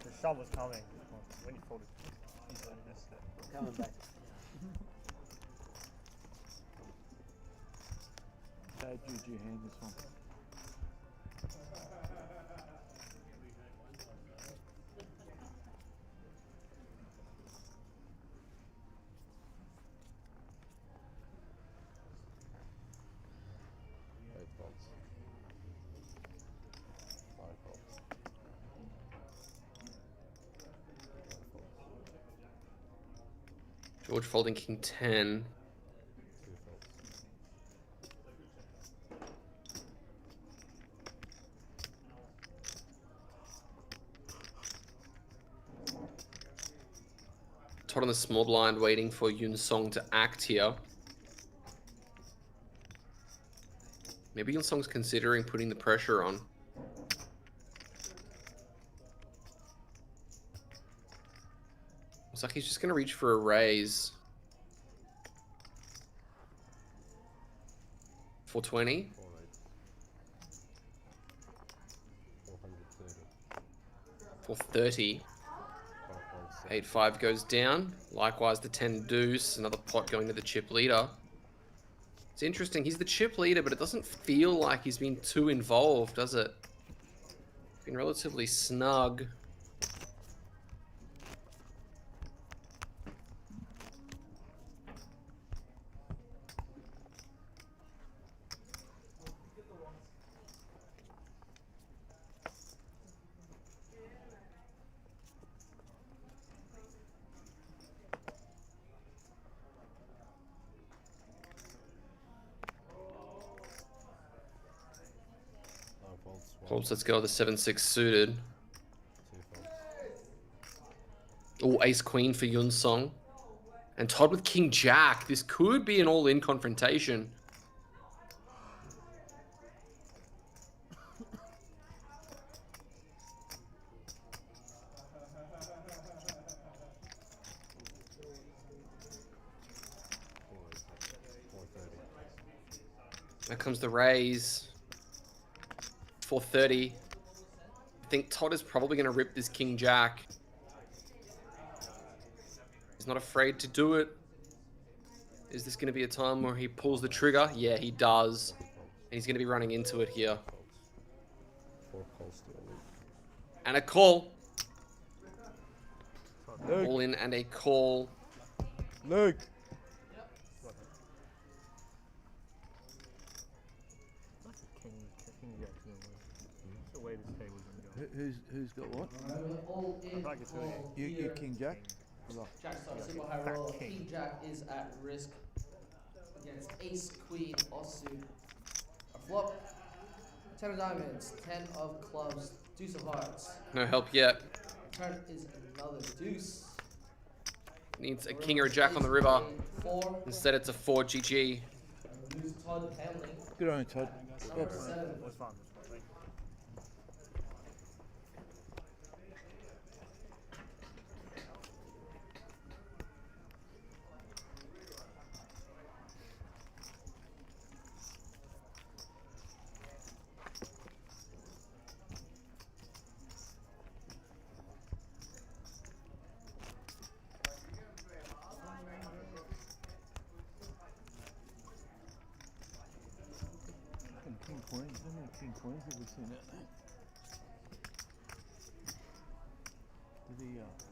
The shove was coming when you folded. He's only missed it. Coming back. Bad juju hand, this one. Eight folds. Nine folds. George folding king 10. Two folds. Todd on the small blind waiting for Yun Song to act here. Maybe Yun Song's considering putting the pressure on. Looks like he's just going to reach for a raise. 420. 430. 8-5 goes down. Likewise, the 10 deuce. Another pot going to the chip leader. It's interesting. He's the chip leader, but it doesn't feel like he's been too involved, does it? It's been relatively snug. Folds, let's go with the 7-6 suited. Oh, ace queen for Yun Song. And Todd with king jack. This could be an all-in confrontation. There comes the raise. 430. I think Todd is probably going to rip this king jack. He's not afraid to do it. Is this going to be a time where he pulls the trigger? Yeah, he does. And he's going to be running into it here. And a call. All in and a call. Luke. Who's got what? You King Jack? Jackstar Shr, King Jack is at risk against Ace Queen offsuit. A flop, 10 of diamonds, 10 of clubs, deuce of hearts. No help yet. Turn is another deuce. Needs a king or a jack on the river. Instead, it's a 4 GG. Todd handling. Good on you, Todd. Number 7. King Queens, how many King Queens have we seen out there?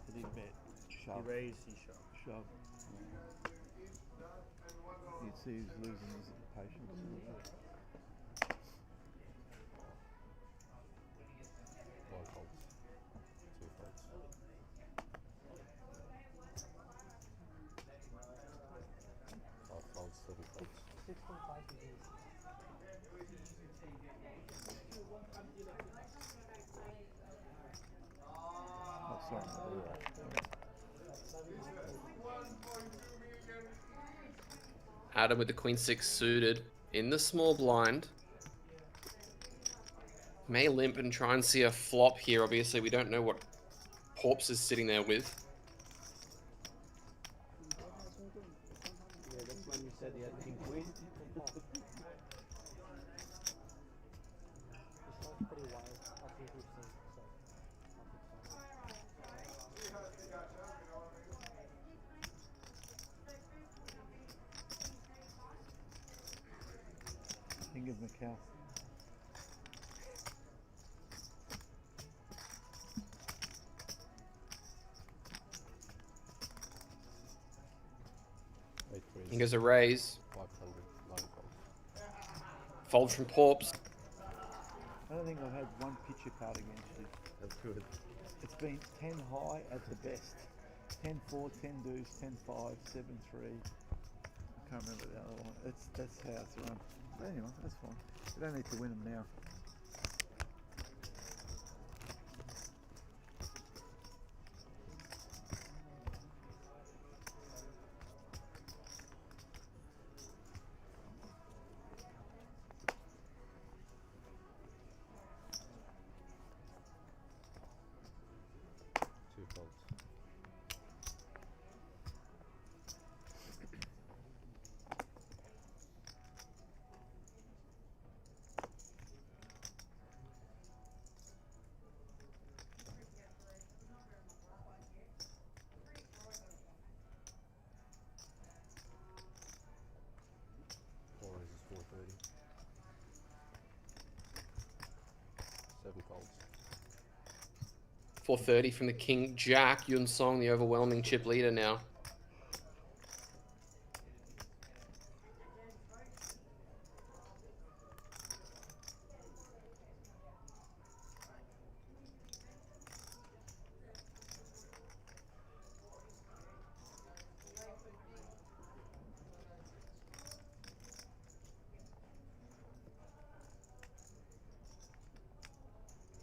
Did he bet? Shove. He raised, he shoved. Shove. You'd see he's losing his patience a little bit. One folds. Two folds. Five folds, 7 folds. 6.5 degrees. Adam with the queen 6 suited in the small blind. May limp and try and see a flop here. Obviously, we don't know what Porps is sitting there with. Yeah, that's when you said he had king queen. Pretty wide. I think we've seen King King of Macau. He goes a raise. 500, 9 fold. Fold from Porps. I don't think I've had one picture card against you. That's good. It's been 10 high at the best. 10-4, 10 deuce, 10-5, 7-3. I can't remember the other one. That's how it's run. But anyway, that's fine. We don't need to win them now. Two folds. Four raises 430. 7 folds. 430 from the King Jack. Yun Song, the overwhelming chip leader now.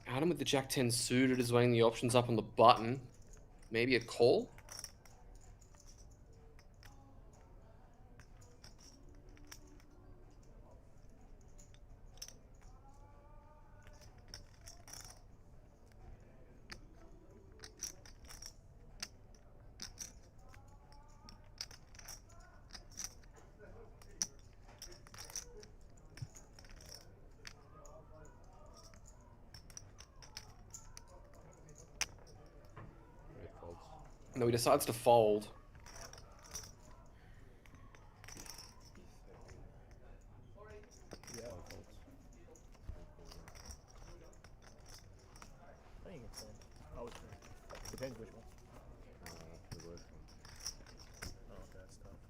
Adam with the Jack 10 suited is weighing the options up on the button. Maybe a call? Red folds. No, he decides to fold. Yeah. 5 folds. I think it's I would say. Depends which one. The worst one. Oh, okay, that's tough.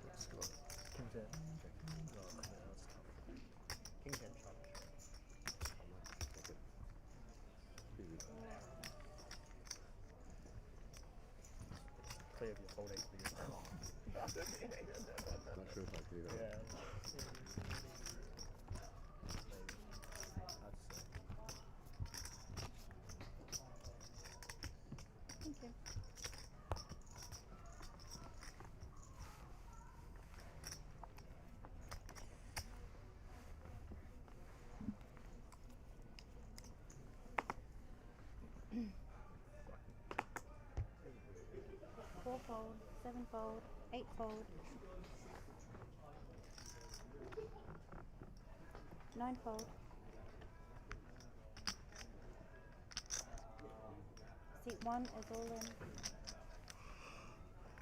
Let's go. King 10. Oh, yeah, that's tough. King 10 challenge. Okay. Easy. Clear if you fold 8 for you. Not sure if I do that. Yeah. Maybe. I'd say. Thank you. Four fold, 7 fold, 8 fold, 9 fold. Seat 1 is all in.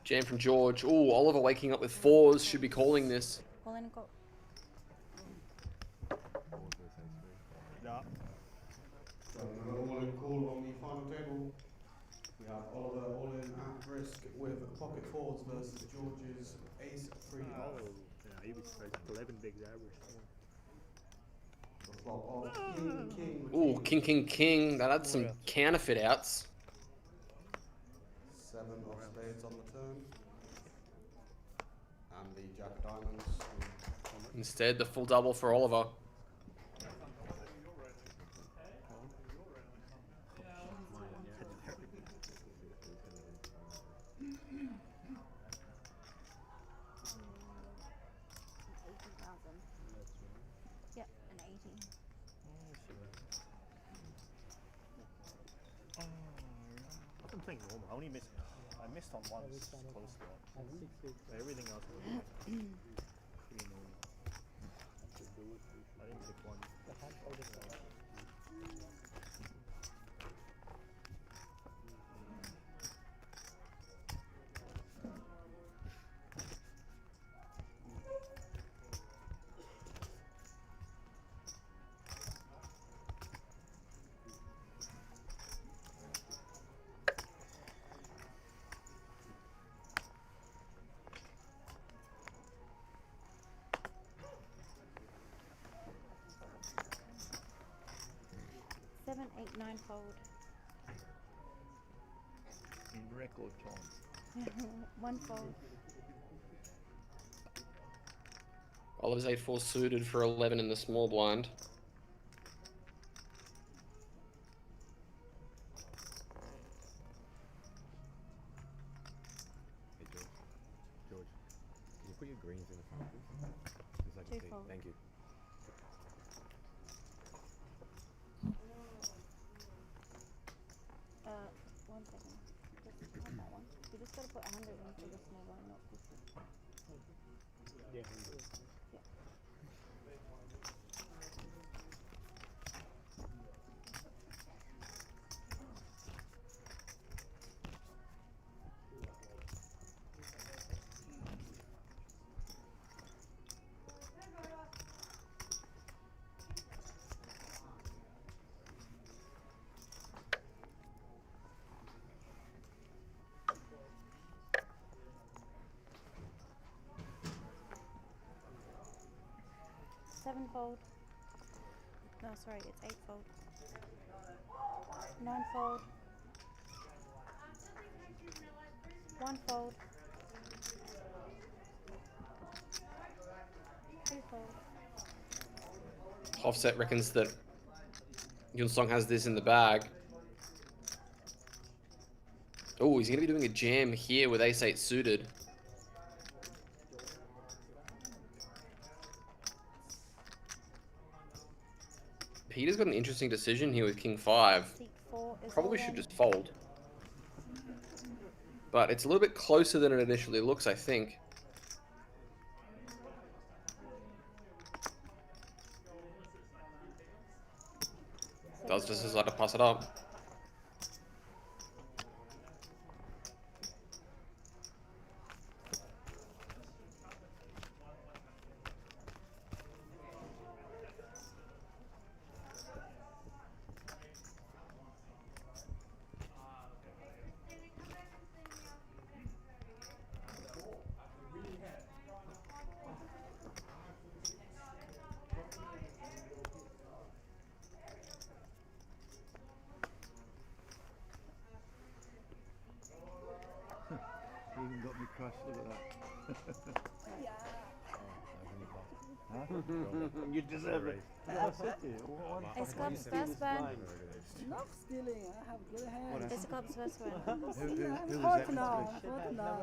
Jam from George. Ooh, Oliver waking up with fours. Should be calling this. All in and go. 4 versus A3. Yeah. So another all-in call on the final table. We have Oliver all in at risk with pocket fours versus George's ace 3 Oh, off. yeah, you'd be surprised. 11 bigs average. The flop of King, King. Ooh, King, King, King. That had some counterfeit outs. 7 of spades on the turn. And the Jack of diamonds. Instead, the full double for Oliver. Yep, an 80. I can play normal. I only missed. I missed on one close to it. Everything else was pretty normal. I didn't pick one. fold. In record time. 1 fold. Oliver's 8-4 suited for 11 in the small blind. Hey George, can you put your greens in the front, please? Just so I can see. Fold. Thank you. One second. Just not that one. You just gotta put 100 into the small one, not 50. Yeah. Yeah. Fold. No, sorry, it's 8 fold. 9 fold. 1 fold. 2 fold. Offset reckons that Yunsong has this in the bag. Oh, he's going to be doing a jam here with ace-8 suited. Peter's got an interesting decision here with king-5. Probably should just fold. But it's a little bit closer than it initially looks, I think. Does just decide to pass it up. You even got me crushed, look at that. You deserve it. I said to you, Ace clubs first one. Not stealing. I have good hands. Ace clubs first one. I'm hot now. Hot now.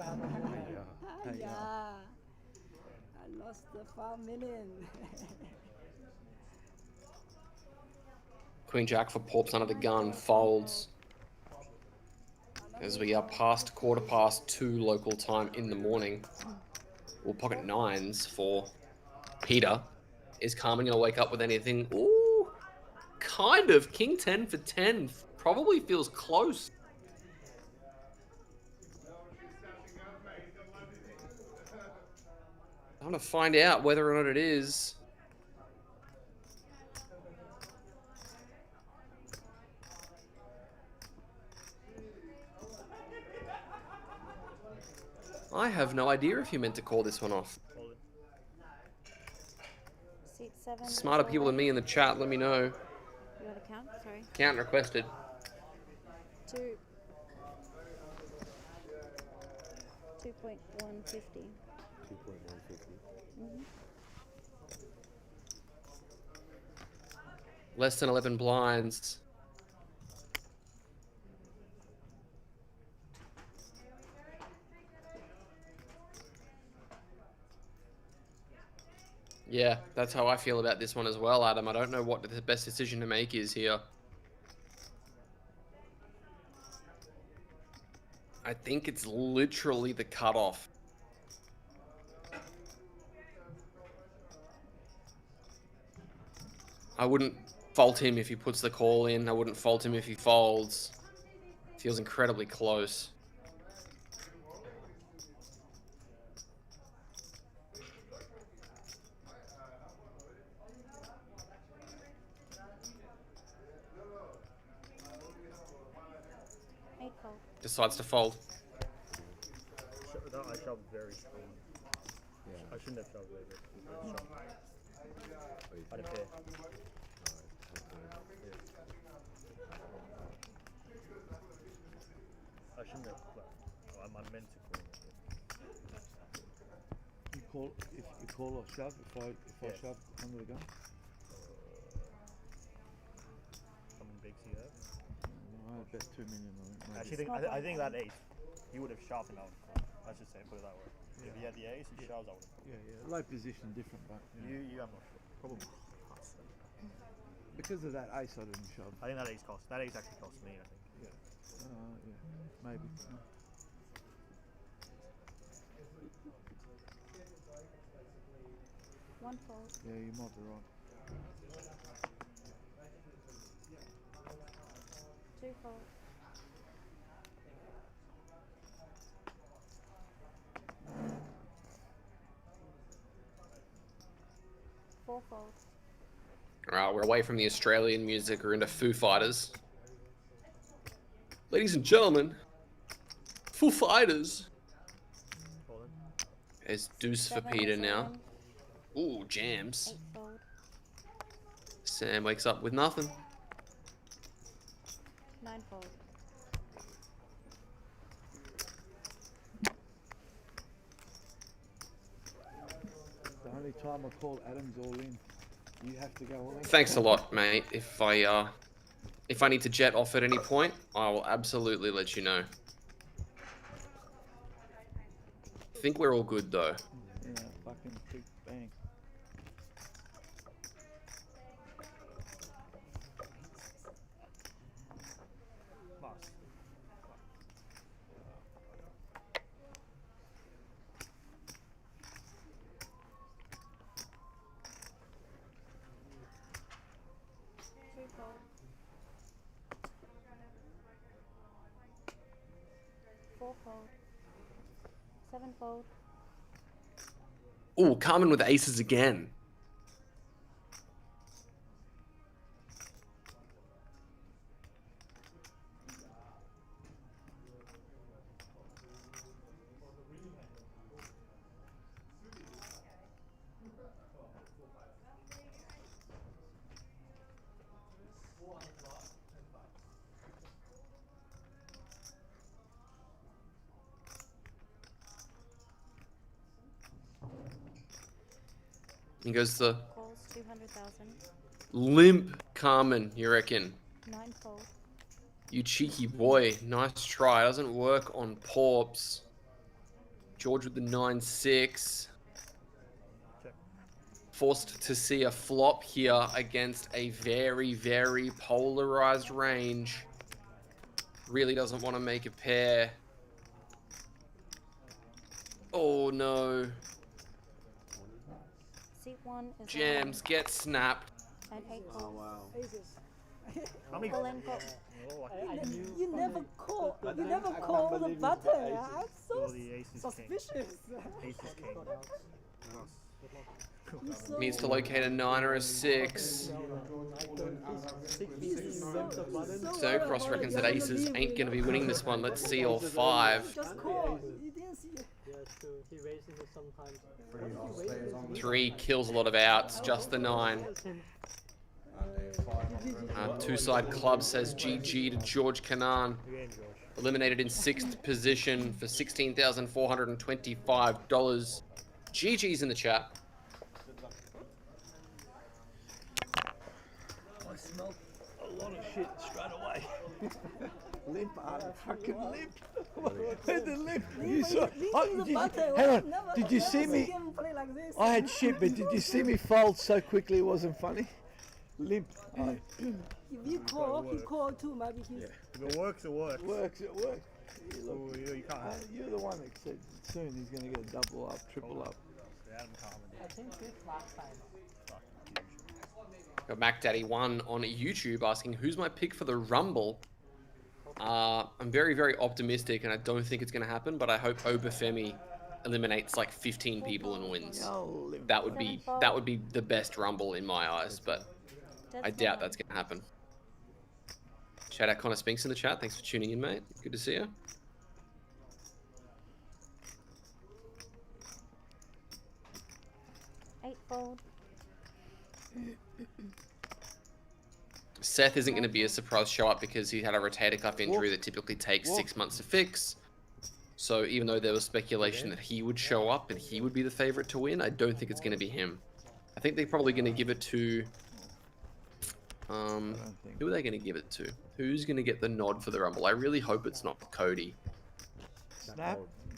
Hey, Yeah. I lost the 5 million. Queen Jack for Porps under the gun folds. As we are past 2:15 local time in the morning. Well, pocket 9s for Peter. Is Carman going to wake up with anything? Ooh, kind of. King 10 for 10 probably feels close. I want to find out whether or not it is. I have no idea if you meant to call this one off. Seat 7. Smarter people than me in the chat, let me know. You want to count? Sorry. Count requested. 2. 2.150. 2.150. Less than 11 blinds. Yeah, that's how I feel about this one as well, Adam. I don't know what the best decision to make is here. I think it's literally the cutoff. I wouldn't fault him if he puts the call in. I wouldn't fault him if he folds. Feels incredibly close. Decides to fold. I shoved very strong. Yeah. I shouldn't have shoved later. I shoved. I had a pair. I shouldn't have. Well, I meant to call it. You call if you call or shove. If I Yes. shove under the gun. How many bigs do you have? No, I bet 2 million on it. Maybe. Actually, I think that ace, he would have shoved and I would have called. I should say, put it that way. If he had the ace, he shoves, I would have called. Yeah. Low position, different, but You, I'm not sure. Probably. because of that ace, I didn't shove. I think that ace cost. That ace actually cost me. I think. Yeah, maybe. One fold. Yeah, you might be right. Two fold. Four fold. Alright, we're away from the Australian music. We're into Foo Fighters. Ladies and gentlemen, Foo Fighters. There's deuce for Seven, Peter now. seven, Ooh, jams. 8 fold. Sam wakes up with nothing. 9 fold. The only time I call Adams all in, you have to go all in. Thanks a lot, mate. If I need to jet off at any point, I will absolutely let you know. I think we're all good though. Yeah, fucking big bang. Must. Three fold. 4 fold. 7 fold. Ooh, Carman with aces again. He goes to Calls 200,000. limp Carman, you reckon? 9 fold. You cheeky boy. Nice try. Doesn't work on Porps. George with the 9-6. Forced to see a flop here against a very, very polarized range. Really doesn't want to make a pair. Oh no. C1 is Jams get snapped. and 8 calls. Aces. How many? Full in call. You never call. You never call the button. I'm so Oh, the ace is king. suspicious. Ace is king. You're so Needs to locate a 9 or a 6. So Cross reckons that aces ain't gonna be winning this one. Let's see all 5. just call. You didn't see it. Yeah, it's true. He raises it sometimes. 3 kills a lot of outs, just the 9. Two-side club says GG to George Canaan. Eliminated in 6th position for $16,425. GG's in the chat. I smelled a lot of shit straight away. Limp, fucking limp. The limp. You saw. Hang on. Did you see me? I had shit, but did you see me fold so quickly? It wasn't funny. Limp. If you call, he called too. Maybe he's. Yeah. If it works, it works. Works. It works. Oh, you can't have it. You're the one that said soon he's going to get a double up, triple up. Adam Carman did. I think this last time. Got Mac Daddy 1 on YouTube asking, who's my pick for the Rumble? I'm very, very optimistic, and I don't think it's going to happen, but I hope Obafemi eliminates like 15 people and wins. That would be the best Rumble in my eyes, but I doubt that's going to happen. Shout out Connor Spinks in the chat. Thanks for tuning in, mate. Good to see you. Eightfold. Seth isn't going to be a surprise show up because he had a rotator cuff injury that typically takes 6 months to fix. So even though there was speculation that he would show up and he would be the favorite to win, I don't think it's going to be him. I think they're probably going to give it to... who are they going to give it to? Who's going to get the nod for the Rumble? I really hope it's not Cody.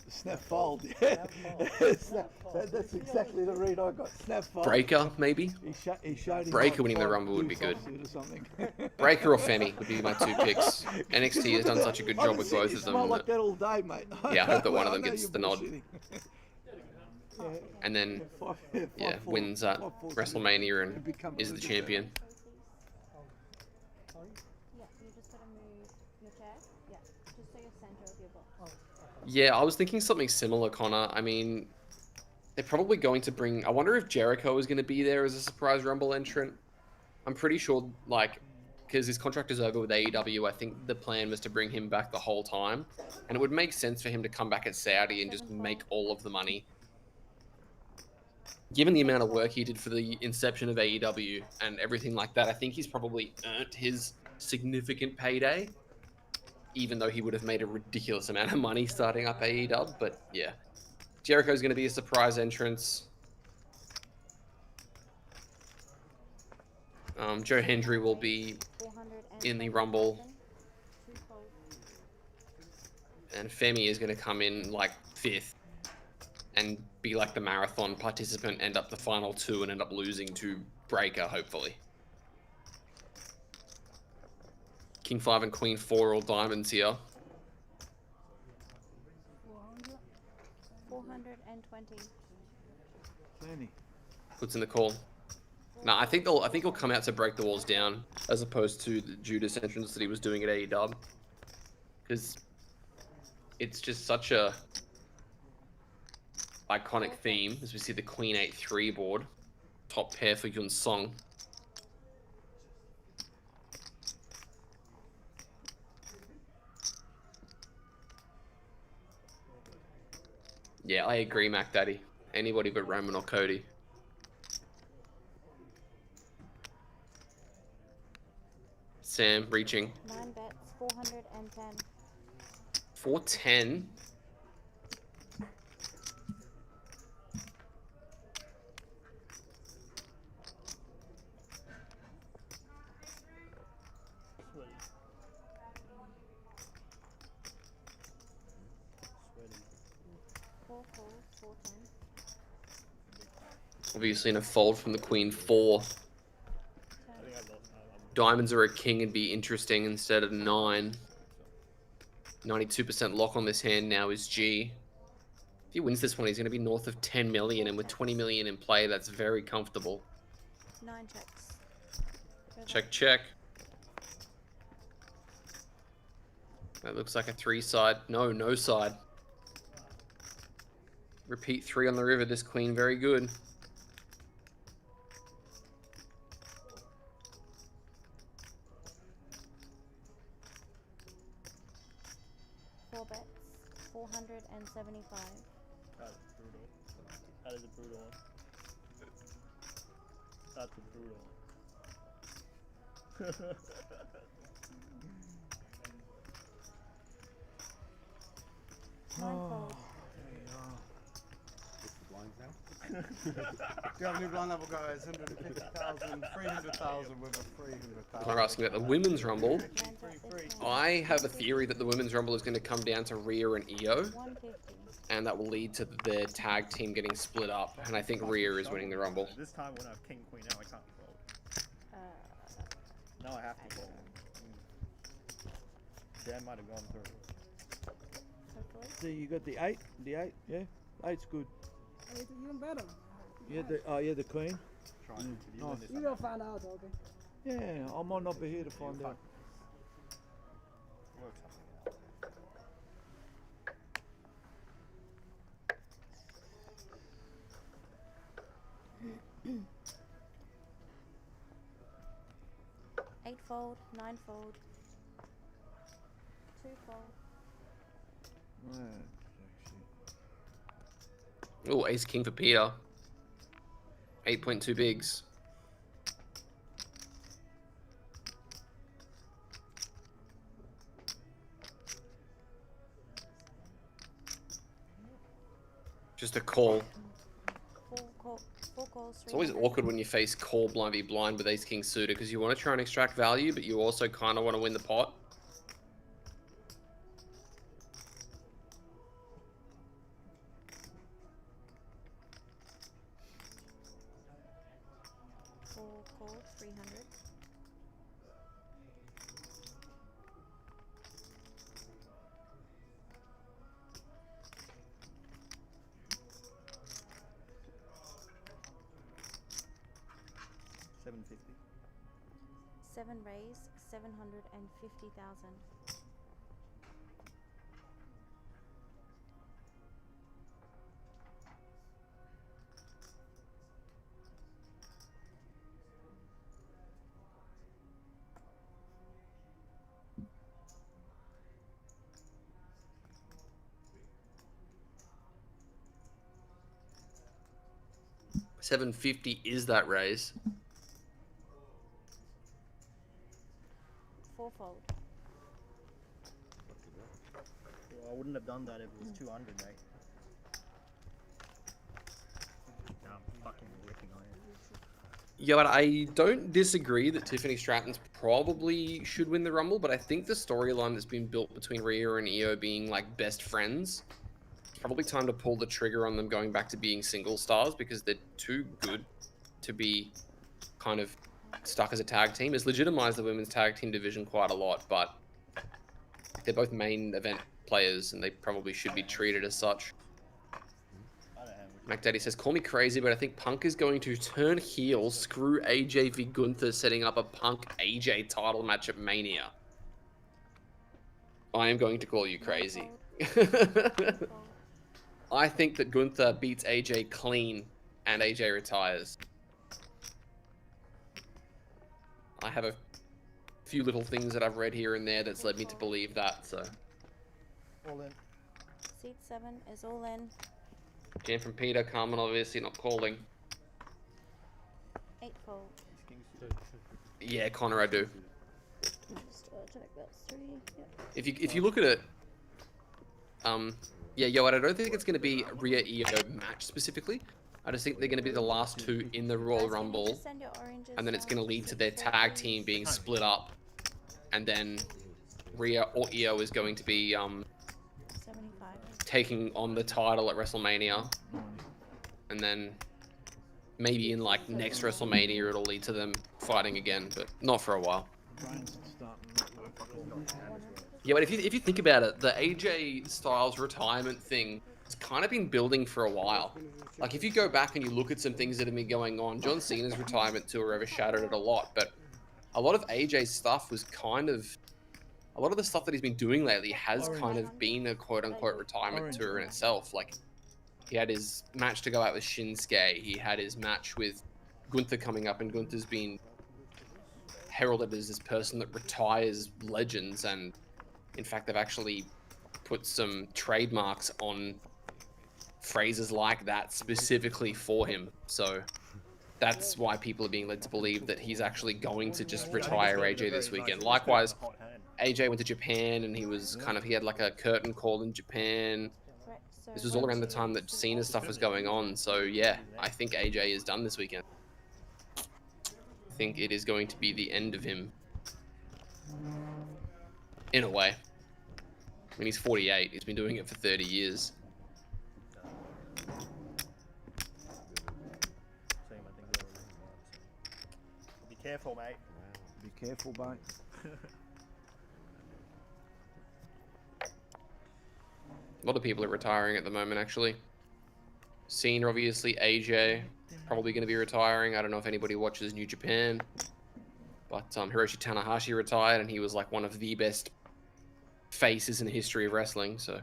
Snap fold. Yeah. That's exactly the read I got. Snap fold. Breaker, maybe? He showed Breaker winning the Rumble would be good. Breaker or Femi would be my 2 picks. NXT has done such a good job with both of them. Like that all day, mate. Yeah, I hope that one of them gets the nod. And then, yeah, wins at WrestleMania and is the champion. Yeah, I was thinking something similar, Connor. I mean, they're probably going to bring... I wonder if Jericho is going to be there as a surprise Rumble entrant. I'm pretty sure, like, because his contract is over with AEW, I think the plan was to bring him back the whole time. And it would make sense for him to come back at Saudi and just make all of the money. Given the amount of work he did for the inception of AEW and everything like that, I think he's probably earned his significant payday. Even though he would have made a ridiculous amount of money starting up AEW, but yeah. Jericho's going to be a surprise entrance. Joe Hendry will be in the Rumble. And Femi is going to come in like 5th and be like the marathon participant, end up the final 2 and end up losing to Breaker, hopefully. King 5 and Queen 4 all diamonds here. 420. Plenty. Puts in the call. Nah, I think he'll come out to break the walls down as opposed to the Judas entrance that he was doing at AEW. Because it's just such a iconic theme as we see the Queen 8-3 board. Top pair for Yun Song. Yeah, I agree, Mac Daddy. Anybody but Roman or Cody. Sam reaching. 9 bets, 410. 410. Obviously in a fold from the Queen 4. Diamonds are a king and be interesting instead of 9. 92% lock on this hand now is G. If he wins this one, he's going to be north of 10 million, and with 20 million in play, that's very comfortable. 9 checks. Check, check. That looks like a 3 side. No, no side. Repeat 3 on the river. This Queen, very good. Bets, 475. That is brutal. That is a brutal one. That's a brutal one. Ninefold. Do you have any blind level guys? 150,000, 300,000 with a 300,000. We're asking about the Women's Rumble. I have a theory that the Women's Rumble is going to come down to Rhea and Io. And that will lead to their tag team getting split up. And I think Rhea is winning the Rumble. This time when I have King Queen out, I can't fold. Now I have to fold. Dan might have gone through. So you got the 8? The 8, yeah? 8's good. 8 even better. Yeah, the Queen. Nice. You're gonna find out, okay? Yeah, I might not be here to find out. Work something out. 8-fold, 9-fold, 2-fold. Oh, ace king for Peter. 8.2 bigs. Just a call. Four calls. It's always awkward when you face call blind v blind with ace king suited because you want to try and extract value, but you also kind of want to win the pot. Four calls, 300. Seven raise, 750,000. $750 is that raise. Fourfold. Well, I wouldn't have done that if it was 200, mate. Nah, I'm fucking ripping on it. Yeah, but I don't disagree that Tiffany Stratton's probably should win the Rumble, but I think the storyline that's been built between Rhea and Io being like best friends, it's probably time to pull the trigger on them going back to being single stars because they're too good to be kind of stuck as a tag team. It's legitimized the women's tag team division quite a lot, but they're both main event players and they probably should be treated as such. MacDaddy says, call me crazy, but I think Punk is going to turn heel, screw AJ v Gunther, setting up a Punk AJ title match at Mania. I am going to call you crazy. I think that Gunther beats AJ clean and AJ retires. I have a few little things that I've read here and there that's led me to believe that, so. All in. Seat 7 is all in. Jam from Peter, Carman obviously not calling. 8-fold. Yeah, Connor, I do. Just check that's 3. Yep. If you look at it, yeah, yo, I don't think it's going to be a Rhea Io match specifically. I just think they're going to be the last two in the Royal Rumble, and then it's going to lead to their tag team being split up, and then Rhea or Io is going to be 75. taking on the title at WrestleMania, and then maybe in like next WrestleMania it'll lead to them fighting again, but not for a while. Yeah, but if you think about it, the AJ Styles retirement thing has kind of been building for a while. Like if you go back and you look at some things that have been going on, John Cena's retirement tour overshadowed it a lot, but a lot of AJ's stuff was kind of, a lot of the stuff that he's been doing lately has kind of been a quote-unquote retirement tour in itself. Like, he had his match to go out with Shinsuke, he had his match with Gunther coming up, and Gunther's been heralded as this person that retires legends, and in fact they've actually put some trademarks on phrases like that specifically for him. So that's why people are being led to believe that he's actually going to just retire AJ this weekend. Likewise, AJ went to Japan and he had like a curtain call in Japan. This was all around the time that Cena stuff was going on. So yeah, I think AJ is done this weekend. I think it is going to be the end of him. In a way. I mean, he's 48. He's been doing it for 30 years. Be careful, mate. Be careful, mate. A lot of people are retiring at the moment, actually. Cena, obviously. AJ, probably going to be retiring. I don't know if anybody watches New Japan. But Hiroshi Tanahashi retired, and he was like one of the best faces in the history of wrestling, so.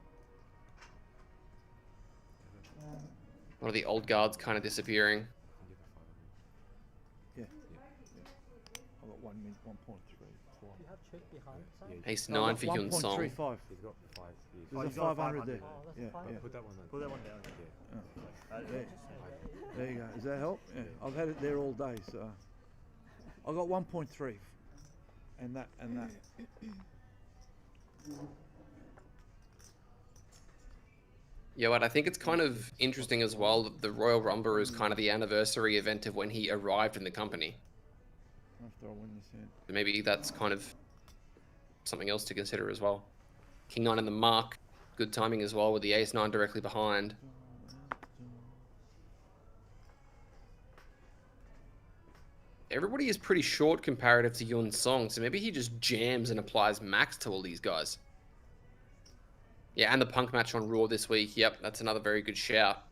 One of the old guards kind of disappearing. Yeah. I got 1.3. You have check behind. Ace 9 for Yun Song. 1.35. He's got 5. There's a 500 there. Yeah, yeah. Put that one on. Put that one down. Yeah. There you go. Does that help? Yeah. I've had it there all day, so I got 1.3, and that. Yeah, but I think it's kind of interesting as well that the Royal Rumble is kind of the anniversary event of when he arrived in the company. After I win this hand. So maybe that's kind of something else to consider as well. King 9 in the mark. Good timing as well with the Ace 9 directly behind. Everybody is pretty short comparative to Yun's Song, so maybe he just jams and applies max to all these guys. Yeah, and the Punk match on Raw this week. Yep, that's another very good shout.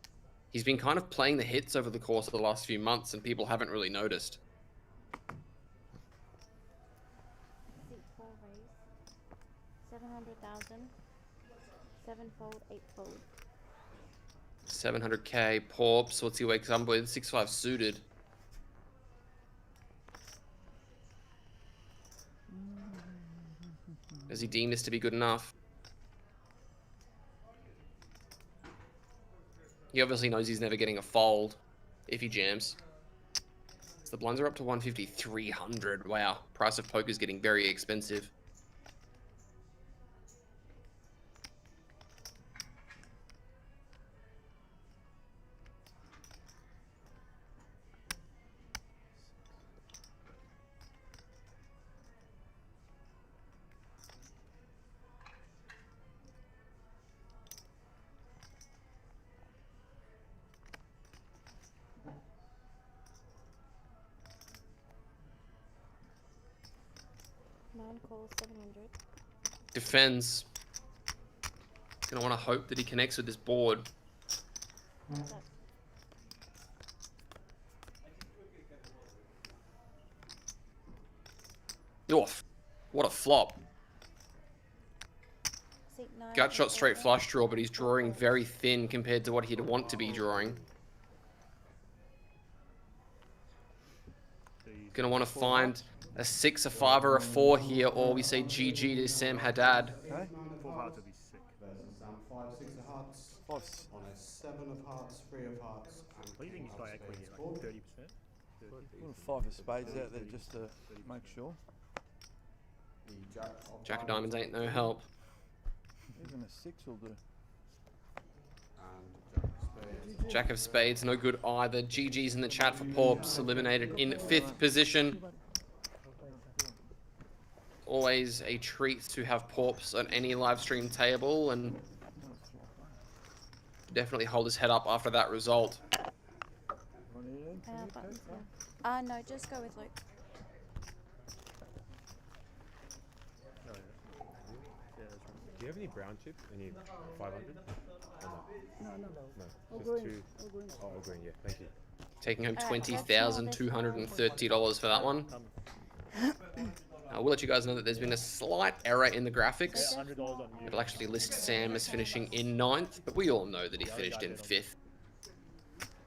He's been kind of playing the hits over the course of the last few months, and people haven't really noticed. Seat 4 raise. 700,000. 7-fold, 8-fold. 700k, Porps. What's he wakes up with? 6-5 suited. Does he deem this to be good enough? He obviously knows he's never getting a fold if he jams. So the blinds are up to 150, 300. Wow, price of poker is getting very expensive. Calls 700. Defends. Gonna want to hope that he connects with this board. Oh, what a flop. Gut shot straight flush draw, but he's drawing very thin compared to what he'd want to be drawing. Gonna want to find a 6, a 5, or a 4 here, or we say GG to Sam Haddad. Okay. 4 hearts would be sick. Versus 5, 6 of hearts. On a 7 of hearts, 3 of hearts. What do you think he's got equity? Like 30%? Put a 5 of spades out there just to make sure. Jack of diamonds ain't no help. Even a 6 will do. Jack of spades, no good either. GG's in the chat for Porps, eliminated in 5th position. Always a treat to have Porps on any live stream table, and definitely hold his head up after that result. No, just go with Luke. Do you have any brown chips? Any 500? No. Just two. Oh, green, yeah. Thank you. Taking home $20,230 for that one. I will let you guys know that there's been a slight error in the graphics. It'll actually list Sam as finishing in 9th, but we all know that he finished in 5th.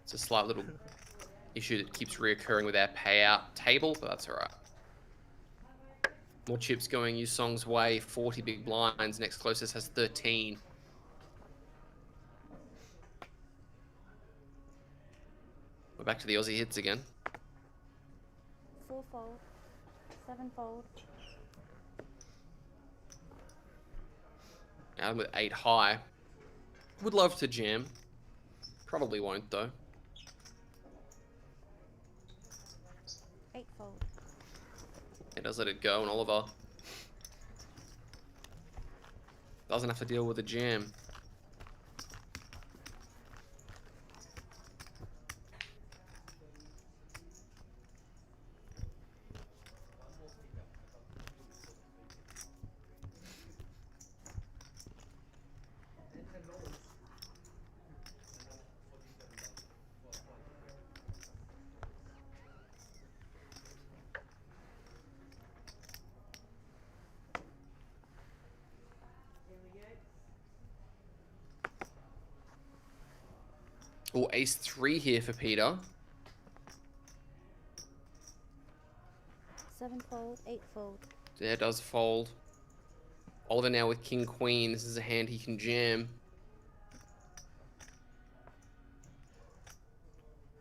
It's a slight little issue that keeps reoccurring with our payout table, but that's alright. More chips going Yu Song's way, 40 big blinds. Next closest has 13. We're back to the Aussie hits again. 4-fold, 7-fold. I'm with 8 high. Would love to jam. Probably won't though. 8-fold. He does let it go, and Oliver doesn't have to deal with a jam. Oh, ace 3 here for Peter. 7-fold, 8-fold. There does fold. Oliver now with king queen. This is a hand he can jam.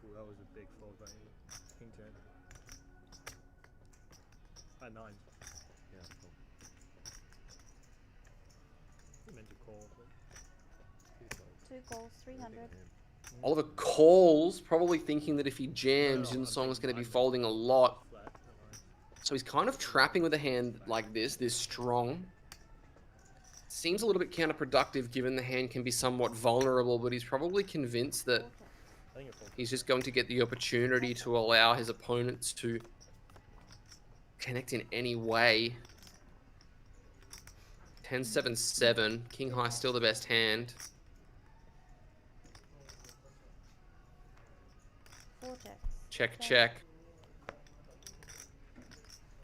Ooh, that was a big fold right here. King 10. 9. Yeah, cool. You meant to call, but 2 calls, 300. Oliver calls, probably thinking that if he jams, Yun Song's going to be folding a lot. So he's kind of trapping with a hand like this strong. Seems a little bit counterproductive given the hand can be somewhat vulnerable, but he's probably convinced that he's just going to get the opportunity to allow his opponents to connect in any way. 10-7-7. King high still the best hand. 4 checks. Check, check.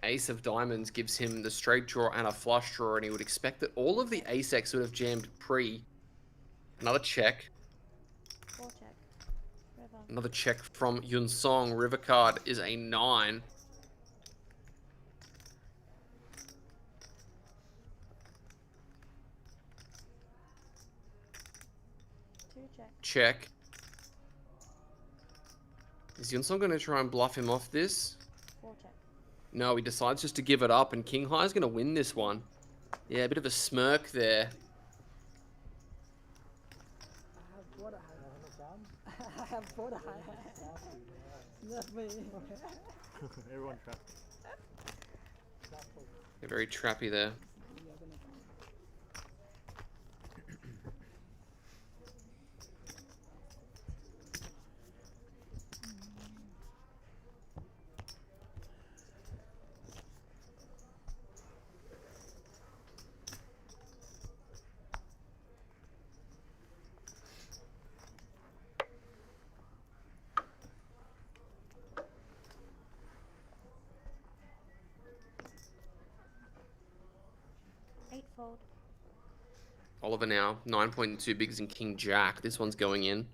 Ace of diamonds gives him the straight draw and a flush draw, and he would expect that all of the ace X would have jammed pre. Another check. 4 check. River. Another check from Yun Song. River card is a 9. Check. Is Yun Song going to try and bluff him off this? 4 check. No, he decides just to give it up, and King High is going to win this one. Yeah, a bit of a smirk there. I have 4 high. That's me. Everyone trapped. They're very trappy there. Fold. Oliver now, 9.2 bigs in King Jack. This one's going in.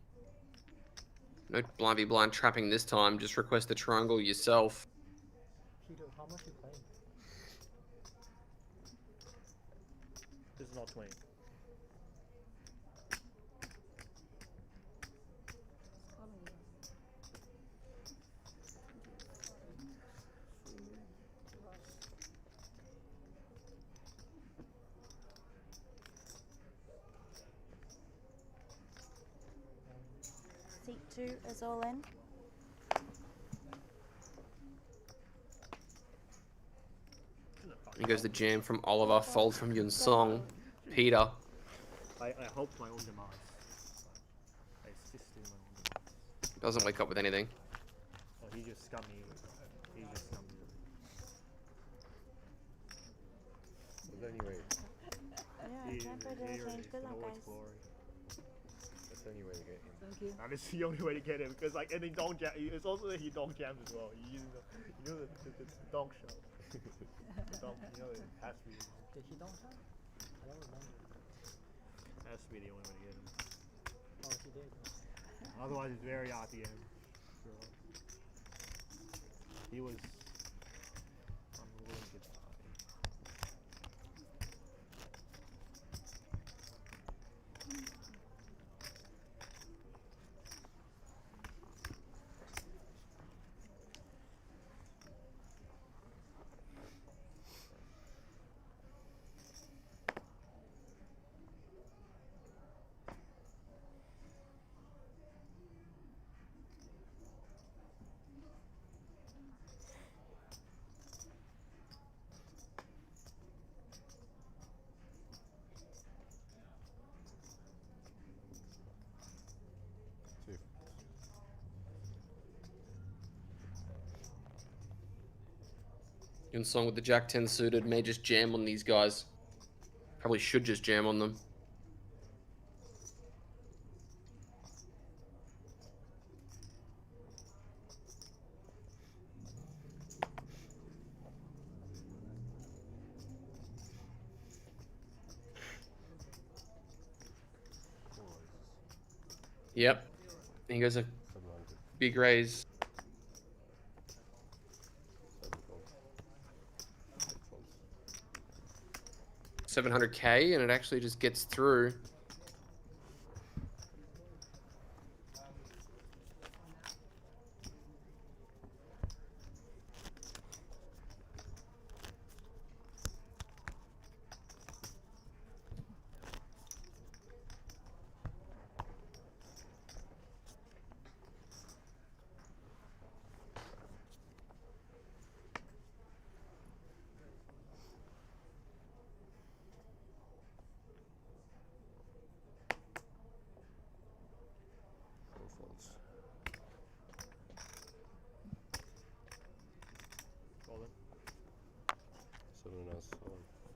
No blind v blind trapping this time. Just request the triangle yourself. Peter, how much you playing? This is not 20. Seat 2 is all in. Here goes the jam from Oliver. Fold from Yun Song. Peter. I hope my own demise. I assisted my own demise. Doesn't wake up with anything. Oh, he just scummed me. He just scummed me. But anyway, Yeah, time for the change. Good luck, guys. that's the only way to get him. Thank you. And it's the only way to get him because like and he don't jam. It's also that he don't jam as well. You know the donk shot. The donk, you know it has to be. Did he don't have? I don't remember. Has to be the only way to get him. Oh, he did. Otherwise, it's very RTM. So, he was unwilling to die. Yun Song with the Jack 10 suited may just jam on these guys. Probably should just jam on them. Yep. He goes a big raise. 700k, and it actually just gets through.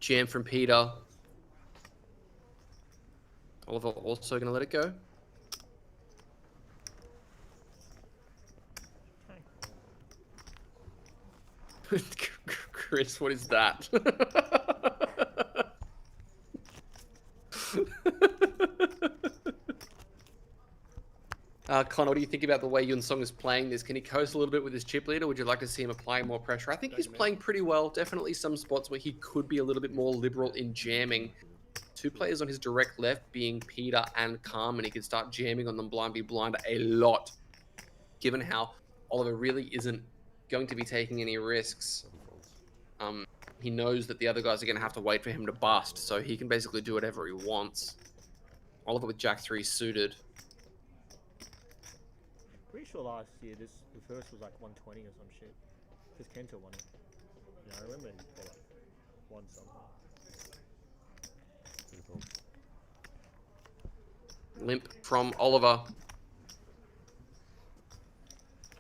Jam from Peter. Oliver also going to let it go. Chris, what is that? Connor, what do you think about the way Yun Song is playing this? Can he coast a little bit with his chip leader? Would you like to see him applying more pressure? I think he's playing pretty well. Definitely some spots where he could be a little bit more liberal in jamming. Two players on his direct left being Peter and Carman. He could start jamming on them blind be blind a lot, given how Oliver really isn't going to be taking any risks. He knows that the other guys are going to have to wait for him to bust, so he can basically do whatever he wants. Oliver with Jack 3 suited. Pretty sure last year the first was like 120 or some shit. Because Kento won it. Yeah, I remember he like won something. Limp from Oliver.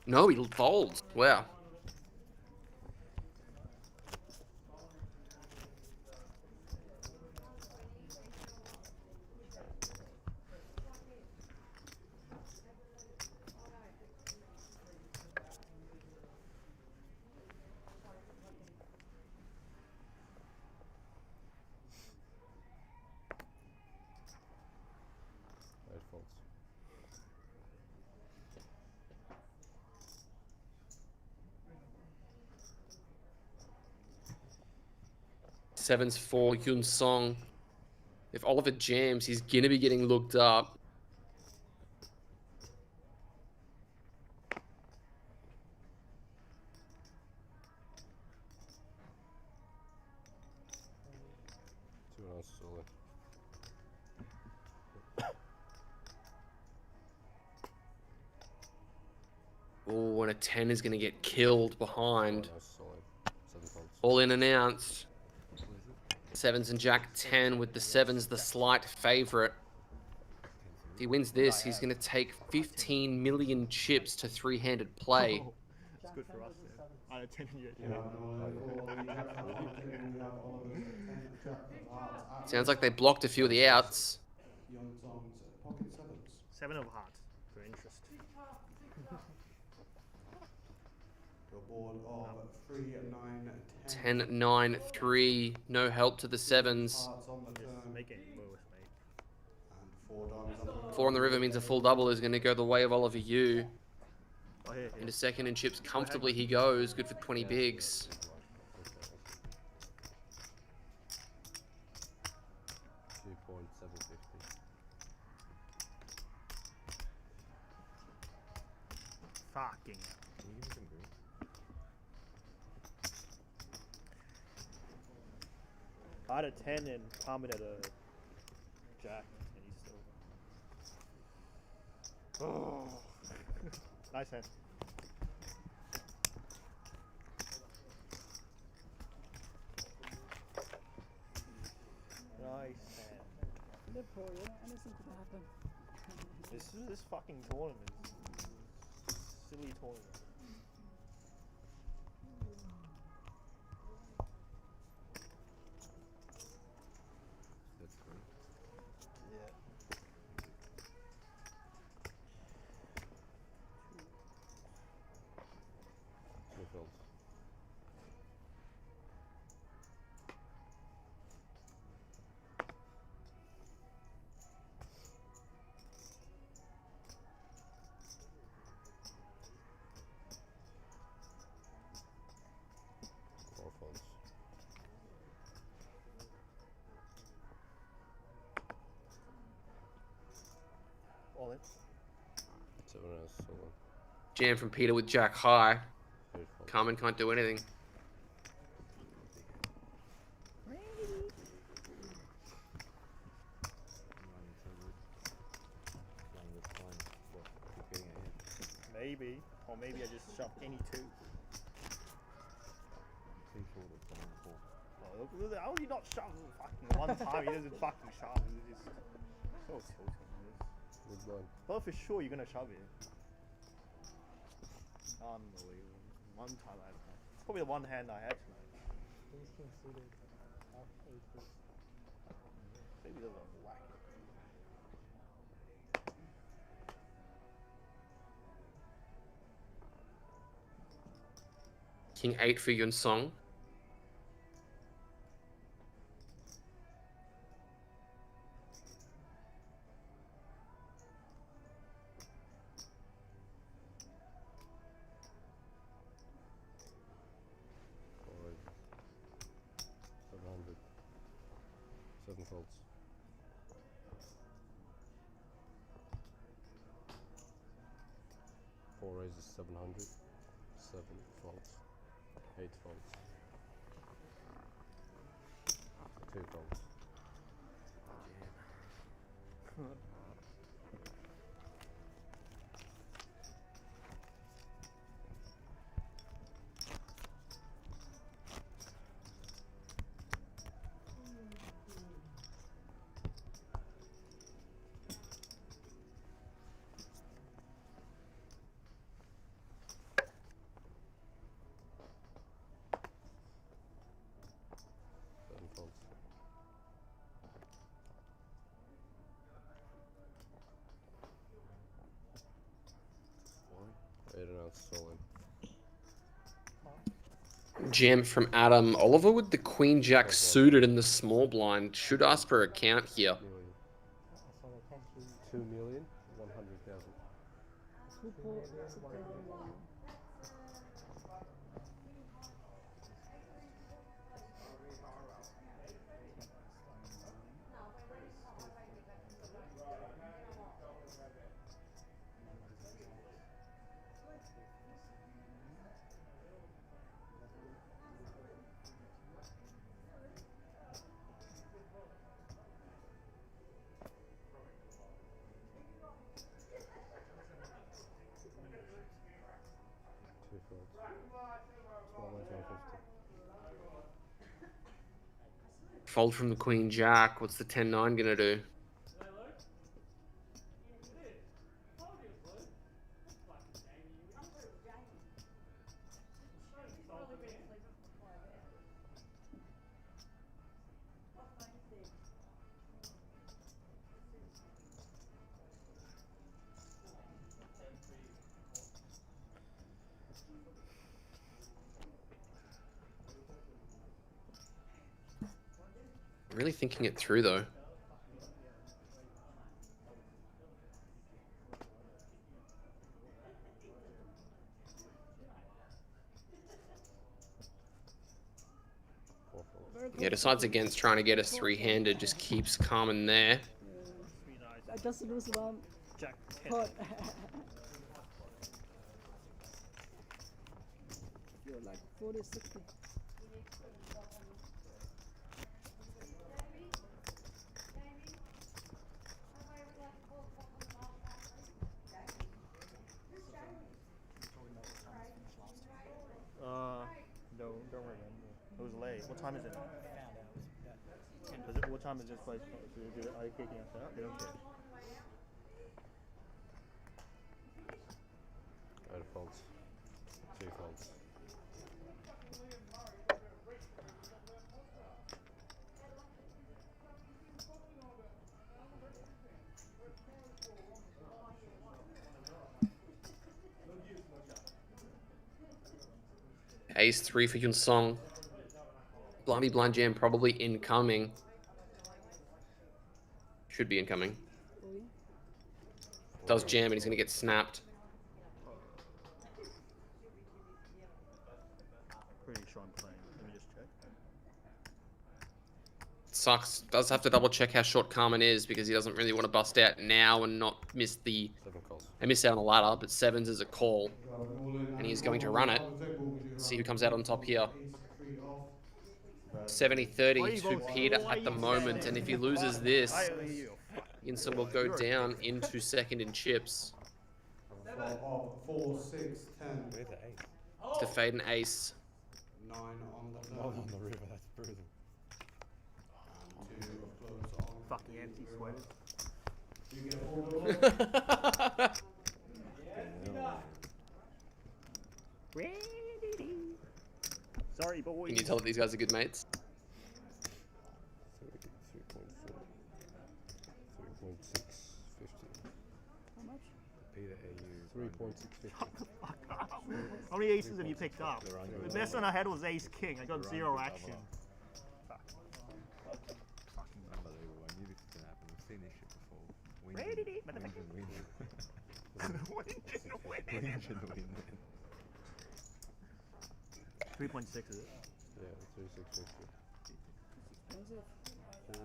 No, he folds. Wow. Sevens for Yun Song. If Oliver jams, he's going to be getting looked up. Oh, and a 10 is going to get killed behind. All in announced. Sevens and Jack 10 with the sevens the slight favorite. If he wins this, he's going to take 15 million chips to three-handed play. It's good for us, man. I had 10 yet. Sounds like they blocked a few of the outs. Seven of hearts for interest. Board of 3, 9, 10, 9, 3. No help to the sevens. Make it move, mate. 4 on the river means a full double is going to go the way of Oliver Yu. Oh, here. Into second and chips comfortably he goes. Good for 20 bigs. Fucking. I had a 10 and Carman had a Jack, and he's still. Oh, nice hand. Nice hand. Liverpool, yeah, anything could happen. This fucking tournament is silly tournament. All in. Jam from Peter with Jack high. Carman can't do anything. Maybe, or maybe I just shove any two. Oh, look, how do you not shove fucking one time? He doesn't fucking shove. It's just so tilting. But for sure you're gonna shove it. Unbelievable. One time I had. It's probably the one hand I had tonight. Maybe those are whack. King 8 for Yun Song. Alright. 700. 7 folds. 4 raises 700. 7 folds. 8 folds. 2 folds. Jam from Adam Oliver with the Queen Jack suited in the small blind. Should ask for a count here. 2,100,000. Fold from the Queen Jack. What's the 10-9 gonna do? Really thinking it through though. Yeah, decides against trying to get us three-handed, just keeps Carman there. I just lose one. Jack 10. Pot. You're like 40, 60. Don't remember. It was late. What time is it? What time is this place? Are you kicking us out? They don't care. Out of folds. 2 folds. Ace 3 for Yun Song. Blindy blind jam probably incoming. Should be incoming. Does jam and he's gonna get snapped. Pretty sure I'm playing. Let me just check. Sucks. Does have to double check how short Carman is because he doesn't really want to bust out now and not miss the. I miss out on the ladder, but sevens is a call, and he's going to run it. See who comes out on top here. 70-30 to Peter at the moment, and if he loses this, Yinson will go down into second in chips. 4, 6, 10. To fade an ace. 9 on the Not on the river, that's brutal. 2 of clubs on. Fucking anti-sweat. You get 4 Sorry, boys. Can you tell that these guys are good mates? Peter AU. 3.650. How many aces have you picked up? The best one I had was ace king. I got 0 action. Unbelievable. I knew this was going to happen. We've seen this shit before. Wins and win. 3.6 is it? Yeah, 3.650. Expensive. 4,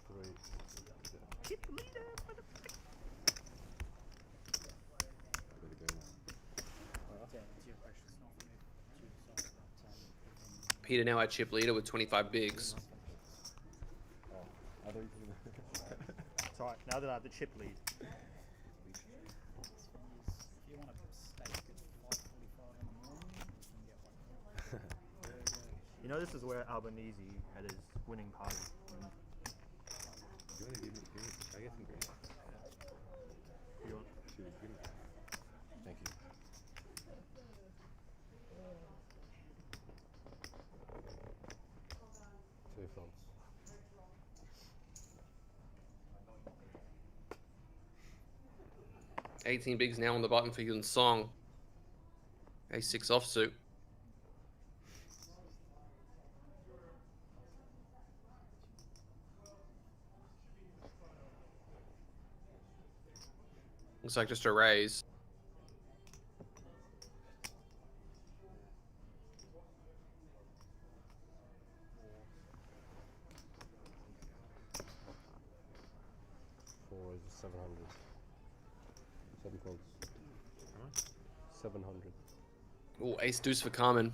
3. Chip leader, motherfucker. Peter now at chip leader with 25 bigs. Oh, I don't even It's alright, now that I have the chip lead. If you want a steak at 5:45 in the morning, you can get one. You know, this is where Albanese had his winning party. Do you want to give me? I get some green. You want? Cheers, give me. Thank you. Two flops. $18 bigs now on the button for Yun Song. A6 offsuit. Looks like just a raise. Four is 700. 7 calls. 700. Oh, ace deuce for Carman.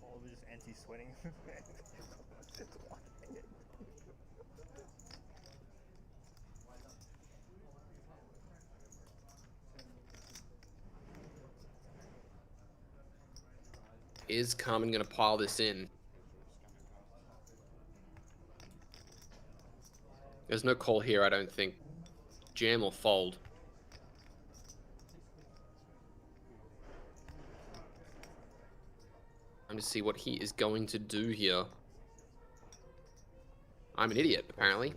All of just anti-sweating. Is Carman going to pile this in? There's no call here, I don't think. Jam or fold. I'm to see what he is going to do here. I'm an idiot, apparently.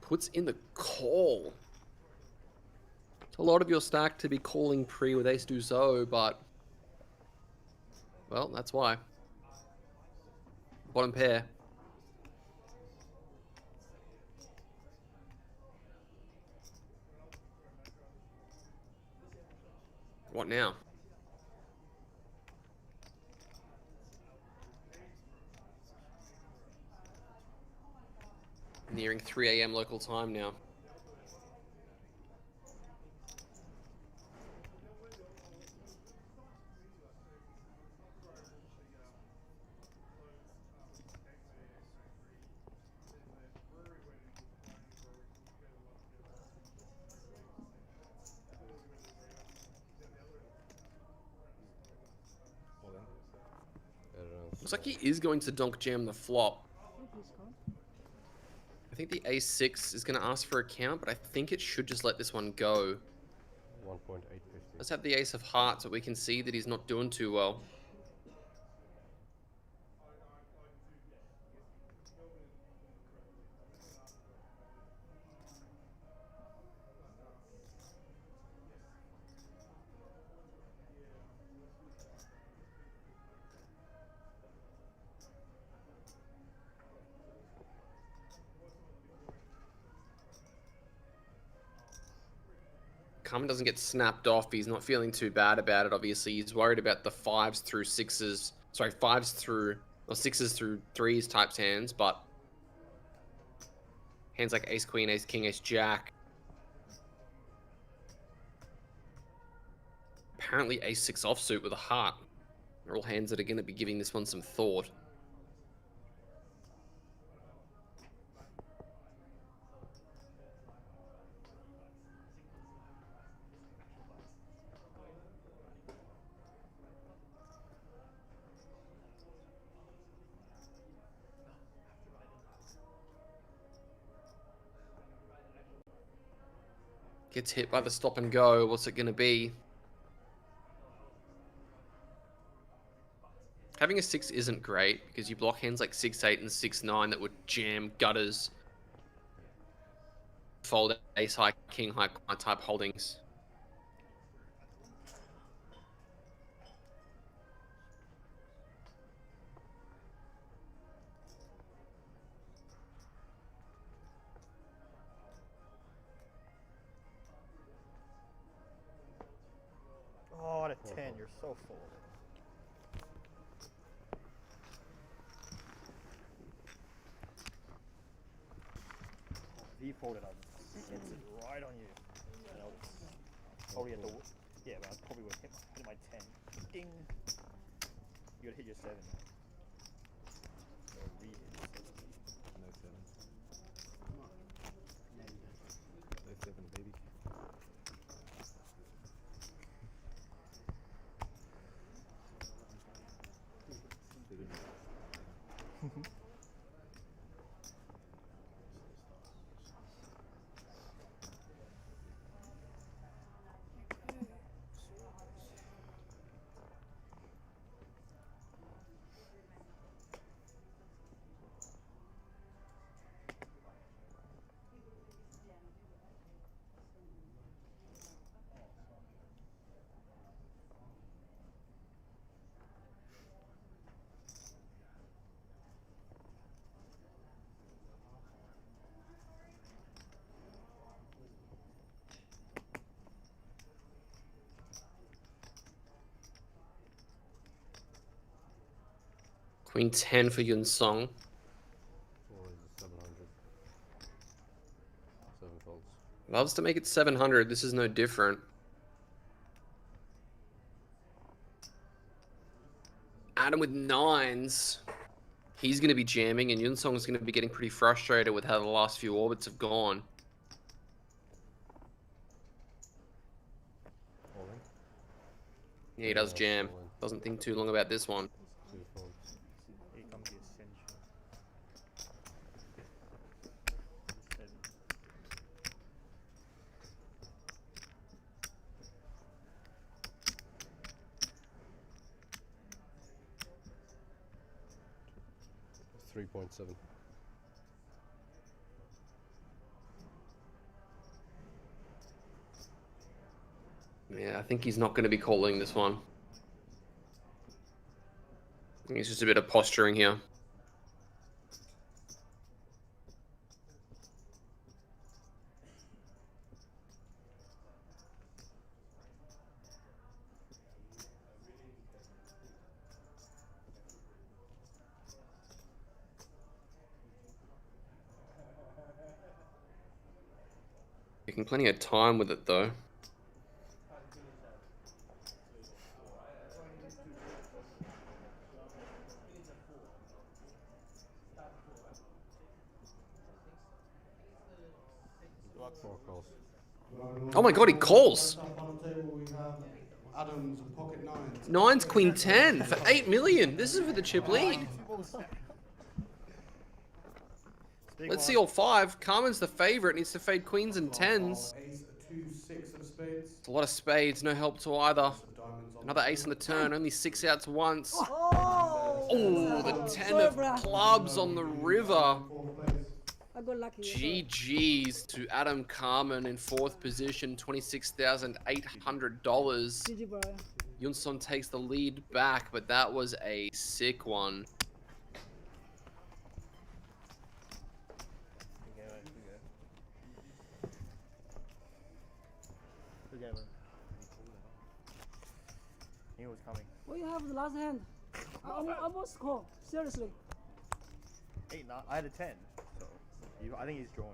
Puts in the call. It's a lot of your stack to be calling pre with ace deuce o, but well, that's why. Bottom pair. What now? Nearing 3 AM local time now. Looks like he is going to donk jam the flop. I think the ace-6 is going to ask for a count, but I think it should just let this one go. 1.850. Let's have the ace of hearts so we can see that he's not doing too well. Carman doesn't get snapped off. He's not feeling too bad about it, obviously. He's worried about the 5s through 6s. Sorry, 5s through, or 6s through 3s types hands, but hands like ace queen, ace king, ace jack. Apparently ace-6 offsuit with a heart. They're all hands that are going to be giving this one some thought. Gets hit by the stop and go. What's it going to be? Having a 6 isn't great because you block hands like 6-8 and 6-9 that would jam gutters. Fold ace high, king high type holdings. Oh, the 10, you're so full. If he folded up, hits it right on you. And I was probably at the, yeah, but I probably would hit my 10. Ding! You would hit your 7. Or re-hit your 7. No 7. No 7, baby. Queen 10 for Yun Song. Or is it 700? 7 folds. Loves to make it 700. This is no different. Adam with 9s. He's going to be jamming, and Yun Song's going to be getting pretty frustrated with how the last few orbits have gone. All in? Yeah, he does Yeah, jam. all in. Doesn't think too long about this one. 2 folds. Here comes the essential. 7. 3.7. Yeah, I think he's not going to be calling this one. I think it's just a bit of posturing here. Making plenty of time with it though. Four calls. Oh my god, he calls! Next up on the table we have Adams pocket 9s. 9's Queen 10 for 8 million. This is for the chip lead. Let's see all 5. Carman's the favorite. Needs to fade queens and 10s. Ace, 2, 6 of spades. It's a lot of spades. No help to either. Diamonds on Another ace on the turn. Only 6 outs once. Oh! Oh, the 10 of clubs on the river. fourth place. I got lucky. GG's to Adam Carman in 4th position. $26,800. GG, bro. Yunson takes the lead back, but that was a sick one. He was coming. What do you have the last hand? I almost call. Seriously. 8, 9. I had a 10. So I think he's drawing.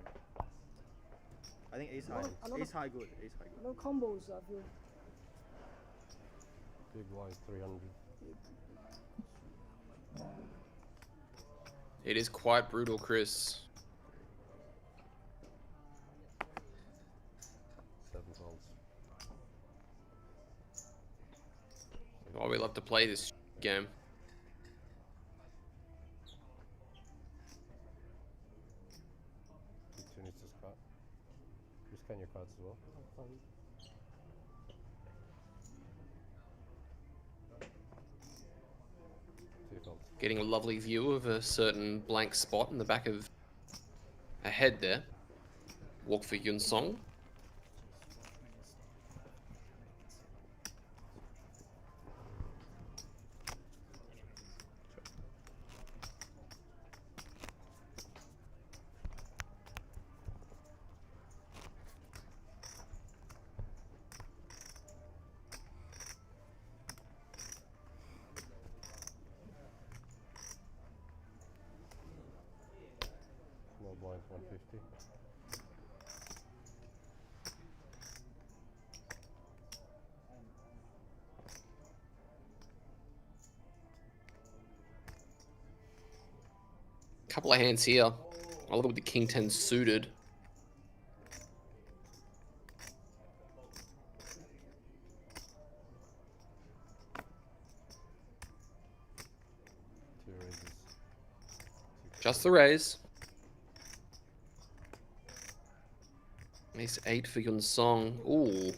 I think ace high. Ace high good. Ace high good. No combos, I feel. Big blind 300. It is quite brutal, Chris. 7 folds. Oh, we love to play this game. Two needs to spot. Just scan your cards. as well. Two folds. Getting a lovely view of a certain blank spot in the back of a head there. Walk for Yun Song. Small blind 150. Couple of hands here. A little with the King 10 suited. Two raises. Just the raise. Ace 8 for Yun Song. Ooh.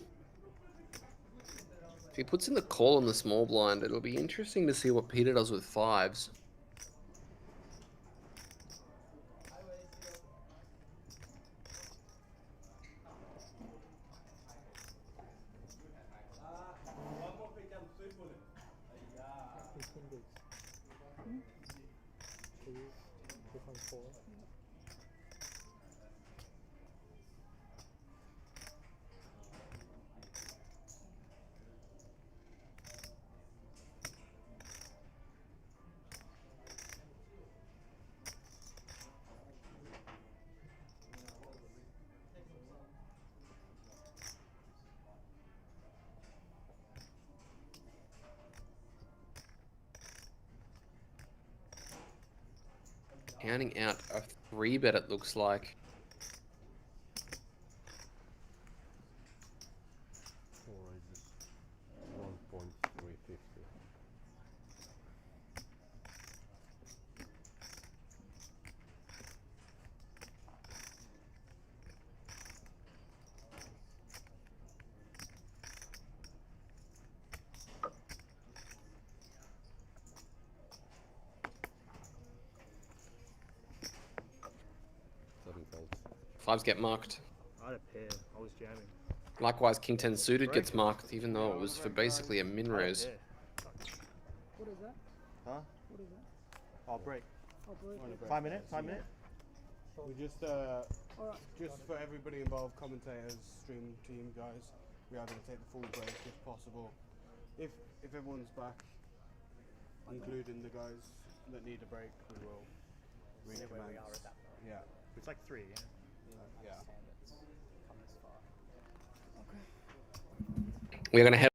If he puts in the call on the small blind, it'll be interesting to see what Peter does with fives. Counting out a 3-bet, it looks like. Four raises. 1.350. Seven folds. Fives get marked. I had a pair. I was jamming. Likewise, King 10 suited gets marked, even though it was for basically a min raise. What is that? Huh? What is that? I'll break. Oh, break. 5 minutes? 5 minutes? We just Alright. just for everybody involved, commentators, stream team guys, we are going to take the full break if possible. If everyone's back, including the guys that need a break, we will See where we are recommence. at that point. Yeah. It's like 3, yeah? Yeah. Standards. Come this far. We're going to head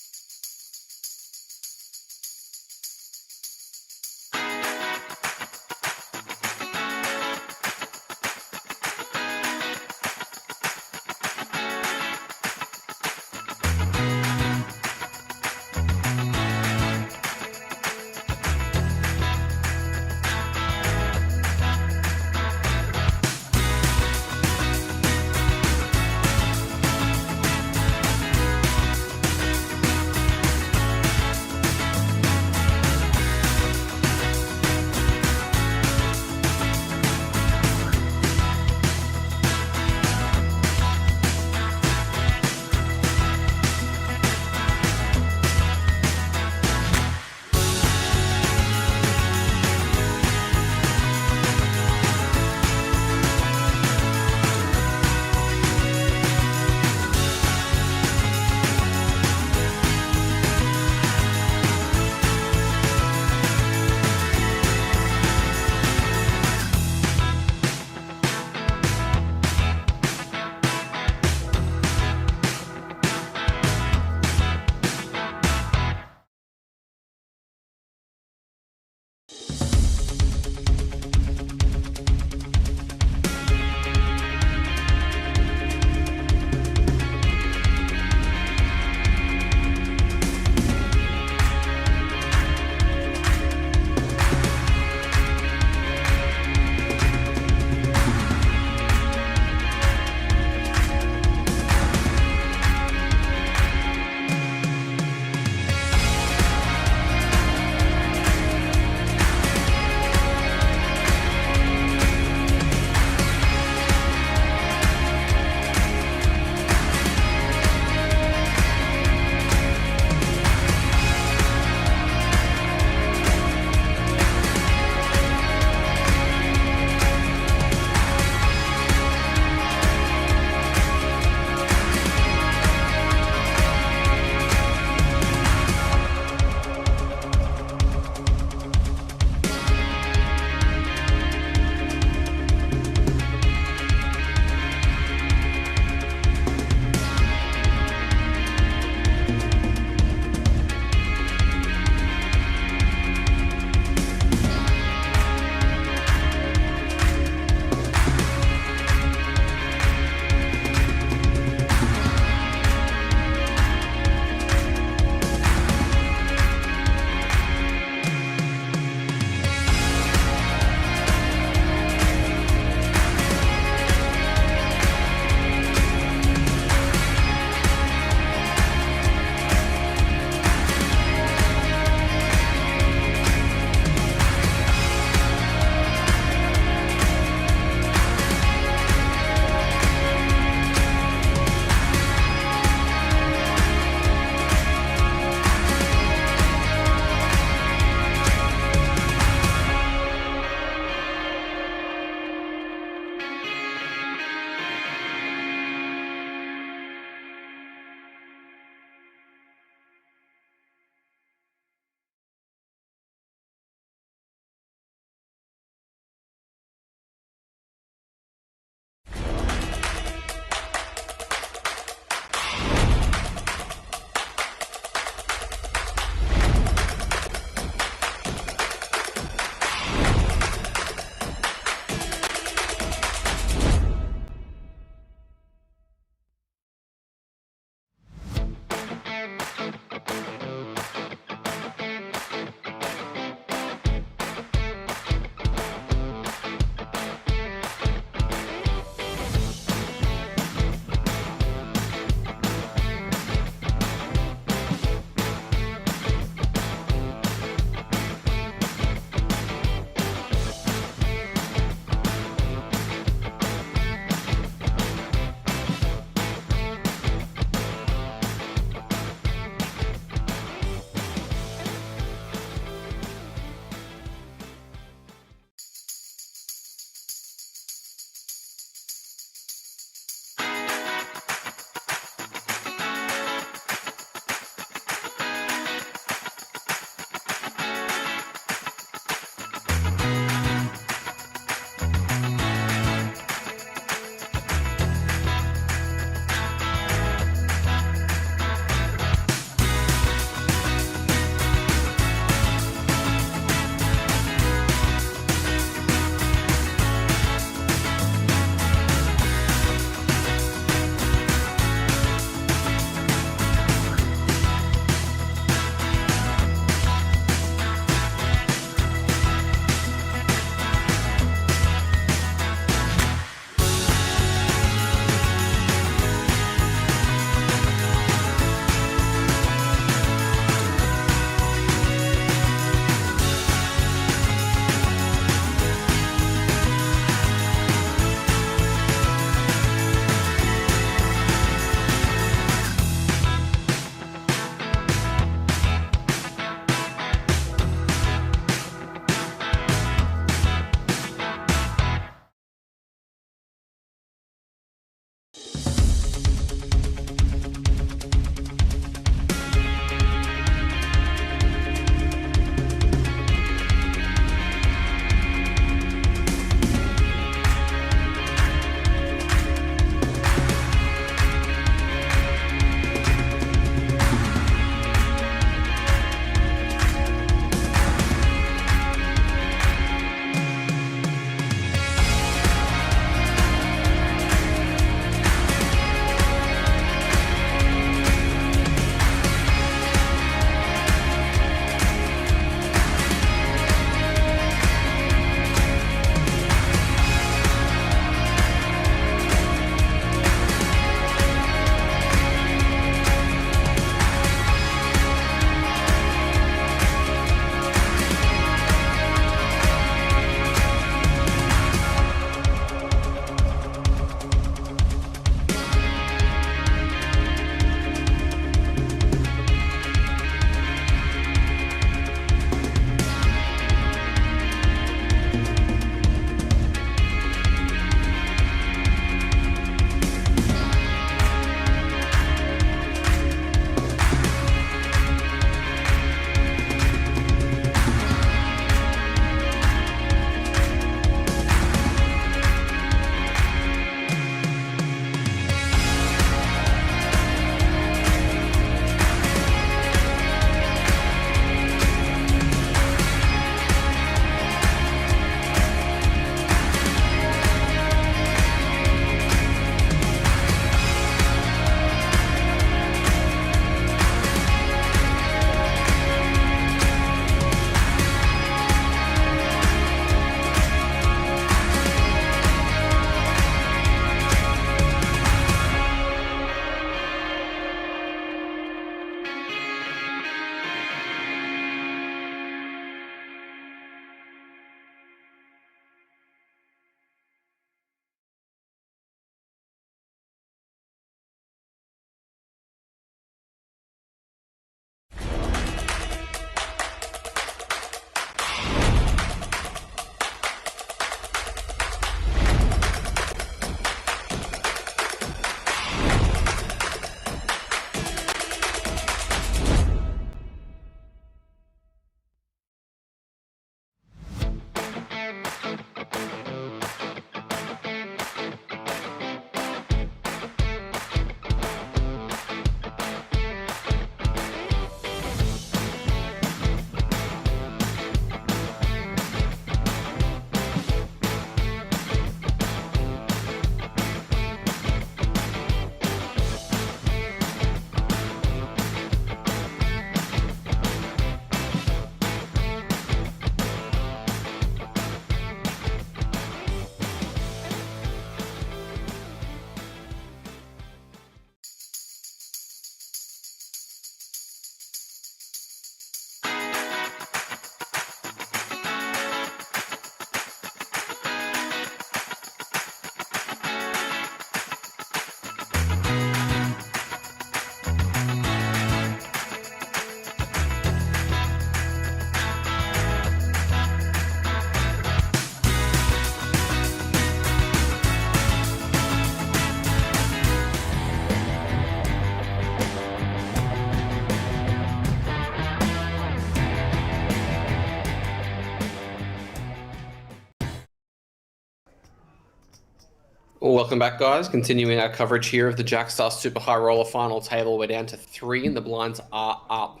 Welcome back, guys. Continuing our coverage here of the Jackstar Super High Roller final table. We're down to 3 and the blinds are up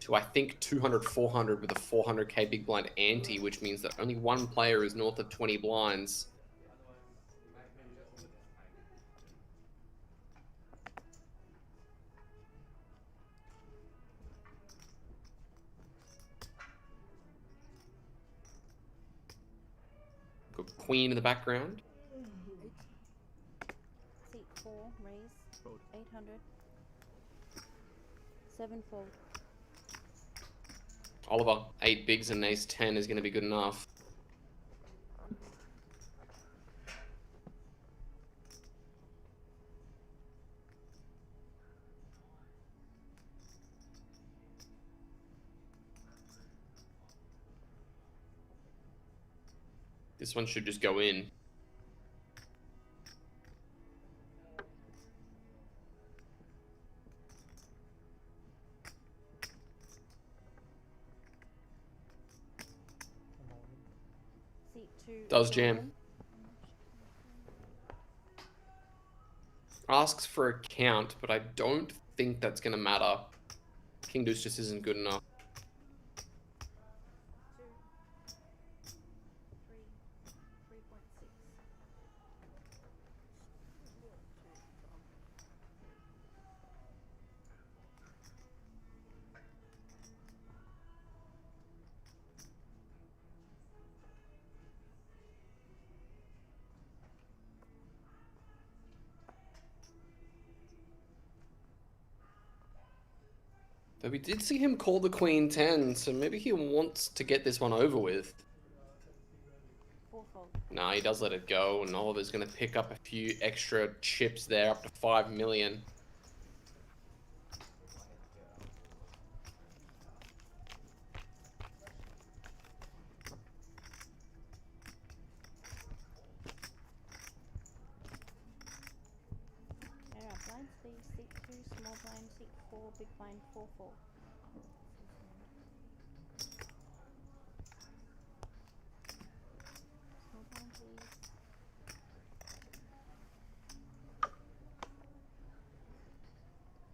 to, I think, 200, 400 with a 400k big blind ante, which means that only one player is north of 20 blinds. Got Queen in the background. Seat 4, raise. 800. 7 fold. Oliver, 8 bigs and ace 10 is going to be good enough. This one should just go in. Seat 2. Does jam. Asks for a count, but I don't think that's going to matter. King Deuce just isn't good enough. 2. 3. 3.6. Though we did see him call the Queen 10, so maybe he wants to get this one over with. 4 fold. Nah, he does let it go, and Oliver's going to pick up a few extra chips there, up to 5 million. There are blinds, please. Seat 2, small blind. Seat 4, big blind. 4 fold. Small blind, please.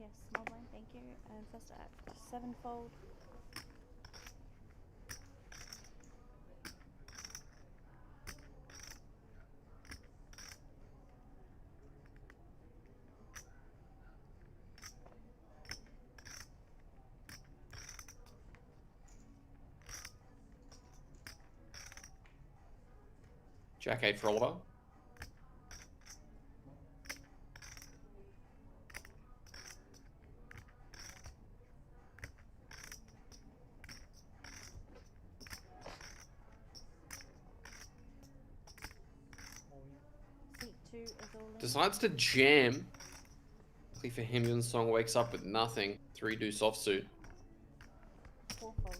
Yes, small blind, thank you. And first act, 7 fold. Jack 8 for Oliver. Seat 2 is all in. Decides to jam. Luckily for him, Yun Song wakes up with nothing. 3 deuce offsuit. 4 fold.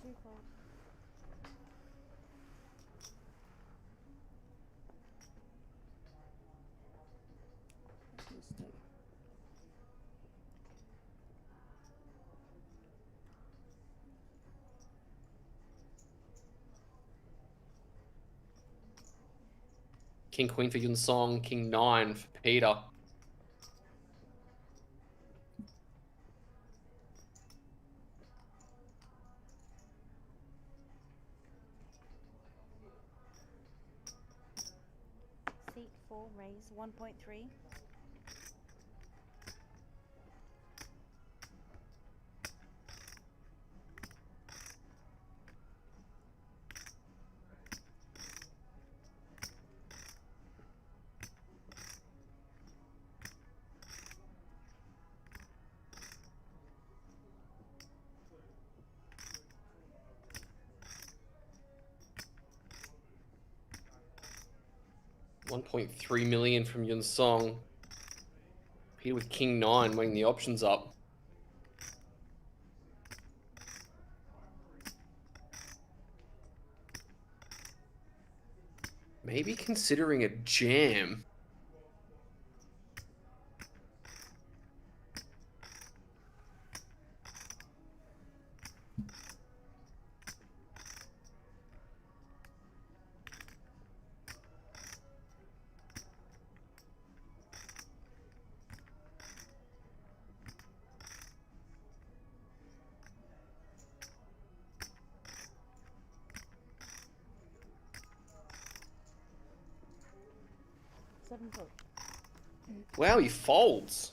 Two fold. King Queen for Yun Song. King 9 for Peter. Seat 4, raise. 1.3. 1.3 million from Yun Song. Peter with King 9 weighing the options up. Maybe considering a jam. Wow, he folds.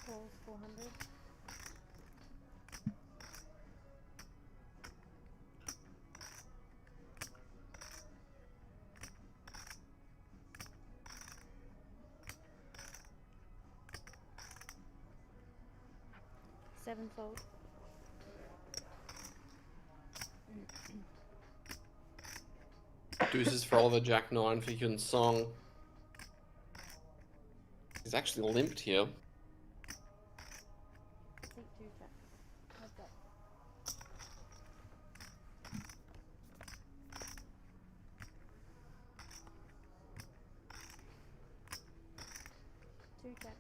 Calls 400. Sevenfold. Deuces for Oliver, Jack 9 for Yun Song. He's actually limped here. Take 2 jacks. Heads up. Two jacks.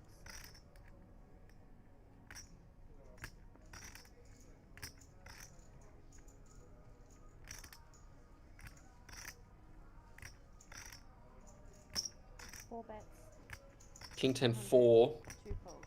Four bets. King 10 4. 2 folds.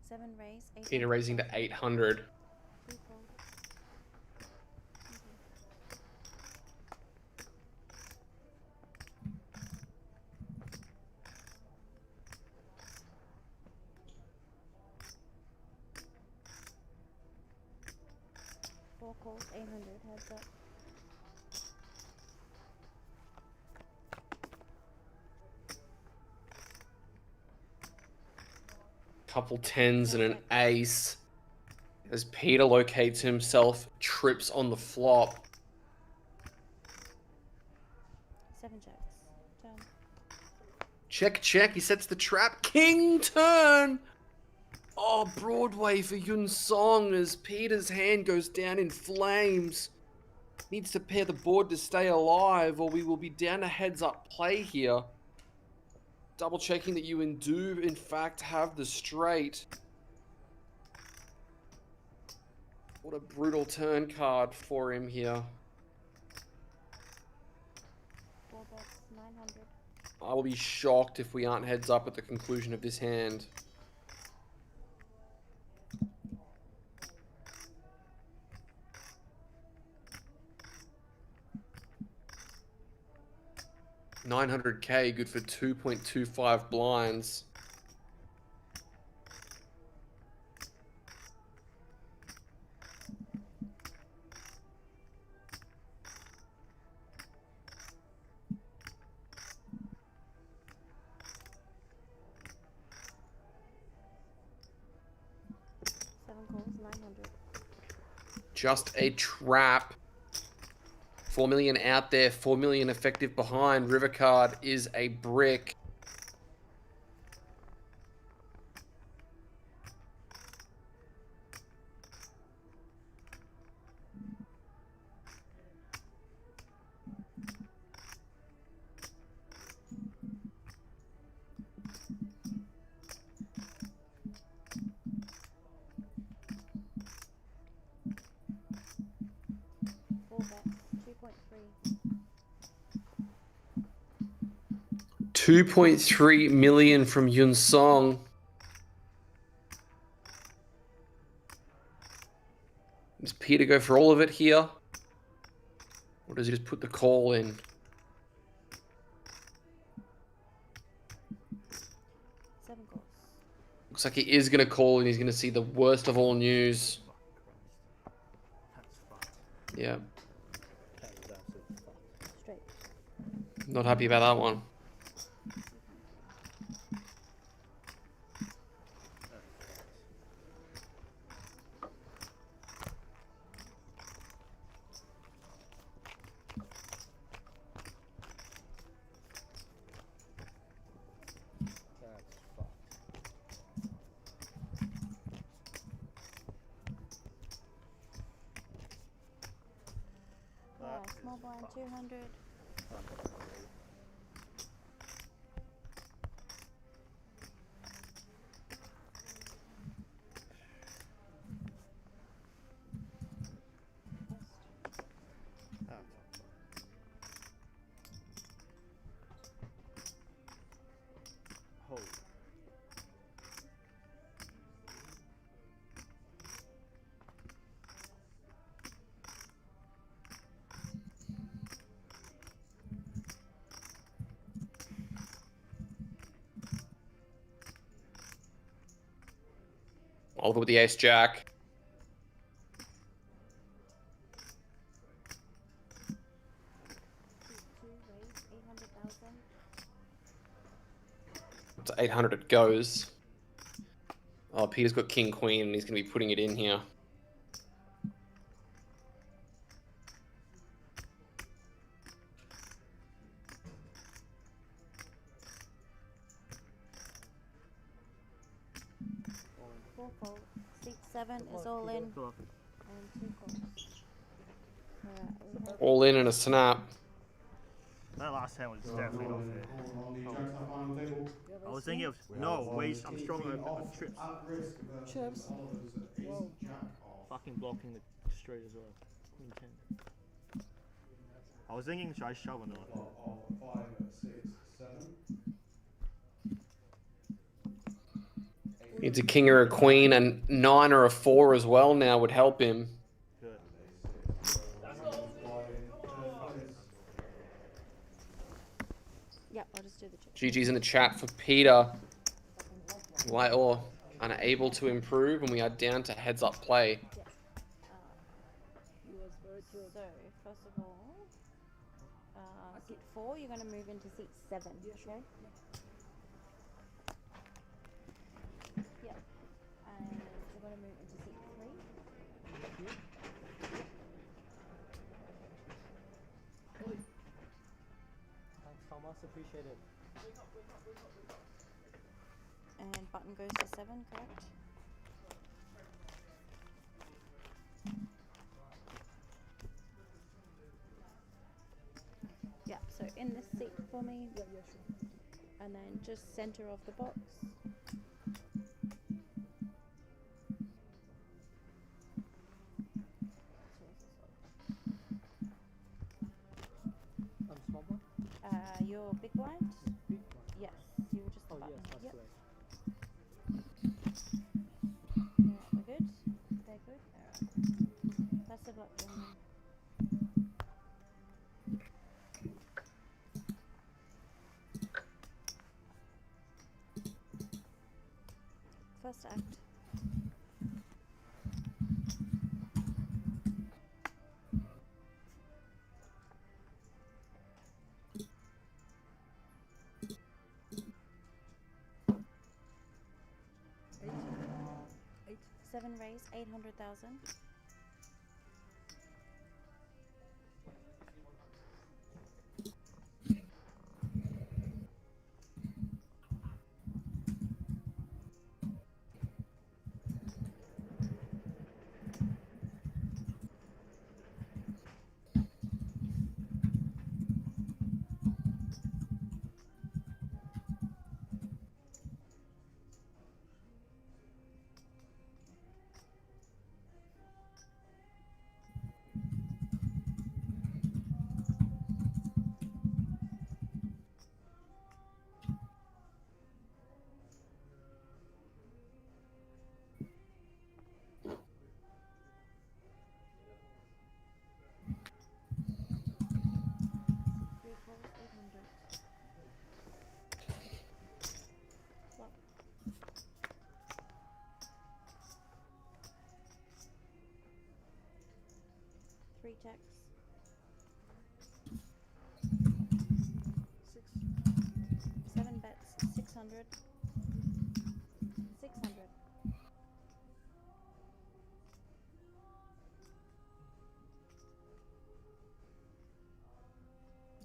Seven raise. 800. Peter raising to 800. 3 fold. Four calls. 800. Heads up. Couple 10s and an ace. As Peter locates himself, trips on the flop. 7 jacks. Turn. Check, check. He sets the trap. King turn. Oh, Broadway for Yun Song as Peter's hand goes down in flames. Needs to pair the board to stay alive or we will be down a heads up play here. Double checking that you do in fact have the straight. What a brutal turn card for him here. 4 bets. 900. I will be shocked if we aren't heads up at the conclusion of this hand. 900k, good for 2.25 blinds. Just a trap. 4 million out there, 4 million effective behind. River card is a brick. $2.3 million from Yun Song. Does Peter go for all of it here? Or does he just put the call in? Looks like he is going to call and he's going to see the worst of all news. Yeah. Not happy about that one. Small blind 200. Over with the ace jack. To 800 it goes. Oh, Peter's got king queen and he's going to be putting it in here. Seat 7 is all in. And 2 calls. All in and a snap. That last hand was definitely not fair. I was thinking of I'm strong on trips. Chips. Whoa. Fucking blocking the straight as well. Queen 10. I was thinking, should I shove or not? 5, 6, 7. It's a king or a queen, and 9 or a 4 as well now would help him. Good. Yeah, I'll just do the chip. GG's in the chat for Peter. Why or unable to improve, and we are down to heads up play. Yes. So, first of all, seat 4, you're going to move into seat 7, okay? Yep. And you're going to move into seat 3. Thanks, Thomas. Appreciate it. And button goes to 7, correct? Yeah, so in this seat for me. Yeah, sure. And then just center of the box. Small one? Your big blind? Big one. Yes, you were just the button. Yes, that's Yep. right. Alright, we're good? They're good? Alright. Best of luck, gentlemen. stacked. Eight. 7 raise, 800,000. Three calls, 800. Flop. 3 checks. 7 bets, 600. 600.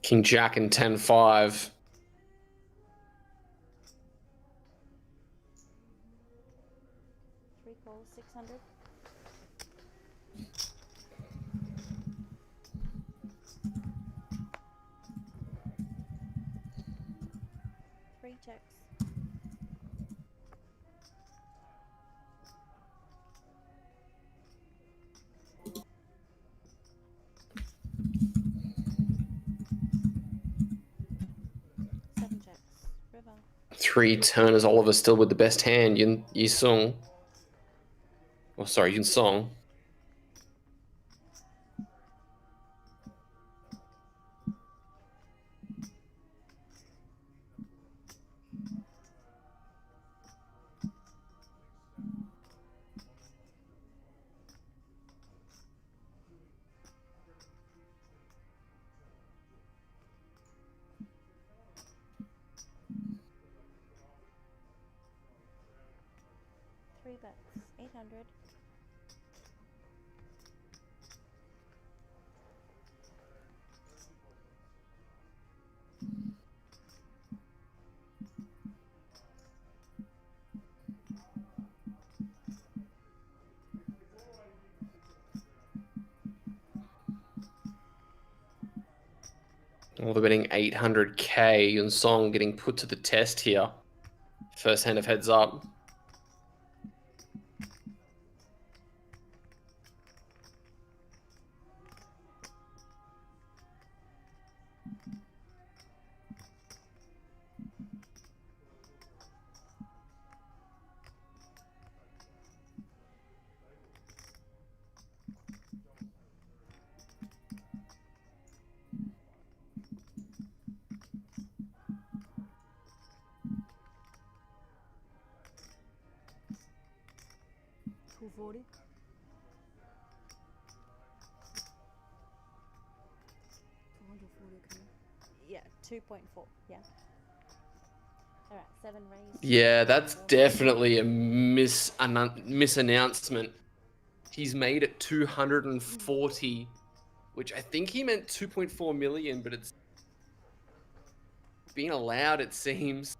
King Jack and 10-5. 3 calls, 600. Three checks. Seven checks. River. 3 turners. Oliver still with the best hand. Yi Sung. Oh, sorry, Yun Song. Three bets, 800. Oliver betting 800k. Yun Song getting put to the test here. First hand of heads up. $240. 240, okay. Yeah, 2.4. Yeah. All right, 7 raised. Yeah, that's definitely a misannouncement. He's made it 240, which I think he meant 2.4 million, but it's being allowed, it seems.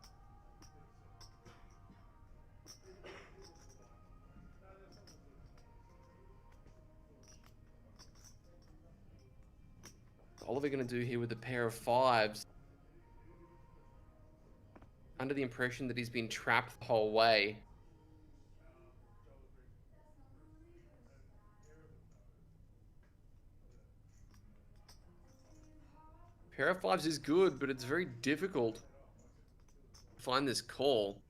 What's Oliver going to do here with a pair of 5s? Under the impression that he's been trapped the whole way. Pair of 5s is good, but it's very difficult to find this call.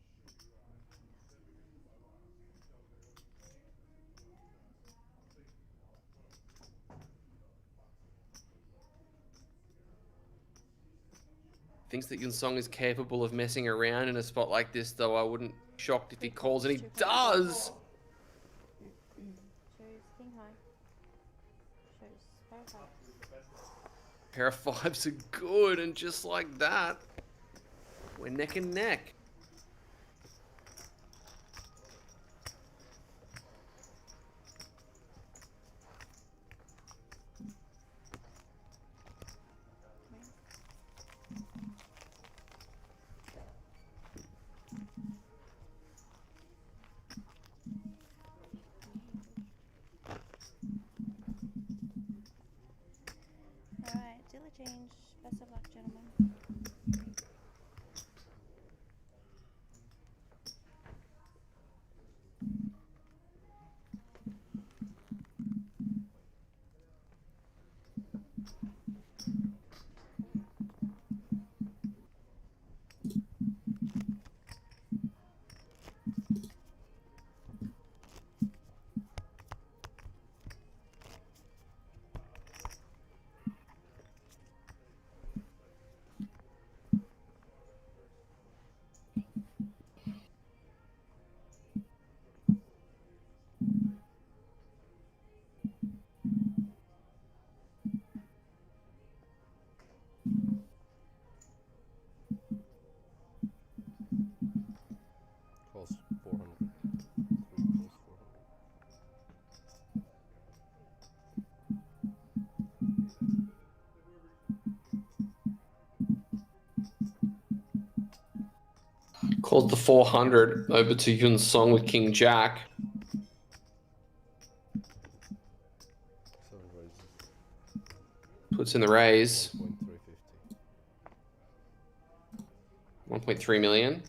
Thinks that Yun Song is capable of messing around in a spot like this, though I wouldn't Shocked if he calls, and he does. Shows king high. Shows very high. Pair of fives are good, and just like that, we're neck and neck. Alright, dealer change. Best of luck, gentlemen. Calls 400. 3 calls 400. Calls the 400 over to Yun Song with King Jack. 7 raises. Puts in the raise. 1.350. 1.3 million.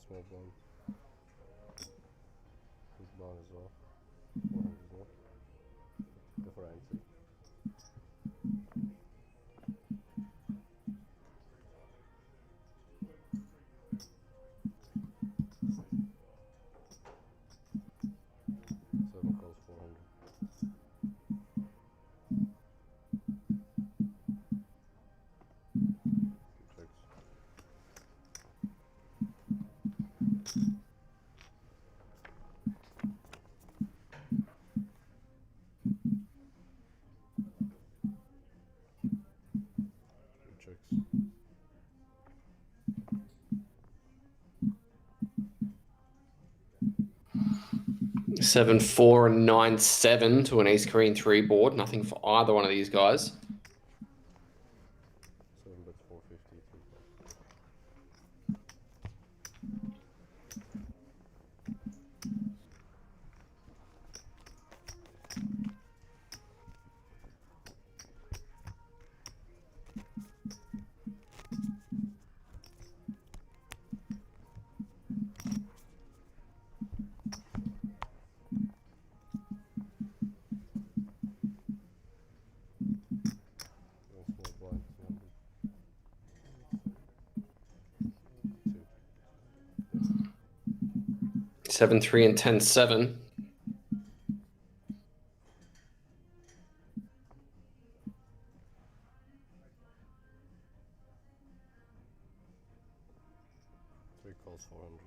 Small blind. Big blind as well. 400 more. Go for entry. Seven calls 400. Checks. Checks. 7-4 and 9-7 to an ace queen 3 board. Nothing for either one of these guys. 7 bets 450. 3 calls. One small blind 200. 7-3 and 10-7. 3 calls 400.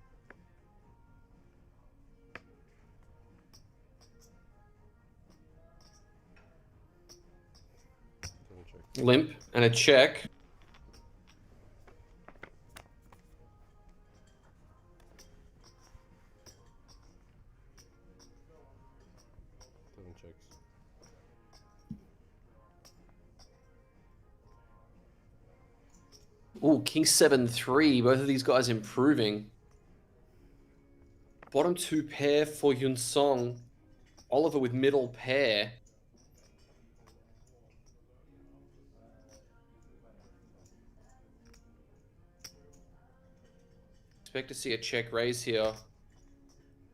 Seven checks. Limp and a check. Seven checks. Ooh, King 7-3. Both of these guys improving. Bottom 2 pair for Yun Song. Oliver with middle pair. Expect to see a check raise here.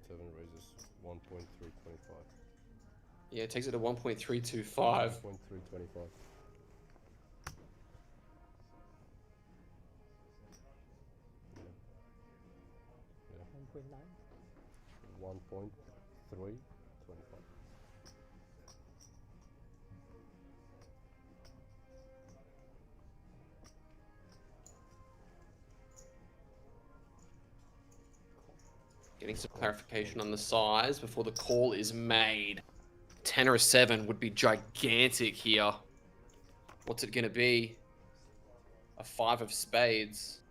7 raises. 1.325. Yeah, it takes it to 1.325. 1.325. Yeah. 1.9. 1.325. Getting some clarification on the size before the call is made. 10 or a 7 would be gigantic here. What's it going to be? A 5 of spades.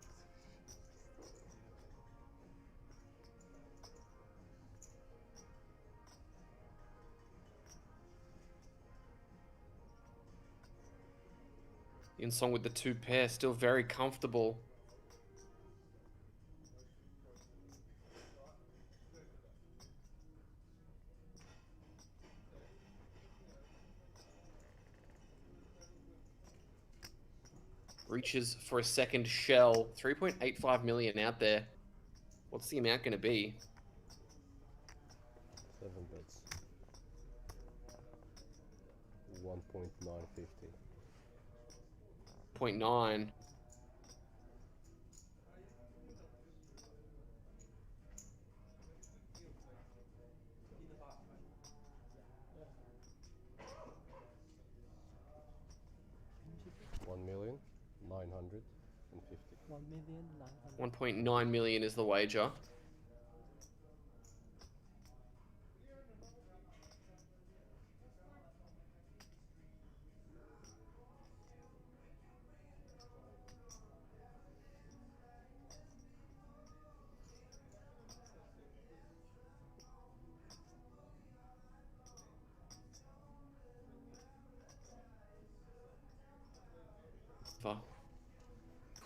Insong with the 2 pair, still very comfortable. Reaches for a second shell. 3.85 million out there. What's the amount going to be? 7 bets. 1.950. 0.9. $1,950,000. 1,900,000. 1.9 million is the wager.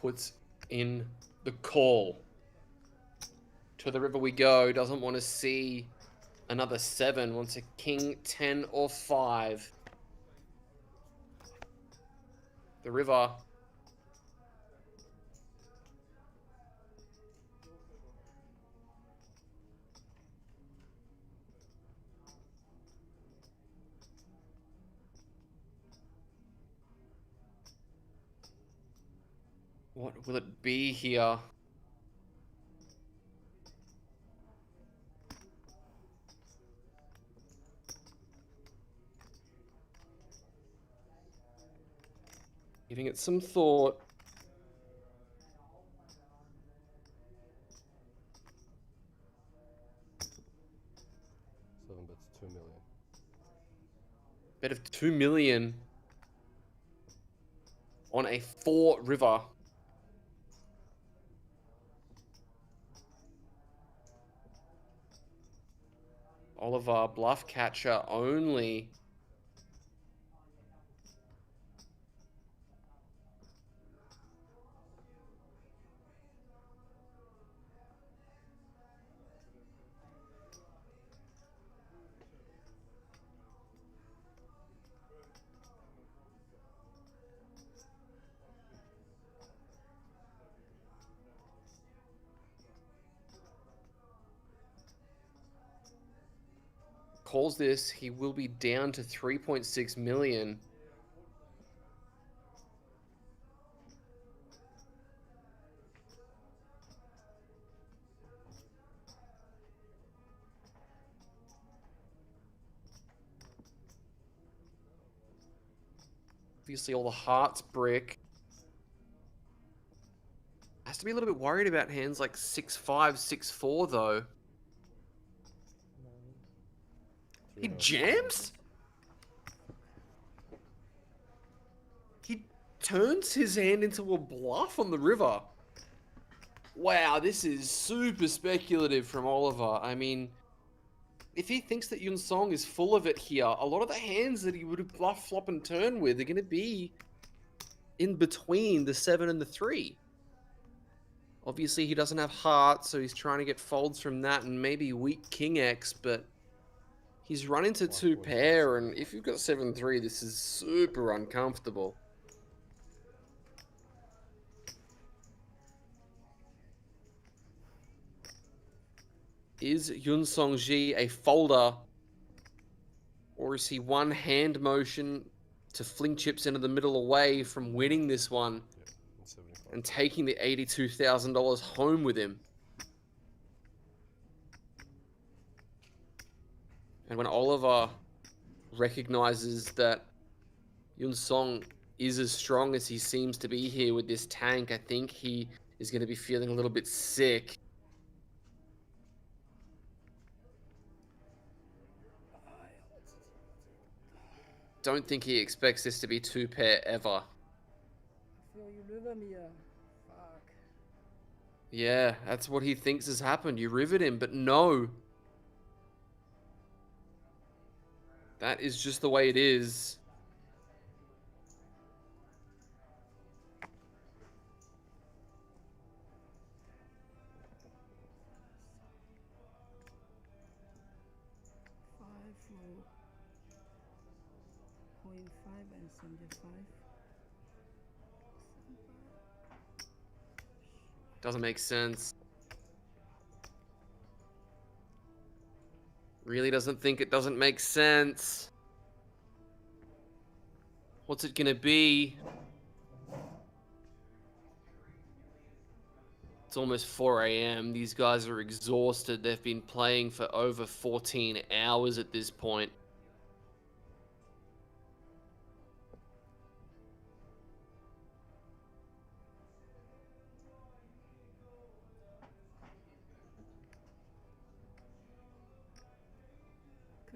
Puts in the call. To the river we go. Doesn't want to see another 7. Wants a king, 10, or 5. The river. What will it be here? Giving it some thought. Seven bets, 2 million. Bet of 2 million on a 4 river. Oliver, bluff catcher only. Calls this, he will be down to 3.6 million. Obviously all the hearts brick. Has to be a little bit worried about hands like 6-5, 6-4 though. He jams? He turns his hand into a bluff on the river. Wow, this is super speculative from Oliver. I mean, if he thinks that Yun Song is full of it here, a lot of the hands that he would have bluff, flop, and turn with are going to be in between the 7 and the 3. Obviously, he doesn't have hearts, so he's trying to get folds from that and maybe weak King X, but he's run into 2 pair, and if you've got 7-3, this is super uncomfortable. Is Yun Song Ji a folder, or Or is he one hand motion to fling chips into the middle away from winning this one and taking the $82,000 home with him? And when Oliver recognizes that Yun Song is as strong as he seems to be here with this tank, I think he is going to be feeling a little bit sick. Don't think he expects this to be two pair ever. Fuck. Yeah, that's what he thinks has happened. You rivet him, but no. That is just the way it is. And 75. Doesn't make sense. Really doesn't think it doesn't make sense. What's it gonna be? It's almost 4 a.m. These guys are exhausted. They've been playing for over 14 hours at this point.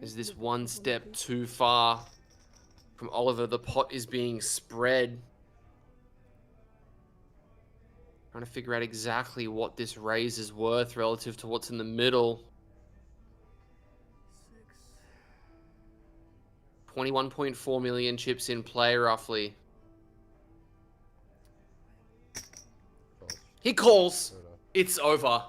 Is this one step too far from Oliver? The pot is being spread. Trying to figure out exactly what this raise is worth relative to what's in the middle. 21.4 million chips in play, roughly. He calls. It's over.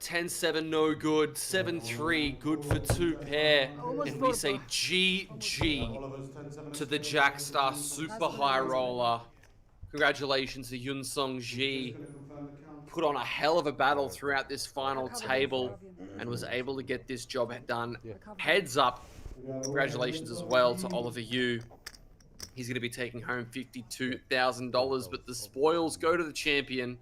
10-7, no good. 7-3, good for two pair. And we say GG to the Jackstar Super High Roller. Congratulations to Yun Song Ji. Put on a hell of a battle throughout this final table and was able to get this job done. Heads up. Congratulations as well to Oliver Yu. He's going to be taking home $52,000, but the spoils go to the champion.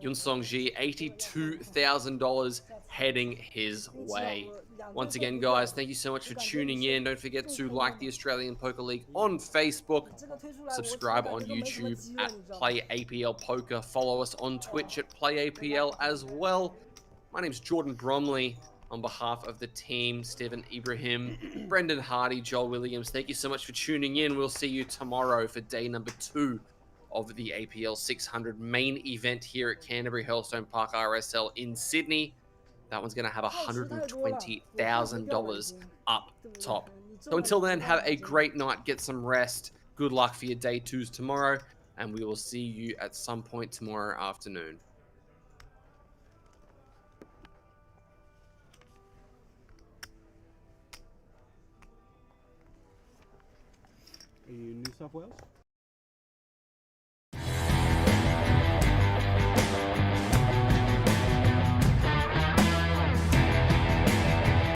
Yun Song Ji, $82,000 heading his way. Once again, guys, thank you so much for tuning in. Don't forget to like the Australian Poker League on Facebook, subscribe on YouTube at Play APL Poker, follow us on Twitch at Play APL as well. My name's Jordan Bromley. On behalf of the team, Stephen Ibrahim, Brendan Hardy, Joel Williams, thank you so much for tuning in. We'll see you tomorrow for day number 2 of the APL600 main event here at Canterbury-Hurlstone Park RSL in Sydney. That one's going to have $120,000 up top. So until then, have a great night, get some rest. Good luck for your day 2s tomorrow, and we will see you at some point tomorrow afternoon. Are you in New South Wales?